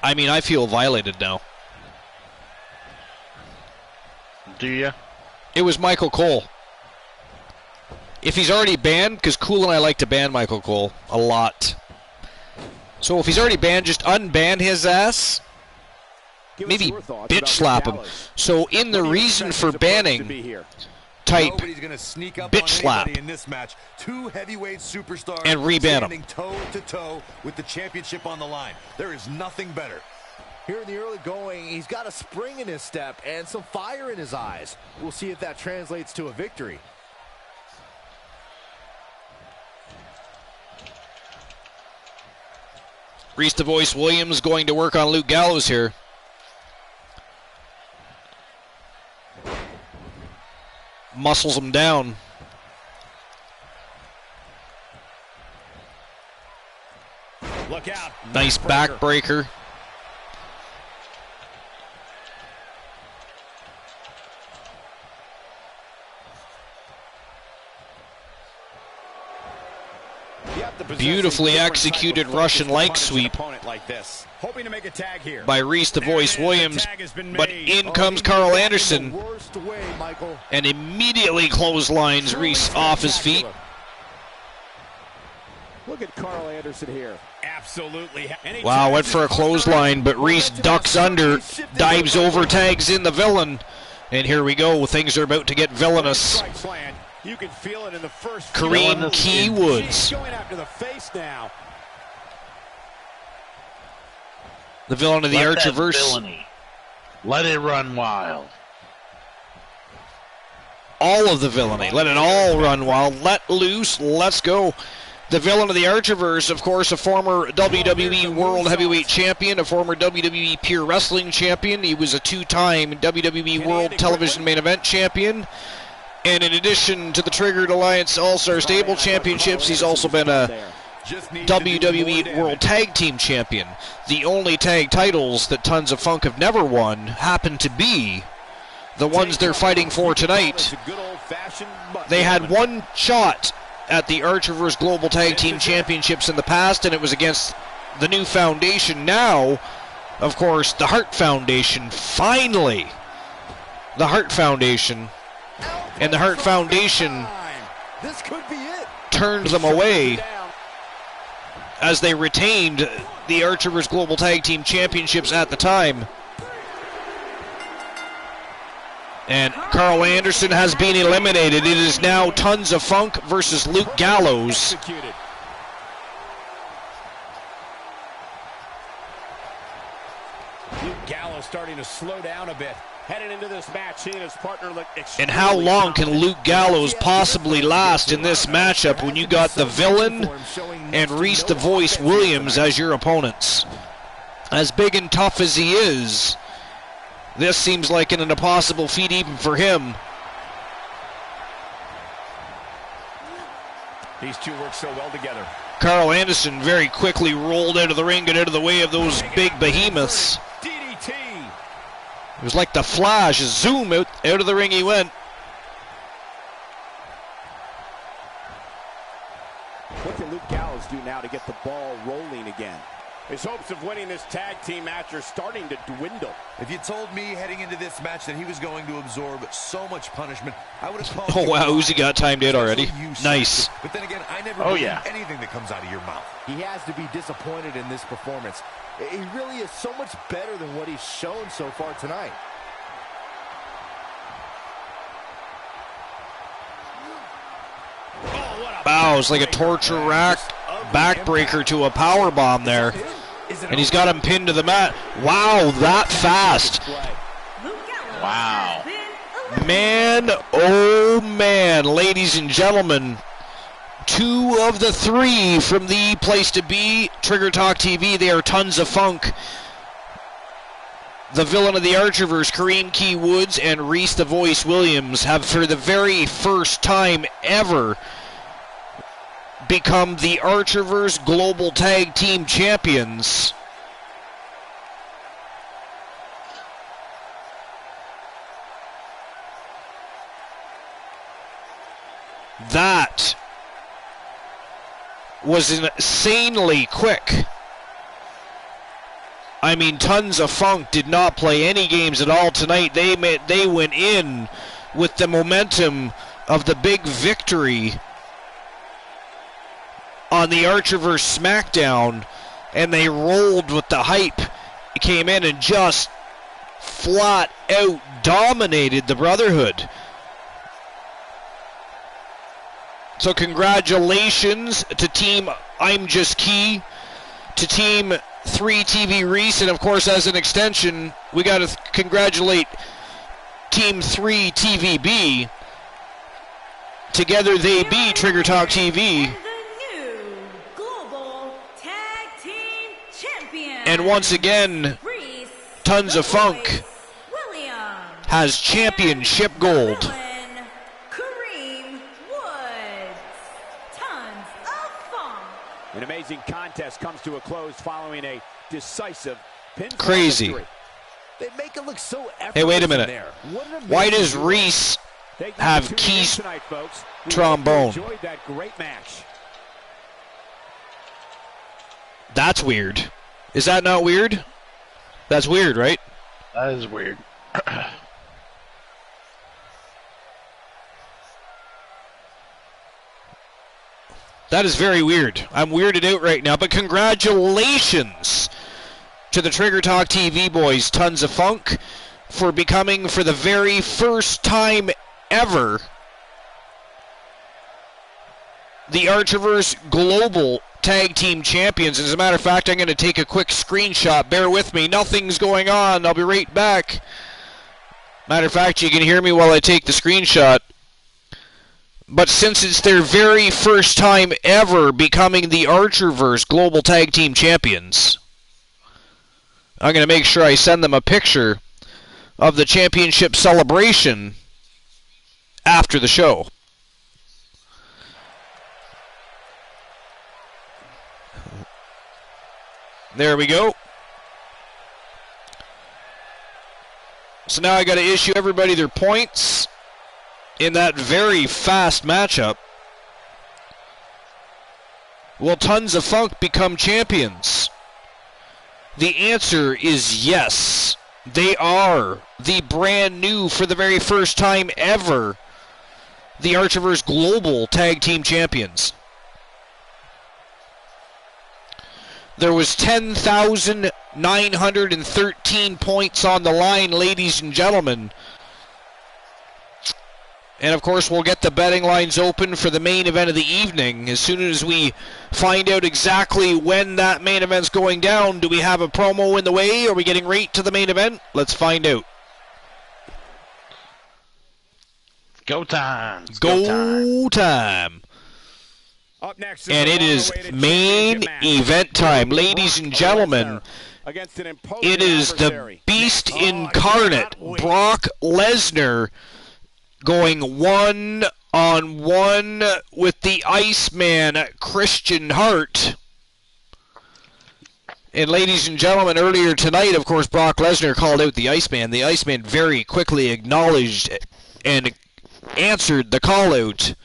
I mean, I feel violated now. Do you? It was Michael Cole. If he's already banned, because Cool and I like to ban Michael Cole a lot. So if he's already banned, just unban his ass. Maybe bitch slap him. So in the reason for banning, type bitch slap in this match. 2 heavyweight superstars and reban him. Toe to toe with the championship on the line. There is nothing better. Here in the early going, he's got a spring in his step and some fire in his eyes. We'll see if that translates to a victory. Reese the Voice Williams going to work on Luke Gallows here. Muscles him down. Look out. Nice backbreaker. Beautifully executed Russian leg sweep Hoping to make a tag here by Reese the Voice Williams, but in comes Carl Anderson and immediately clotheslines Reese off his feet. Look at Carl Anderson here. Absolutely. Wow, went for a clothesline, but Reese ducks under, dives over, tags in the villain, and here we go. Things are about to get villainous. You can feel it in the first. Kareem Key Woods. Going after the face now. The villain of the Archerverse. Let it run wild. All of the villainy. Let it all run wild. Let loose. Let's go. The villain of the Archerverse, of course, a former WWE World Heavyweight Champion, a former WWE Pure Wrestling Champion. He was a 2-time WWE World Television Main Event Champion. And in addition to the Triggered Alliance All-Star Stable Championships, he's also been a WWE World Tag Team Champion. The only tag titles that Tons of Funk have never won happen to be the ones they're fighting for tonight. They had one shot at the Archerverse Global Tag Team Championships in the past, and it was against the new foundation. Now, of course, the Hart Foundation, finally, the Hart Foundation. And the Hart Foundation turned them away as they retained the Archerverse Global Tag Team Championships at the time. And Carl Anderson has been eliminated. It is now Tons of Funk versus Luke Gallows. Luke Gallows starting to slow down a bit. Headed into this match, he and his partner look extremely. And how long can Luke Gallows possibly last in this matchup when you got the Villain and Reese the Voice Williams as your opponents? As big and tough as he is, this seems like an impossible feat even for him. These two work so well together. Carl Anderson very quickly rolled out of the ring and out of the way of those big behemoths. It was like the Flash, zoom, out of the ring he went. What can Luke Gallows do now to get the ball rolling again? His hopes of winning this tag team match are starting to dwindle. If you told me heading into this match that he was going to absorb so much punishment, I would have called. Oh wow, Uzi got timed out already. Nice. But then again, I never believe anything that comes out of your mouth. He has to be disappointed in this performance. He really is so much better than what he's shown so far tonight. Wow, it's like a torture rack backbreaker to a power bomb there. And he's got him pinned to the mat. Wow, that fast. Wow. Man, oh man, ladies and gentlemen. 2 of the 3 from the place to be, Trigger Talk TV. They are Tons of Funk. The Villain of the Archerverse, Kareem Key Woods, and Reese the Voice Williams have, for the very first time ever, become the Archerverse Global Tag Team Champions. That was insanely quick. I mean, Tons of Funk did not play any games at all tonight. They went in with the momentum of the big victory on the Archerverse SmackDown, and they rolled with the hype. Came in and just flat out dominated the Brotherhood. So congratulations to Team I'm Just Key, to Team 3TV Reese, and of course as an extension, we got to congratulate Team 3TVB. Together they be Trigger Talk TV. And once again, Tons of Funk has championship gold. An amazing contest comes to a close following a decisive pinfall Crazy. victory. They make it look so effortless. Hey, wait a minute. There. Why does Reese have Key's trombone? Enjoyed that great match. That's weird. Is that not weird? That's weird, right? That is weird. That is very weird. I'm weirded out right now, but congratulations to the Trigger Talk TV boys, Tons of Funk, for becoming, for the very first time ever, the Archerverse Global Tag Team Champions. As a matter of fact, I'm going to take a quick screenshot. Bear with me. Nothing's going on. I'll be right back. Matter of fact, you can hear me while I take the screenshot. But since it's their very first time ever becoming the Archerverse Global Tag Team Champions, I'm going to make sure I send them a picture of the championship celebration after the show. There we go. So now I got to issue everybody their points in that very fast matchup. Will Tons of Funk become champions? The answer is yes. They are the brand new, for the very first time ever, the Archiverse Global Tag Team Champions. There was 10,913 points on the line, ladies and gentlemen. And, of course, we'll get the betting lines open for the main event of the evening. As soon as we find out exactly when that main event's going down, do we have a promo in the way? Are we getting right to the main event? Let's find out. Go time. Go time. Up next and it is main event time. Ladies and gentlemen, it is the Beast Incarnate, Brock Lesnar, going one-on-one with the Iceman, Christian Hart. And ladies and gentlemen, earlier tonight, of course, Brock Lesnar called out the Iceman. The Iceman very quickly acknowledged and answered the call-out.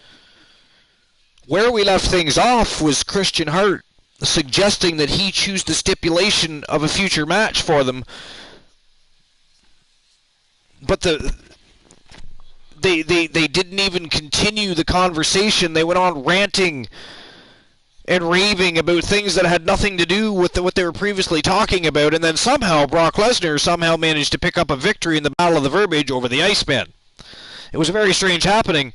Where we left things off was Christian Hart suggesting that he choose the stipulation of a future match for them. But they didn't even continue the conversation. They went on ranting and raving about things that had nothing to do with what they were previously talking about, and then somehow Brock Lesnar managed to pick up a victory in the Battle of the Verbiage over the Iceman. It was a very strange happening.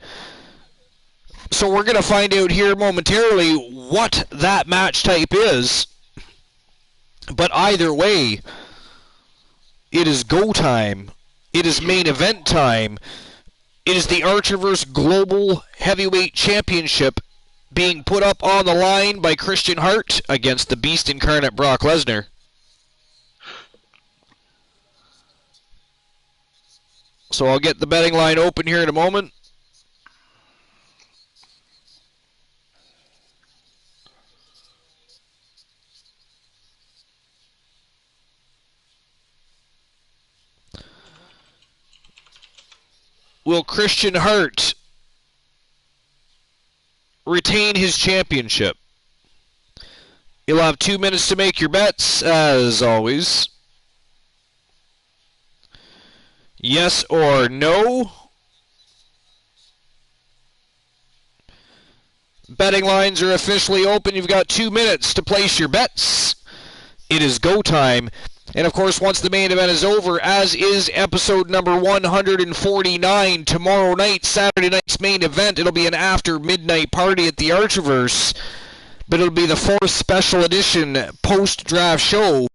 So we're going to find out here momentarily what that match type is. But either way, it is go time. It is main event time. It is the Archiverse Global Heavyweight Championship being put up on the line by Christian Hart against the Beast Incarnate Brock Lesnar. So I'll get the betting line open here in a moment. Will Christian Hart retain his championship? You'll have 2 minutes to make your bets, as always. Yes or no? Betting lines are officially open. You've got 2 minutes to place your bets. It is go time. And, of course, once the main event is over, as is episode number 149, tomorrow night, Saturday night's main event, it'll be an after-midnight party at the Archiverse, but it'll be the 4th special edition post-draft show.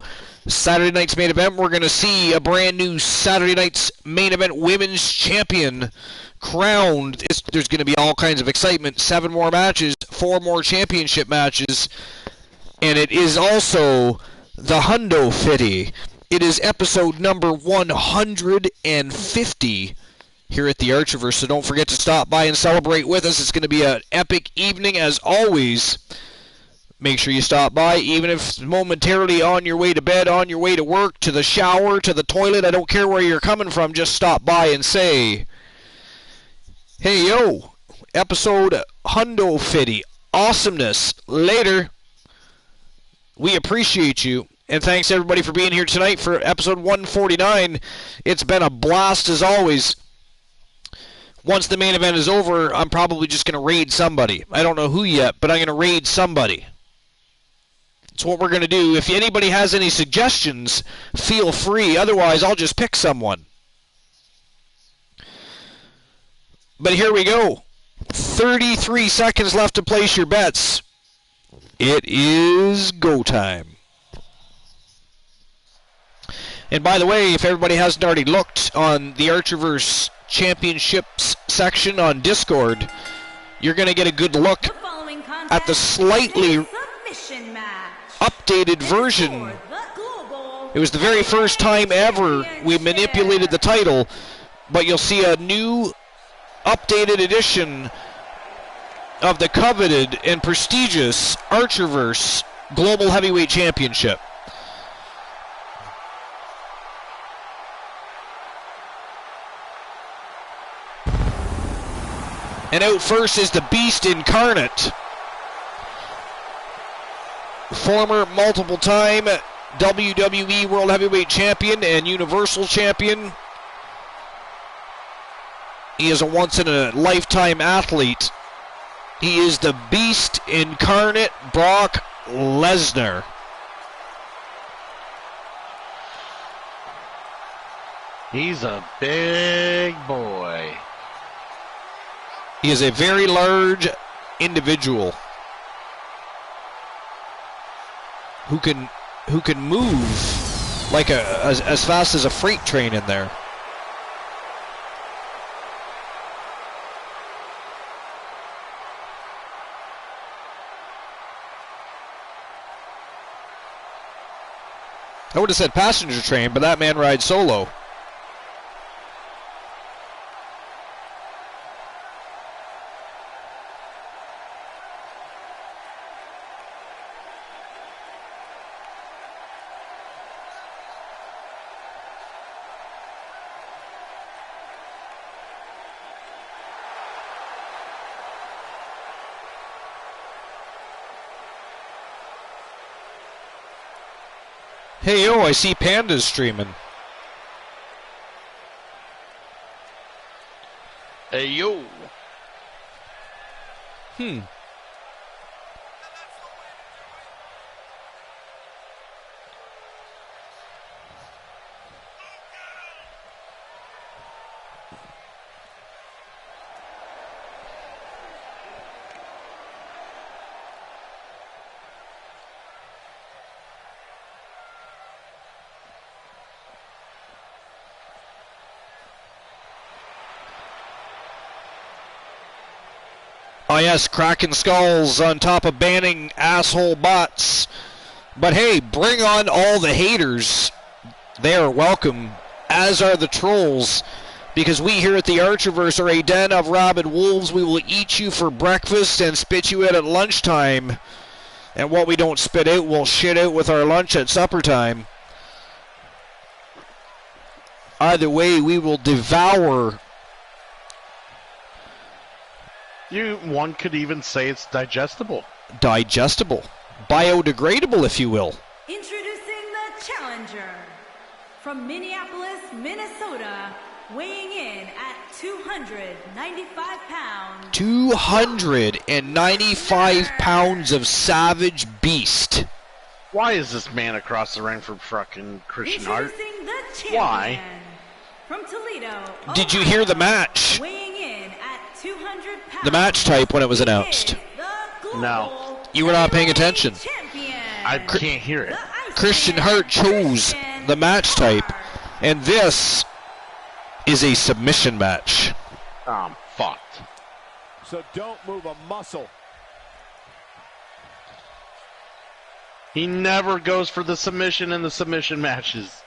Saturday night's main event, we're going to see a brand new Saturday night's main event women's champion crowned. There's going to be all kinds of excitement. 7 more matches, 4 more championship matches, and it is also the Hundo Fitty. It is episode number 150 here at the Archiverse, so don't forget to stop by and celebrate with us. It's going to be an epic evening as always. Make sure you stop by, even if it's momentarily on your way to bed, on your way to work, to the shower, to the toilet. I don't care where you're coming from. Just stop by and say, hey, yo, episode Hundo Fitty. Awesomeness. Later. We appreciate you, and thanks everybody for being here tonight for episode 149. It's been a blast as always. Once the main event is over, I'm probably just going to raid somebody. I don't know who yet, but I'm going to raid somebody. That's what we're going to do. If anybody has any suggestions, feel free. Otherwise, I'll just pick someone. But here we go. 33 seconds left to place your bets. It is go time. And by the way, if everybody hasn't already looked on the Archiverse Championships section on Discord, you're going to get a good look at the slightly updated version. It was the very first time ever we manipulated the title, but you'll see a new updated edition of the coveted and prestigious Archerverse Global Heavyweight Championship. And out first is the Beast Incarnate. Former multiple-time WWE World Heavyweight Champion and Universal Champion. He is a once-in-a-lifetime athlete. He is the Beast Incarnate, Brock Lesnar. He's a big boy. He is a very large individual who can move like as fast as a freight train in there. I would have said passenger train, but that man rides solo. Hey, yo, I see Pandas streaming. Hey, yo. Oh yes, cracking skulls on top of banning asshole bots. But hey, bring on all the haters. They are welcome, as are the trolls. Because we here at the Archerverse are a den of rabid wolves. We will eat you for breakfast and spit you out at lunchtime. And what we don't spit out, we'll shit out with our lunch at supper time. Either way, we will devour. One could even say it's digestible. Digestible. Biodegradable, if you will. Introducing the challenger from Minneapolis, Minnesota, weighing in at 295 pounds. 295 pounds of savage beast. Why is this man across the ring from fucking Christian Hart? Introducing the champion. Why? From Toledo, Did you hear the match? weighing in at 200 pounds. The match type when it was announced. No. You were not paying attention. I can't hear it. Christian Hart chose the match type, and this is a submission match. I'm fucked. So don't move a muscle. He never goes for the submission in the submission matches.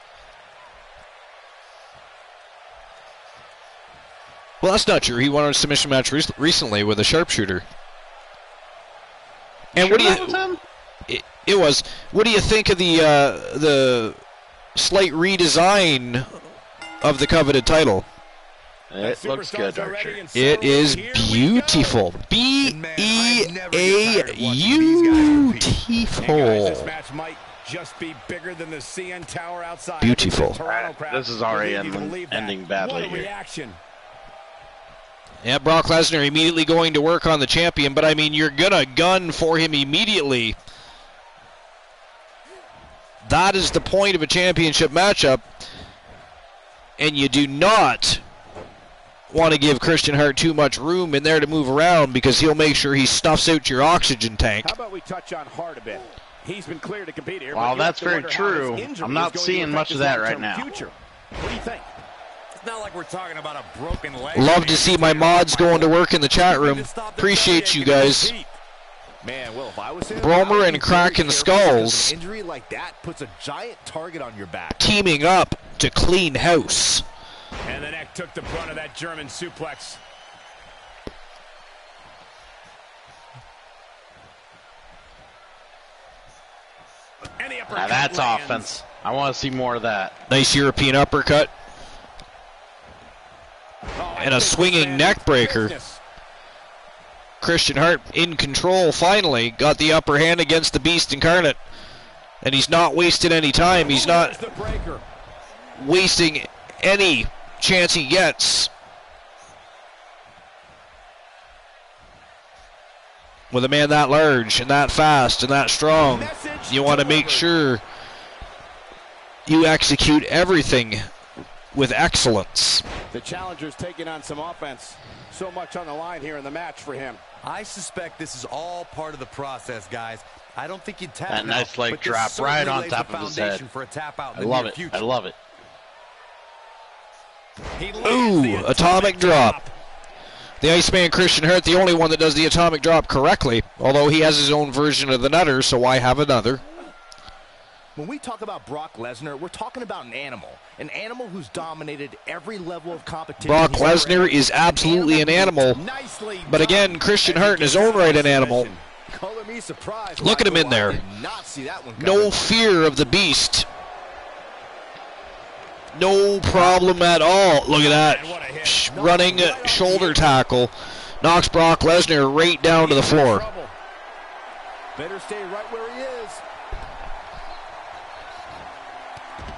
Well, that's not true. He won a submission match recently with a sharpshooter. And Sure, what do that you? was him? It was. What do you think of the slight redesign of the coveted title? It looks good, Archer. It is beautiful. Beautiful. Just be bigger than the CN Tower outside. Beautiful. This is already ending badly here. Reaction. Yeah, Brock Lesnar immediately going to work on the champion, but I mean, you're gonna gun for him immediately. That is the point of a championship matchup, and you do not want to give Christian Hart too much room in there to move around, because he'll make sure he stuffs out your oxygen tank. How about we touch on Hart a bit? He's been cleared to compete here. Well, that's very true. I'm not seeing much of that right now. Future. What do you think? It's not like we're talking about a broken leg. Love to see my mods going to work in the chat room. Appreciate you guys. Man, well, if I was him, Bromer and Kraken Skulls an injury like that puts a giant target on your back. teaming up to clean house. And the neck took the brunt of that German suplex. Now that's offense. I want to see more of that. Nice European uppercut. And a swinging neck breaker. Christian Hart in control finally. Got the upper hand against the Beast Incarnate. And he's not wasting any time. He's not wasting any chance he gets. With a man that large and that fast and that strong, you want to make sure you execute everything with excellence. The challenger's taking on some offense. So much on the line here in the match for him. I suspect this is all part of the process, guys. I don't think you'd tap that nice leg drop right on top of his head. For a tap out I love it. I love it. Ooh, atomic drop. The Iceman Christian Hart, the only one that does the atomic drop correctly, although he has his own version of the nutter, so why have another? When we talk about Brock Lesnar, we're talking about an animal who's dominated every level of competition. Brock Lesnar is absolutely an animal, but again, Christian Hart in his own right an animal. Look at him in there. No fear of the beast. No problem at all. Look at that. Running shoulder tackle. Knocks Brock Lesnar right down to the floor. Better stay right where he is.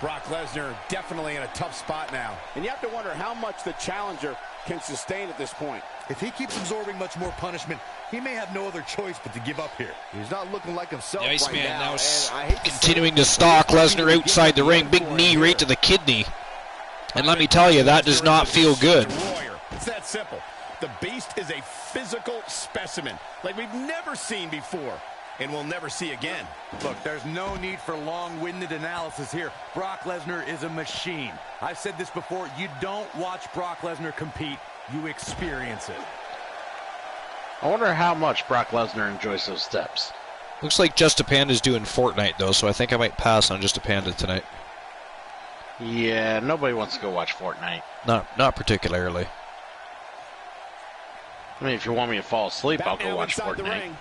Brock Lesnar definitely in a tough spot now. And you have to wonder how much the challenger can sustain at this point. If he keeps absorbing much more punishment, he may have no other choice but to give up here. He's not looking like himself the Iceman now continuing to stalk Lesnar outside the ring. Big knee right to the kidney. And let me tell you, that does not feel good. It's that simple. The Beast is a physical specimen like we've never seen before and we'll never see again. Look, there's no need for long-winded analysis here. Brock Lesnar is a machine. I've said this before, you don't watch Brock Lesnar compete, you experience it. I wonder how much Brock Lesnar enjoys those steps. Looks like Just a Panda's doing Fortnite, though, so I think I might pass on Just a Panda tonight. Yeah, nobody wants to go watch Fortnite. Not particularly. I mean, if you want me to fall asleep, I'll go watch Fortnite.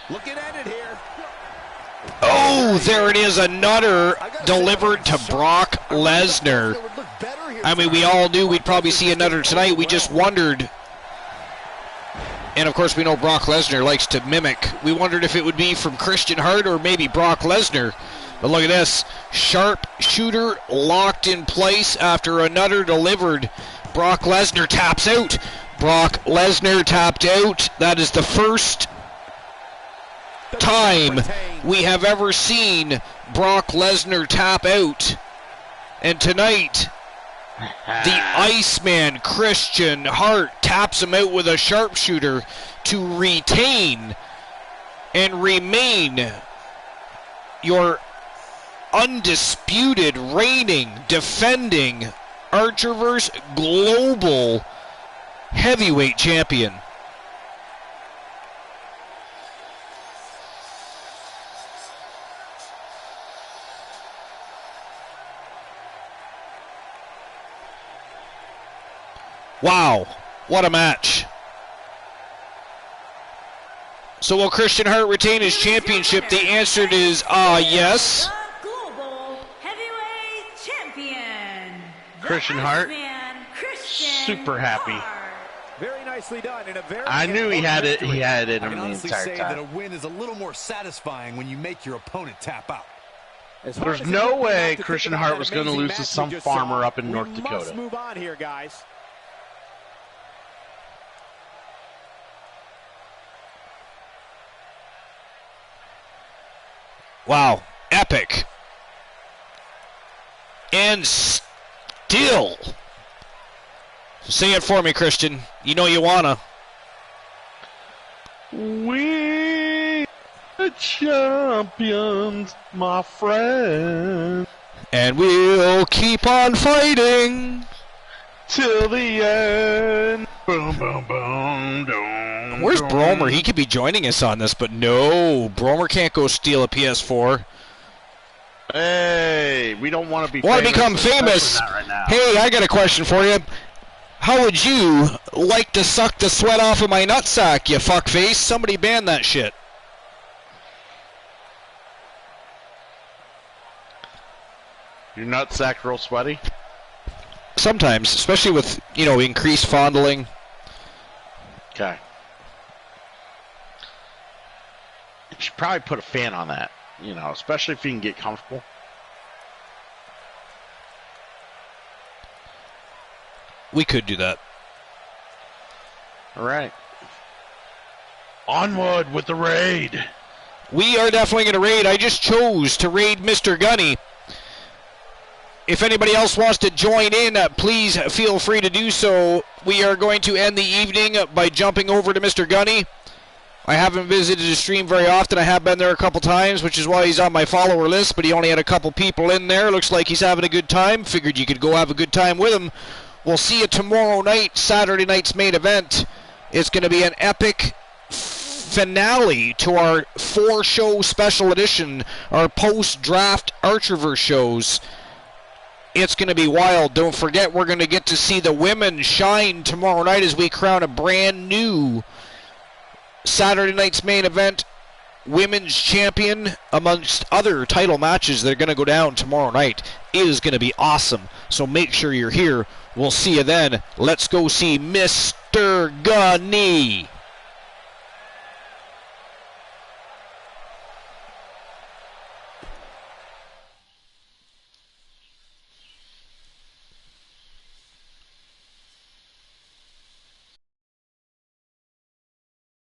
Looking at it here. Oh, there it is, another delivered to Brock Lesnar. I mean, we all knew we'd probably see another tonight. We just wondered. And, of course, we know Brock Lesnar likes to mimic. We wondered if it would be from Christian Hart or maybe Brock Lesnar. But look at this. Sharp shooter locked in place after another delivered. Brock Lesnar taps out. Brock Lesnar tapped out. That is the first time we have ever seen Brock Lesnar tap out. And tonight, the Iceman Christian Hart taps him out with a sharpshooter to retain and remain your undisputed, reigning, defending Archerverse Global Heavyweight Champion. Wow, what a match. So will Christian Hart retain his championship? The answer is yes. The Global Heavyweight Champion. Christian Hart, super happy. Very nicely done. In a very I knew he had it. He had it in him the entire say time. that a win is a little more satisfying when you make your opponent tap out. There's no way Christian Hart was going to lose to some farmer up in North Dakota. Let's move on here, guys. Wow, epic. And still. Sing it for me, Christian. You know you wanna. We the champions, my friend. And we'll keep on fighting till the end. Boom, boom, boom, boom. Where's Bromer? He could be joining us on this, but no. Bromer can't go steal a PS4. Hey, we don't want to be Want to become famous. Right now. Hey, I got a question for you. How would you like to suck the sweat off of my nutsack, you fuckface? Somebody ban that shit. Your nutsack real sweaty? Sometimes, especially with, increased fondling. Okay. You should probably put a fan on that, especially if you can get comfortable. We could do that. All right. Onward with the raid. We are definitely going to raid. I just chose to raid Mr. Gunny. If anybody else wants to join in, please feel free to do so. We are going to end the evening by jumping over to Mr. Gunny. I haven't visited his stream very often. I have been there a couple times, which is why he's on my follower list, but he only had a couple people in there. Looks like he's having a good time. Figured you could go have a good time with him. We'll see you tomorrow night, Saturday night's main event. It's going to be an epic finale to our 4-show special edition, our post-draft Archerverse shows. It's going to be wild. Don't forget, we're going to get to see the women shine tomorrow night as we crown a brand new Saturday night's main event women's champion, amongst other title matches that are going to go down tomorrow night. It is going to be awesome. So make sure you're here. We'll see you then. Let's go see Mr. Gunny.